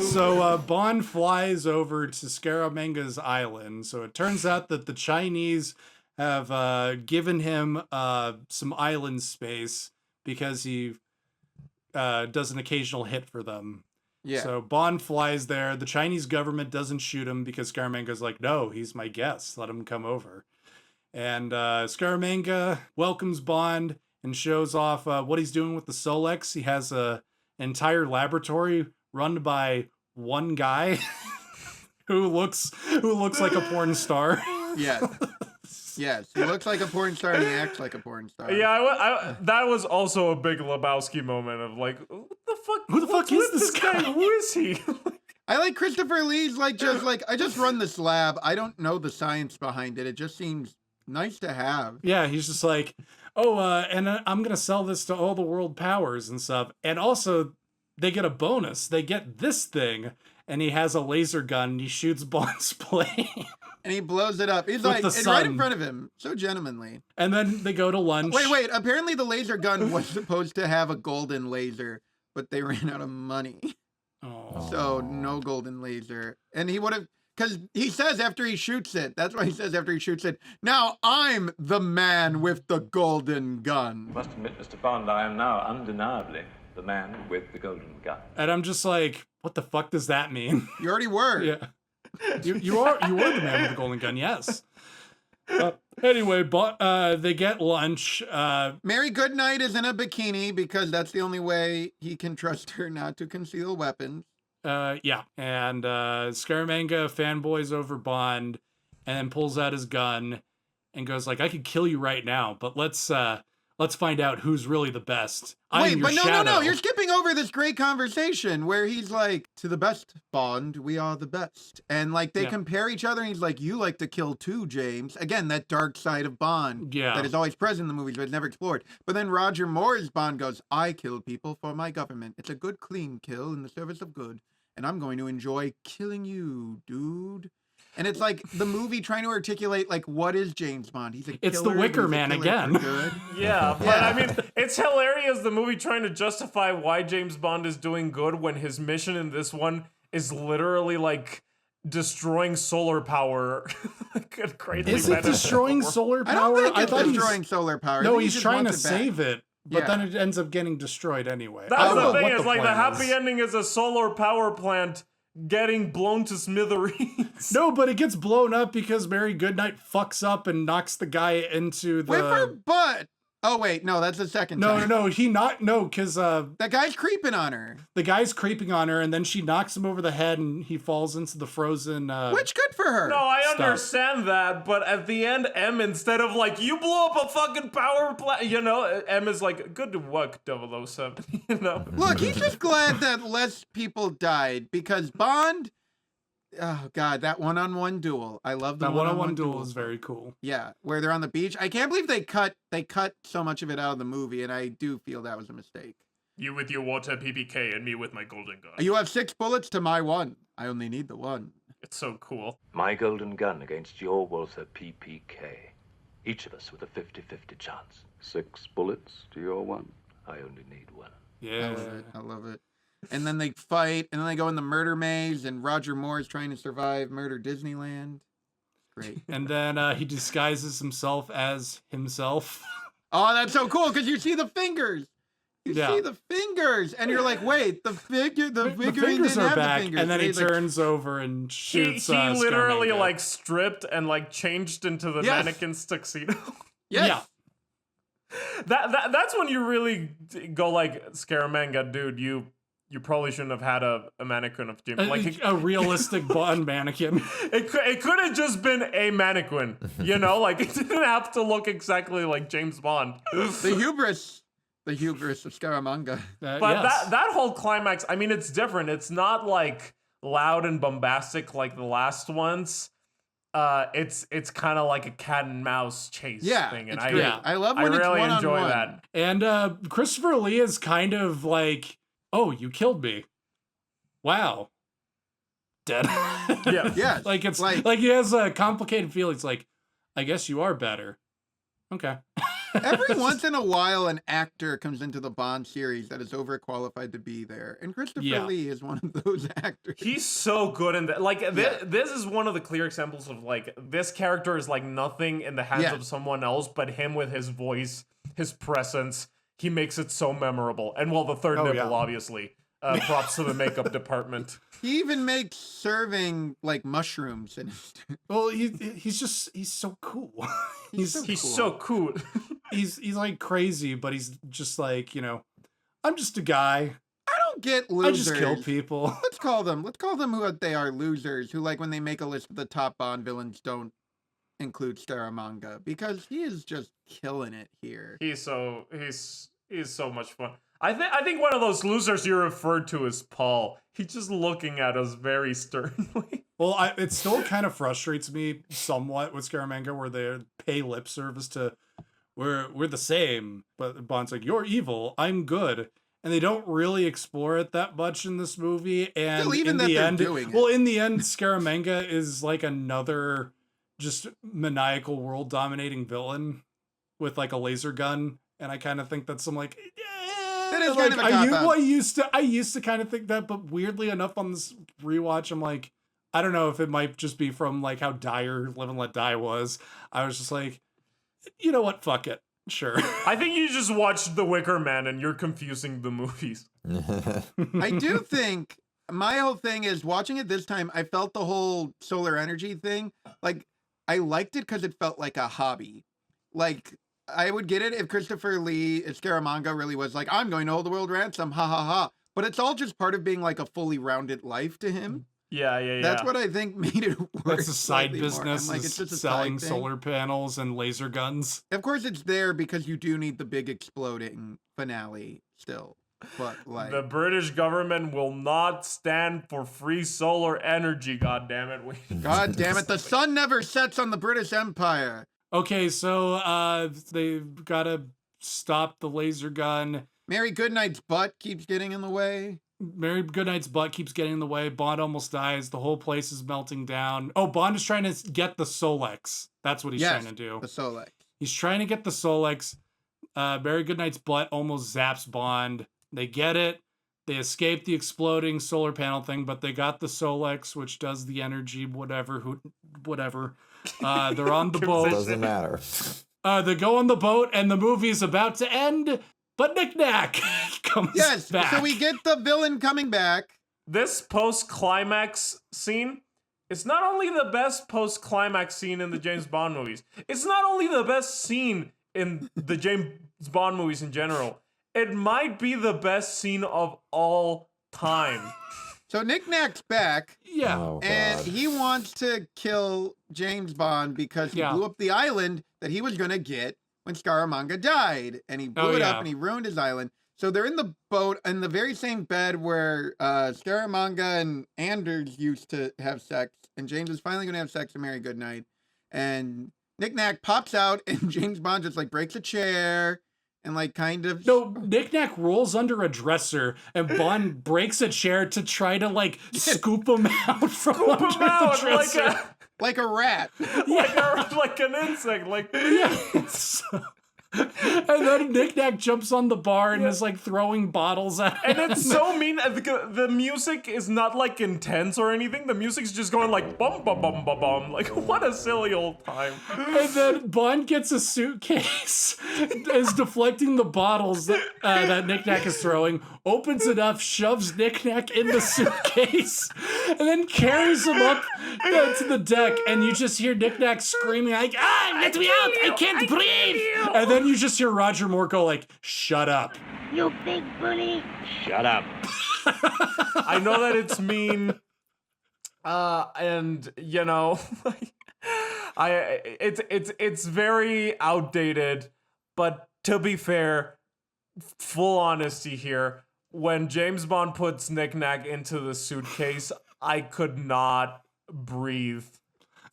So Bond flies over to Scaramanga's island. So it turns out that the Chinese have given him some island space because he does an occasional hit for them. Yeah. So Bond flies there. The Chinese government doesn't shoot him because Scaramanga's like, no, he's my guest. Let him come over. And Scaramanga welcomes Bond and shows off what he's doing with the Solex. He has an entire laboratory run by one guy who looks like a porn star. Yes. Yes, he looks like a porn star and he acts like a porn star. Yeah, that was also a big Lebowski moment of like, what the fuck? Who the fuck is this guy? Who is he? I like Christopher Lee's like I just run this lab. I don't know the science behind it. It just seems nice to have. Yeah, he's just like, and I'm gonna sell this to all the world powers and stuff. And also, they get a bonus. They get this thing, and he has a laser gun. And he shoots Bond's plane. And he blows it up. He's like, it's right in front of him. So gentlemanly. And then they go to lunch. Wait. Apparently the laser gun was supposed to have a golden laser, but they ran out of money. Oh. So no golden laser. And he would have, because he says after he shoots it, that's why he says after he shoots it, now I'm the man with the golden gun. Must admit, Mr. Bond, I am now undeniably the man with the golden gun. And I'm just like, what the fuck does that mean? You already were. Yeah. You were the man with the golden gun, yes. Anyway, they get lunch. Mary Goodnight is in a bikini because that's the only way he can trust her not to conceal weapons. Yeah. And Scaramanga fanboys over Bond and then pulls out his gun and goes like, I could kill you right now, but let's find out who's really the best. Wait, but no, you're skipping over this great conversation where he's like, to the best, Bond, we are the best. And like they compare each other and he's like, you like to kill too, James. Again, that dark side of Bond that is always present in the movies but never explored. But then Roger Moore's Bond goes, I kill people for my government. It's a good, clean kill in the service of good. And I'm going to enjoy killing you, dude. And it's like the movie trying to articulate like what is James Bond? He's a killer. It's the Wicker Man again. Yeah, but I mean, it's hilarious the movie trying to justify why James Bond is doing good when his mission in this one is literally like destroying solar power. Is it destroying solar power? I don't think it's destroying solar power. No, he's trying to save it. But then it ends up getting destroyed anyway. That's the thing, is like the happy ending is a solar power plant getting blown to smithereens. No, but it gets blown up because Mary Goodnight fucks up and knocks the guy into the... With her butt! Oh, wait, no, that's the second time. No, because... that guy's creeping on her. The guy's creeping on her, and then she knocks him over the head, and he falls into the frozen... Which, good for her. No, I understand that, but at the end, M, instead of like, you blew up a fucking power plant, you know, M is like, good work, 007, you know? Look, he's just glad that less people died, because Bond... Oh God, that one-on-one duel. I love the one-on-one duel is very cool. Yeah, where they're on the beach. I can't believe they cut so much of it out of the movie, and I do feel that was a mistake. You with your water PPK and me with my golden gun. You have 6 bullets to my 1. I only need the 1. It's so cool. My golden gun against your Walther PPK. Each of us with a 50-50 chance. 6 bullets to your 1. I only need 1. Yeah. I love it. And then they fight, and then they go in the murder maze, and Roger Moore is trying to survive Murder Disneyland. Great. And then he disguises himself as himself. Oh, that's so cool, because you see the fingers. You see the fingers, and you're like, wait, the fingers are back, and then he turns over and shoots. He literally Scaramanga. like stripped and like changed into the mannequin's tuxedo. Yeah. That's when you really go like, Scaramanga, dude, you probably shouldn't have had a mannequin of Jim. Like a realistic Bond mannequin. It could have just been a mannequin, you know? Like, it didn't have to look exactly like James Bond. The hubris of Scaramanga. But that whole climax, I mean, it's different. It's not like loud and bombastic like the last ones. It's kind of like a cat and mouse chase thing, and I love when I really it's enjoy one-on-one. that. And Christopher Lee is kind of like, oh, you killed me. Wow. Dead. Yeah. Like it's like he has a complicated feelings. Like, I guess you are better. Okay. Every once in a while, an actor comes into the Bond series that is overqualified to be there, and Christopher Lee is one of those actors. He's so good in that. Like, this is one of the clear examples of, like, this character is like nothing in the hands of someone else, but him with his voice, his presence, he makes it so memorable. And, well, the third nipple, obviously. Props to the makeup department. He even makes serving, like, mushrooms. Well, he's so cool. He's so cool. He's like crazy, but he's just like, you know, I'm just a guy. I don't get losers. I just kill people. Let's call them what they are, losers, who, like, when they make a list of the top Bond villains, don't include Scaramanga, because he is just killing it here. He's so much fun. I think one of those losers you referred to is Paul. He's just looking at us very sternly. Well, it still kind of frustrates me somewhat with Scaramanga, where they pay lip service to, we're the same, but Bond's like, you're evil, I'm good, and they don't really explore it that much in this movie. And in the end, Scaramanga is like another just maniacal world dominating villain with like a laser gun, and I kind of think that's some like. That is Like, kind of a cop-out. I used to kind of think that, but weirdly enough on this rewatch, I'm like, I don't know if it might just be from like how dire Live and Let Die was. I was just like, you know what? Fuck it. Sure. I think you just watched The Wicker Man and you're confusing the movies. I do think my whole thing is watching it this time, I felt the whole solar energy thing. Like, I liked it because it felt like a hobby. Like, I would get it if Christopher Lee, if Scaramanga really was like, I'm going to hold the world ransom, ha ha ha. But it's all just part of being like a fully rounded life to him. Yeah. That's what I think made it work. That's a side business, like, it's just a selling side thing. solar panels and laser guns. Of course, it's there because you do need the big exploding finale still. But like, the British government will not stand for free solar energy. God damn it! God damn it! The sun never sets on the British Empire. Okay, so they've got to stop the laser gun. Mary Goodnight's butt keeps getting in the way. Mary Goodnight's butt keeps getting in the way. Bond almost dies. The whole place is melting down. Oh, Bond is trying to get the Solex. That's what he's trying to do. The Solex. He's trying to get the Solex. Mary Goodnight's butt almost zaps Bond. They get it. They escape the exploding solar panel thing, but they got the Solex, which does the energy, whatever. They're on the boat. Doesn't matter. They go on the boat, and the movie's about to end, but Nick Nack comes back. So we get the villain coming back. This post-climax scene, it's not only the best post-climax scene in the James Bond movies, it's not only the best scene in the James Bond movies in general, it might be the best scene of all time. So Nick Nack's back. Yeah. Oh, and God. he wants to kill James Bond because he blew up the island that he was going to get when Scaramanga died. And he blew it up and he ruined his island. So they're in the boat in the very same bed where Scaramanga and Anders used to have sex. And James is finally going to have sex with Mary Goodnight. And Nick Nack pops out and James Bond just like breaks a chair and like kind of. No, Nick Nack rolls under a dresser and Bond breaks a chair to try to like scoop him out from under the dresser. Like a rat. like an insect. Like And then Nick Nack jumps on the bar and is like throwing bottles at him. And it's so mean. The music is not like intense or anything. The music's just going like bum bum bum bum bum. Like what a silly old time. And then Bond gets a suitcase, is deflecting the bottles that Nick Nack is throwing, opens it up, shoves Nick Nack in the suitcase, and then carries him up to the deck. And you just hear Nick Nack screaming like, let me out! I can't breathe! And then you just hear Roger Moore go like, shut up. You big bully. Shut up. I know that it's mean, and you know, it's very outdated. But to be fair, full honesty here, when James Bond puts Nick Nack into the suitcase, I could not breathe.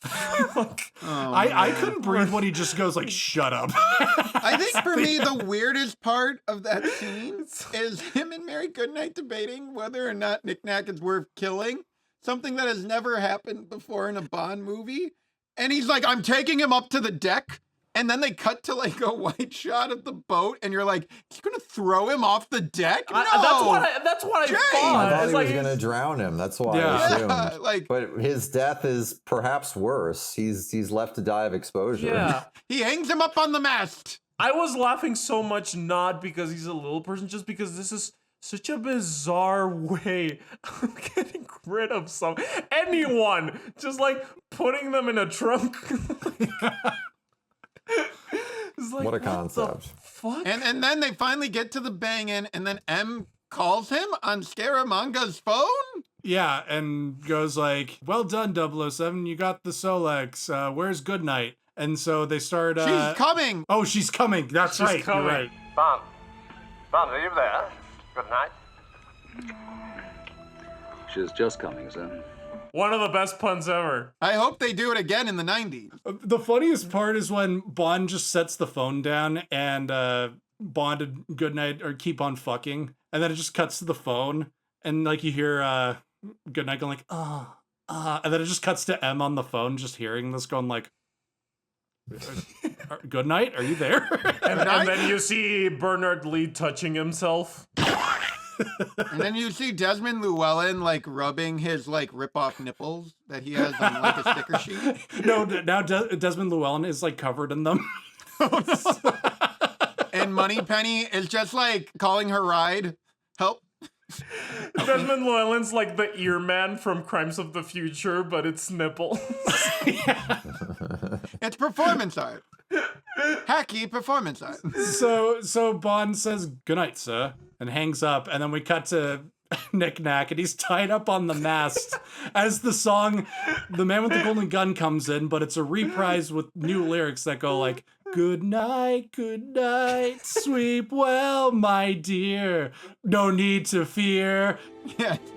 I couldn't breathe when he just goes like, shut up. I think for me, the weirdest part of that scene is him and Mary Goodnight debating whether or not Nick Nack is worth killing. Something that has never happened before in a Bond movie. And he's like, I'm taking him up to the deck. And then they cut to like a wide shot of the boat, and you're like, "He's gonna throw him off the deck?" No, that's what I James! thought. I thought It's he like was going to drown him. That's why I assumed. like, but his death is perhaps worse. He's left to die of exposure. Yeah, he hangs him up on the mast. I was laughing so much not because he's a little person, just because this is such a bizarre way of getting rid of anyone. Just like putting them in a trunk. Like, what a concept. Fuck? And then they finally get to the banging, and then M calls him on Scaramanga's phone? Yeah, and goes like, well done, 007, you got the Solex, where's Goodnight? And so they start... she's coming! Oh, she's coming, that's she's right, coming. You're right. Bond, are you there? Good night. She's just coming, sir. One of the best puns ever. I hope they do it again in the 90s. The funniest part is when Bond just sets the phone down and Bond and Goodnight keep on fucking, and then it just cuts to the phone, and like you hear Goodnight going like, and then it just cuts to M on the phone, just hearing this going like, Goodnight, are you there? And then you see Bernard Lee touching himself. And then you see Desmond Llewellyn like rubbing his like rip-off nipples that he has on like a sticker sheet. No, now Desmond Llewellyn is like covered in them. And Moneypenny is just like calling her ride. Help. Desmond Llewellyn's like the ear man from Crimes of the Future, but it's nipples. It's performance art. Hacky performance art. So Bond says, "Good night, sir," and hangs up, and then we cut to Nick Nack, and he's tied up on the mast as the song "The Man with the Golden Gun" comes in, but it's a reprise with new lyrics that go like, good night, sleep well, my dear, no need to fear,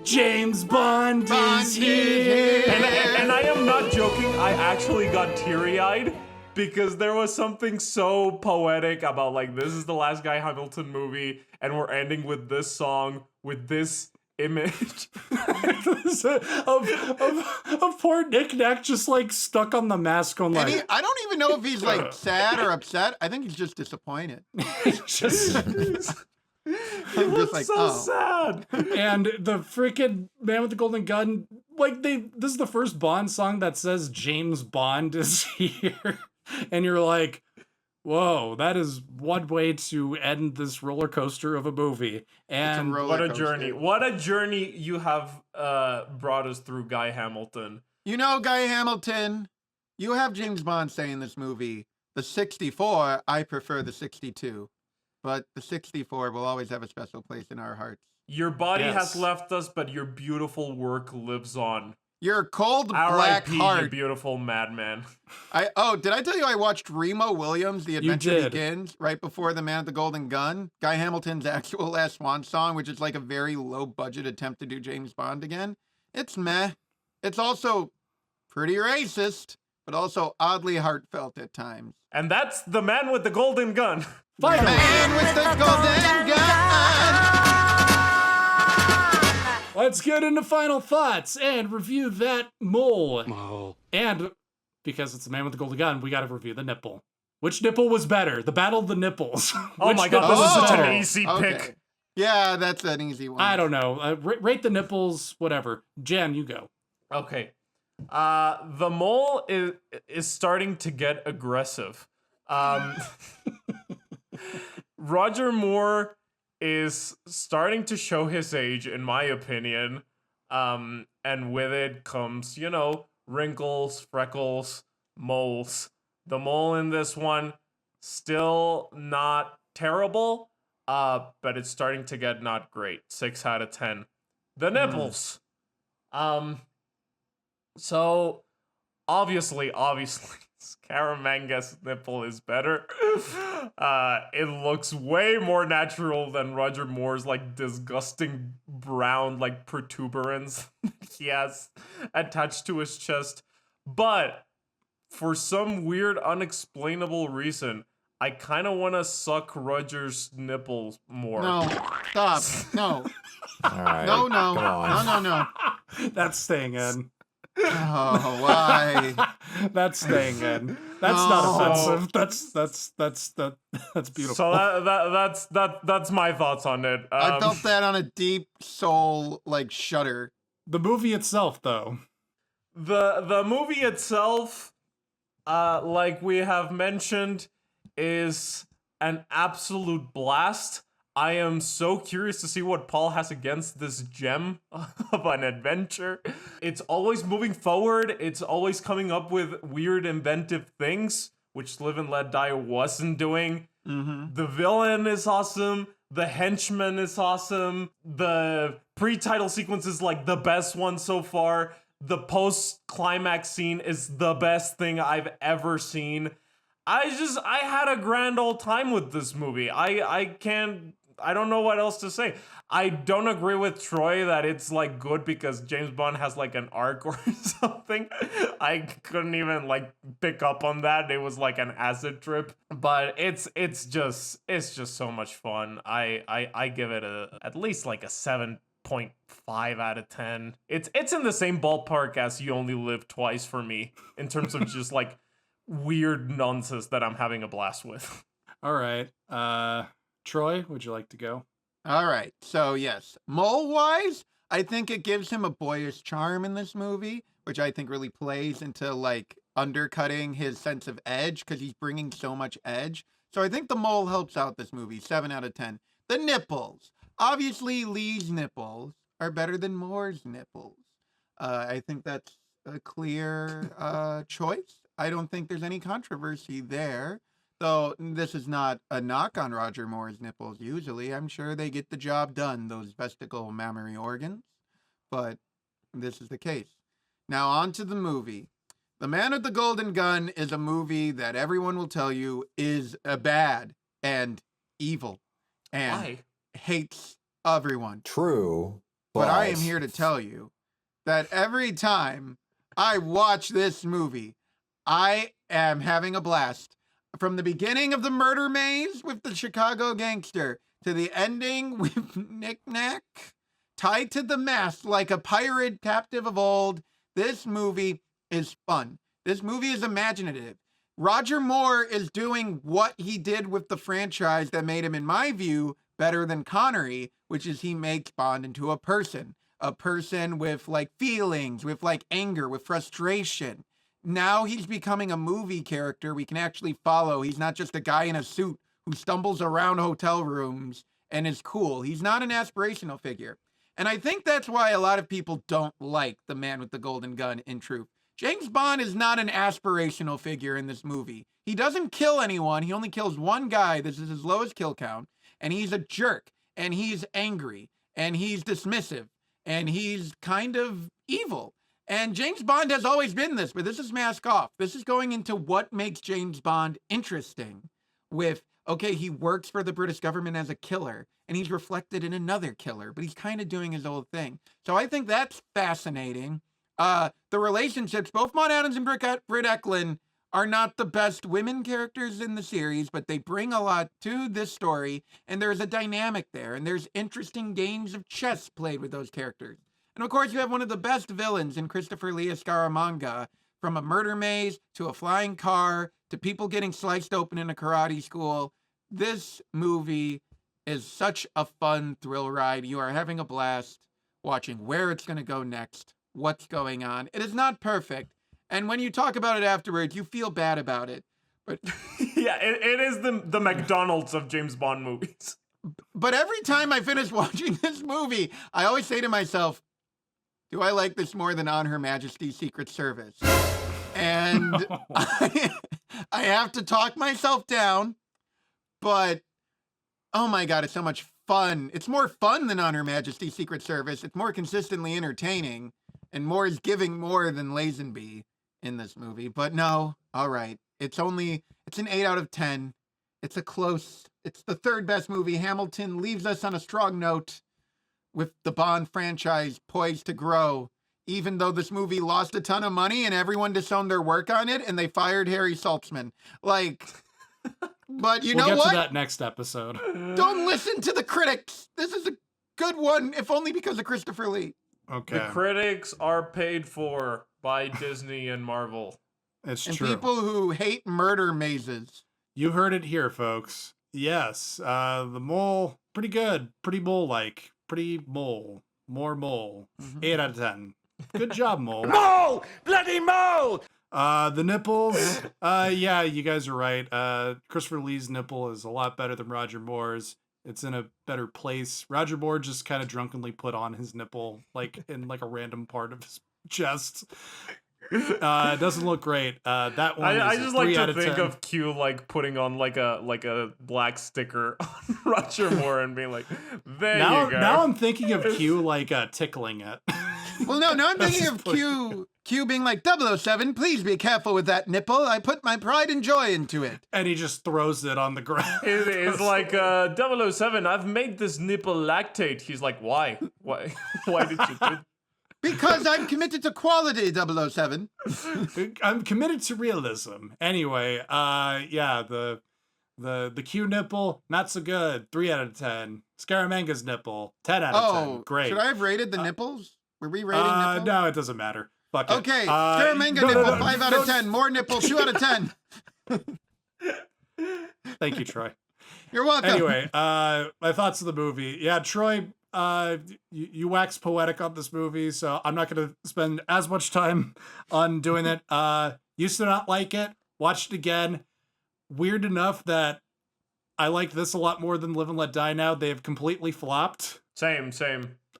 James Bond is here." And I am not joking, I actually got teary-eyed because there was something so poetic about like, this is the last Guy Hamilton movie, and we're ending with this song, with this image of poor Nick Nack just like stuck on the mast going like, I don't even know if he's like sad or upset. I think he's just disappointed. just he looks like, so sad. And the freaking Man with the Golden Gun, like this is the first Bond song that says James Bond is here. And you're like, whoa, that is one way to end this roller coaster of a movie. And what a journey. What a journey you have brought us through, Guy Hamilton. You know, Guy Hamilton, you have James Bond say in this movie, the 64, I prefer the 62. But the 64 will always have a special place in our hearts. Your body has left us, but your beautiful work lives on. Your cold black heart. You beautiful madman. Did I tell you I watched Remo Williams, The Adventure Begins, right before The Man with the Golden Gun? Guy Hamilton's actual last swan song, which is like a very low budget attempt to do James Bond again. It's meh. It's also pretty racist, but also oddly heartfelt at times. And that's The Man with the Golden Gun. Finally. Man with the golden gun. Let's get into final thoughts and review that mole. And because it's the man with the golden gun, we got to review the nipple. Which nipple was better? The Battle of the Nipples. Oh my god, this is such an easy pick. Yeah, that's an easy one. I don't know. Rate the nipples, whatever. Jen, you go. Okay. The mole is starting to get aggressive. Roger Moore is starting to show his age, in my opinion. And with it comes, wrinkles, freckles, moles. The mole in this one, still not terrible, but it's starting to get not great. 6 out of 10. The nipples. So, obviously, Scaramanga's nipple is better. It looks way more natural than Roger Moore's, disgusting brown, protuberance he has attached to his chest. But, for some weird, unexplainable reason, I kind of want to suck Roger's nipples more. No, stop. No. All right. No. Come on. No. That's staying in. Oh, why? That's staying in. That's not offensive. That's beautiful. So that's my thoughts on it. I felt that on a deep soul, shudder. The movie itself, though. The movie itself, like we have mentioned, is an absolute blast. I am so curious to see what Paul has against this gem of an adventure. It's always moving forward. It's always coming up with weird, inventive things, which Live and Let Die wasn't doing. Mm-hmm. The villain is awesome. The henchman is awesome. The pre-title sequence is the best one so far. The post-climax scene is the best thing I've ever seen. I had a grand old time with this movie. I don't know what else to say. I don't agree with Troy that it's good because James Bond has an arc or something. I couldn't even pick up on that. It was an acid trip, but it's just so much fun. I give it at least a 7.5 out of 10. It's in the same ballpark as You Only Live Twice for me in terms of just weird nonsense that I'm having a blast with. All right. Troy, would you like to go? All right. So, yes. Mole-wise, I think it gives him a boyish charm in this movie, which I think really plays into, undercutting his sense of edge, because he's bringing so much edge. So I think the mole helps out this movie. 7 out of 10. The nipples. Obviously, Lee's nipples are better than Moore's nipples. I think that's a clear choice. I don't think there's any controversy there. Though this is not a knock on Roger Moore's nipples usually. I'm sure they get the job done, those vestigial mammary organs. But this is the case. Now on to the movie. The Man with the Golden Gun is a movie that everyone will tell you is bad and evil and hates everyone. True. But I am here to tell you that every time I watch this movie, I am having a blast. From the beginning of the murder maze with the Chicago gangster to the ending with Nick Nack tied to the mast like a pirate captive of old, this movie is fun. This movie is imaginative. Roger Moore is doing what he did with the franchise that made him, in my view, better than Connery, which is he makes Bond into a person with feelings, with anger, with frustration. Now he's becoming a movie character we can actually follow. He's not just a guy in a suit who stumbles around hotel rooms and is cool. He's not an aspirational figure. And I think that's why a lot of people don't like The Man with the Golden Gun, in truth. James Bond is not an aspirational figure in this movie. He doesn't kill anyone. He only kills one guy. This is his lowest kill count. And he's a jerk. And he's angry. And he's dismissive. And he's kind of evil. And James Bond has always been this, but this is mask off. This is going into what makes James Bond interesting with, okay, he works for the British government as a killer, and he's reflected in another killer, but he's kind of doing his own thing. So I think that's fascinating. The relationships, both Maud Adams and Britt Eklund are not the best women characters in the series, but they bring a lot to this story, and there's a dynamic there, and there's interesting games of chess played with those characters. And of course, you have one of the best villains in Christopher Lee Scaramanga, from a murder maze to a flying car to people getting sliced open in a karate school. This movie is such a fun thrill ride. You are having a blast watching where it's going to go next, what's going on. It is not perfect. And when you talk about it afterwards, you feel bad about it. But yeah, it is the McDonald's of James Bond movies. But every time I finish watching this movie, I always say to myself, do I like this more than On Her Majesty's Secret Service? And I have to talk myself down, but oh my God, it's so much fun. It's more fun than On Her Majesty's Secret Service. It's more consistently entertaining, and more is giving more than Lazenby in this movie. But no, all right. It's an 8 out of 10. It's the third best movie. Hamilton leaves us on a strong note with the Bond franchise poised to grow, even though this movie lost a ton of money and everyone disowned their work on it and they fired Harry Saltzman. Like, but you know what? We'll get to that next episode. Don't listen to the critics. This is a good one, if only because of Christopher Lee. Okay. The critics are paid for by Disney and Marvel. It's and true. People who hate murder mazes. You heard it here, folks. Yes, the mole, pretty good. Pretty mole-like. Pretty mole. More mole. 8 out of 10. Good job, mole. Mole! Bloody mole! The nipples. Yeah, you guys are right. Christopher Lee's nipple is a lot better than Roger Moore's. It's in a better place. Roger Moore just kind of drunkenly put on his nipple, like in like a random part of his chest. It doesn't look great. That one. I is just a like 3 out to of think 10. of Q like putting on like a black sticker on Roger Moore and being like, there you go. Now I'm thinking of Q like tickling it. Well, no, now I'm thinking of Q being like, 007, please be careful with that nipple. I put my pride and joy into it. And he just throws it on the ground. It's like 007, I've made this nipple lactate. He's like, why? Why did you do? Because I'm committed to quality, 007. I'm committed to realism. Anyway, yeah, the Q nipple, not so good. 3 out of 10. Scaramanga's nipple, 10 out of 10. Great. Should I have rated the nipples? Were we rating nipples? No, it doesn't matter. Fuck it. Okay, Scaramanga nipple, 5 out of 10. More nipple, 2 out of 10. Thank you, Troy. You're welcome. Anyway, my thoughts of the movie. Yeah, Troy, you wax poetic on this movie, so I'm not going to spend as much time on doing it. Used to not like it. Watched it again. Weird enough that I like this a lot more than Live and Let Die now. They have completely flopped. Same.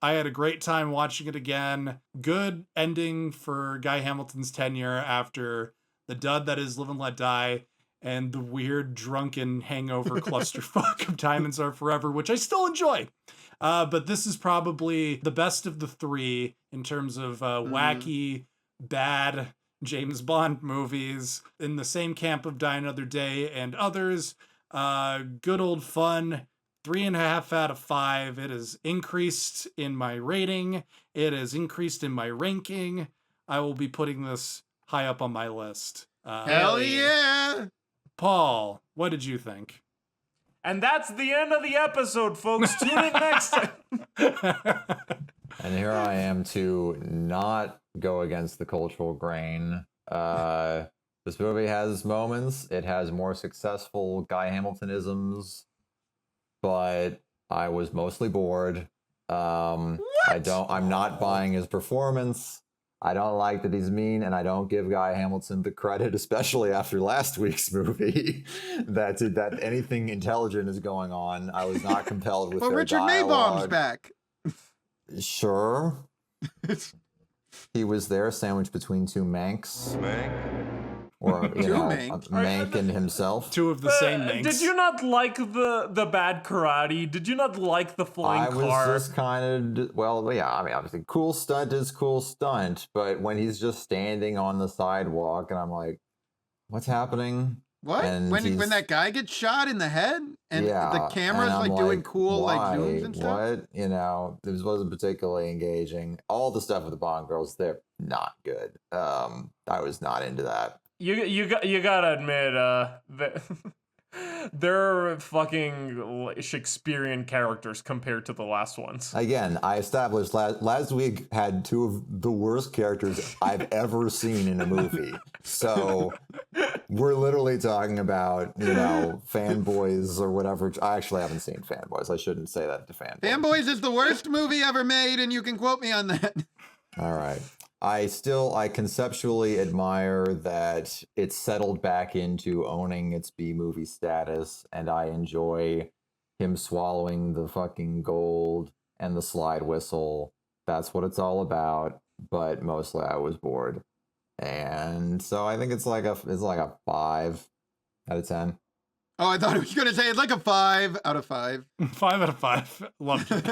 I had a great time watching it again. Good ending for Guy Hamilton's tenure after the dud that is Live and Let Die and the weird drunken hangover clusterfuck of Diamonds Are Forever, which I still enjoy. But this is probably the best of the three in terms of wacky, bad James Bond movies. In the same camp of Die Another Day and others. Good old fun. 3.5 out of 5. It has increased in my rating. It has increased in my ranking. I will be putting this high up on my list. Hell yeah! Paul, what did you think? And that's the end of the episode, folks. Tune in next time. And here I am to not go against the cultural grain. This movie has moments. It has more successful Guy Hamiltonisms, but I was mostly bored. I'm not buying his performance. I don't like that he's mean, and I don't give Guy Hamilton the credit, especially after last week's movie, that anything intelligent is going on. I was not compelled with their Richard dialogue. Maybaum's back. Sure. He was there, sandwiched between two Manks. Or, Mank and himself. Two of the same Manks. Did you not like the bad karate? Did you not like the flying car? I was just kind of, obviously, cool stunt is cool stunt, but when he's just standing on the sidewalk, and I'm like, what's happening? What? And when that guy gets shot in the head, and the camera's like doing cool why? zooms and stuff? What? This wasn't particularly engaging. All the stuff with the Bond girls, they're not good. I was not into that. You gotta admit, they're fucking Shakespearean characters compared to the last ones. Again, I established last week had two of the worst characters I've ever seen in a movie. So we're literally talking about, Fanboys or whatever. I actually haven't seen Fanboys. I shouldn't say that to Fanboys. Fanboys is the worst movie ever made, and you can quote me on that. All right. I conceptually admire that it's settled back into owning its B-movie status, and I enjoy him swallowing the fucking gold and the slide whistle. That's what it's all about, but mostly I was bored. And so I think it's like a 5 out of 10. Oh, I thought I was going to say it's like a 5 out of 5. 5 out of 5. Loved it.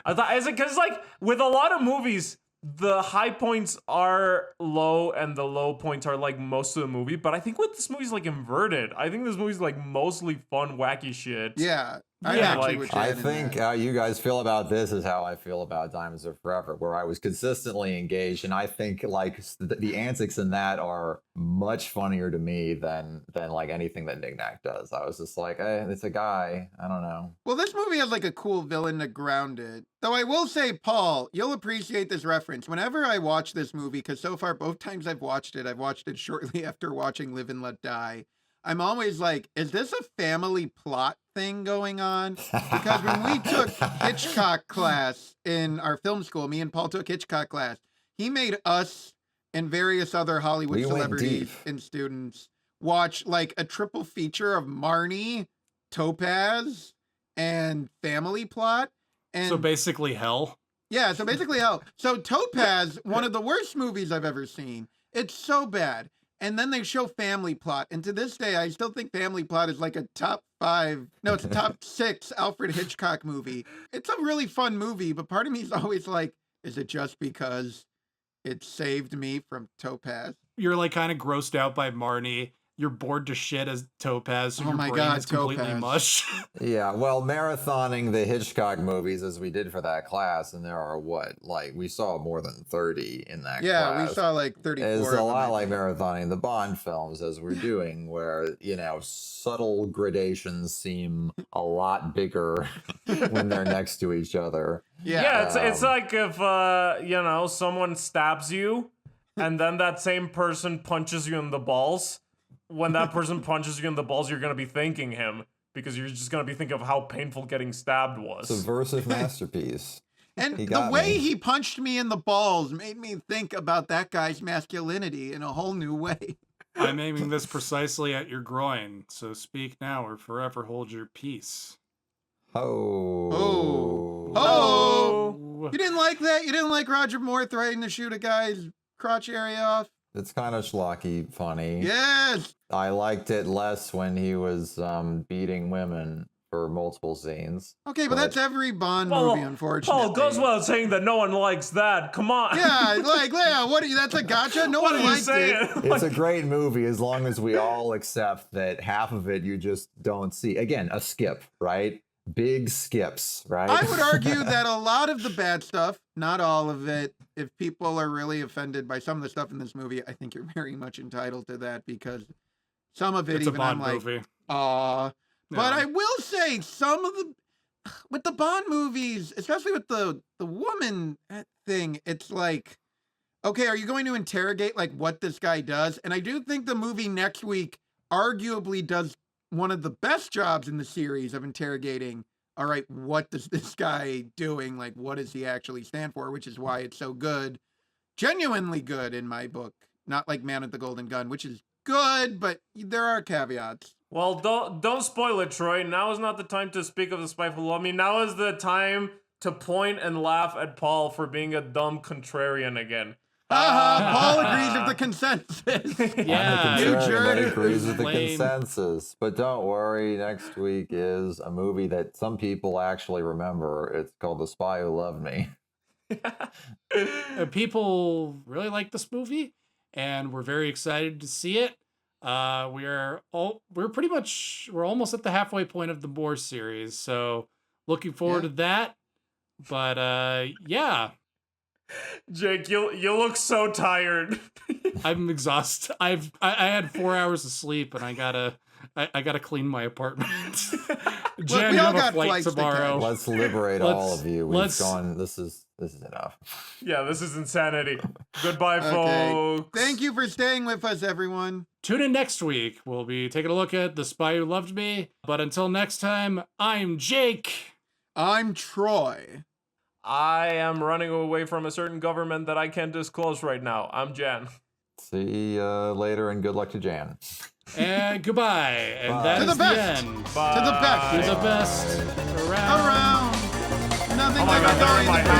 I thought, is it because, like, with a lot of movies, the high points are low and the low points are like most of the movie, but I think with this movie's like inverted. I think this movie's like mostly fun, wacky shit. Yeah. I think how you guys feel about this is how I feel about Diamonds Are Forever, where I was consistently engaged, and I think like the antics in that are much funnier to me than like anything that Nick Nack does. I was just like, it's a guy. I don't know. Well, this movie has like a cool villain to ground it. Though I will say, Paul, you'll appreciate this reference. Whenever I watch this movie, because so far both times I've watched it shortly after watching Live and Let Die. I'm always like, is this a family plot thing going on? Because when we took Hitchcock class in our film school, me and Paul took Hitchcock class, he made us and various other Hollywood celebrities and students watch like a triple feature of Marnie, Topaz, and Family Plot. And so basically hell. Yeah, so basically hell. So Topaz, one of the worst movies I've ever seen. It's so bad. And then they show Family Plot. And to this day, I still think Family Plot is like a top 6 Alfred Hitchcock movie. It's a really fun movie, but part of me is always like, is it just because it saved me from Topaz? You're like kind of grossed out by Marnie. You're bored to shit as Topaz, so your brain is completely mush. Yeah, well, marathoning the Hitchcock movies as we did for that class, and there are we saw more than 30 in that class. Yeah, we saw like 34. It's a lot like marathoning the Bond films as we're doing, where, subtle gradations seem a lot bigger when they're next to each other. Yeah, it's like if, someone stabs you, and then that same person punches you in the balls. When that person punches you in the balls, you're going to be thanking him because you're just going to be thinking of how painful getting stabbed was. Subversive masterpiece. And the way he punched me in the balls made me think about that guy's masculinity in a whole new way. I'm aiming this precisely at your groin, so speak now or forever hold your peace. Oh. You didn't like that? You didn't like Roger Moore threatening to shoot a guy's crotch area off? It's kind of schlocky funny. Yes! I liked it less when he was beating women for multiple scenes. Okay, but that's every Bond movie, unfortunately. Paul, goes without saying that no one likes that. Come on. Yeah, that's a gotcha? No one liked it. It's a great movie as long as we all accept that half of it you just don't see. Again, a skip, right? Big skips, right? I would argue that a lot of the bad stuff, not all of it, if people are really offended by some of the stuff in this movie, I think you're very much entitled to that because some of it, it's even I'm like, aw. But I will say with the Bond movies, especially with the woman thing, it's like, okay, are you going to interrogate like what this guy does? And I do think the movie next week arguably does one of the best jobs in the series of interrogating, all right, what does this guy doing? Like, what does he actually stand for? Which is why it's so good. Genuinely good in my book. Not like Man with the Golden Gun, which is good, but there are caveats. Well, don't spoil it, Troy. Now is not the time to speak of the spiteful law. I mean, now is the time to point and laugh at Paul for being a dumb contrarian again. Paul agrees with the consensus. Yeah, you jerk. Agrees with the consensus. But don't worry, next week is a movie that some people actually remember. It's called The Spy Who Loved Me. People really like this movie, and we're very excited to see it. We're almost at the halfway point of the Moore series, so looking forward to that. But yeah. Jake, you look so tired. I'm exhausted. I had 4 hours of sleep, and I gotta clean my apartment. Jen, you have a flight tomorrow. Let's liberate all of you. We've let's- gone. This is enough. Yeah, this is insanity. Goodbye, folks. Thank you for staying with us, everyone. Tune in next week. We'll be taking a look at The Spy Who Loved Me. But until next time, I'm Jake. I'm Troy. I am running away from a certain government that I can't disclose right now. I'm Jan. See you later, and good luck to Jan. And goodbye. And Bye. that To is the the best. end. Bye. To the best. To the best. Around. Nothing Oh my like God, a they're guy in in my the house.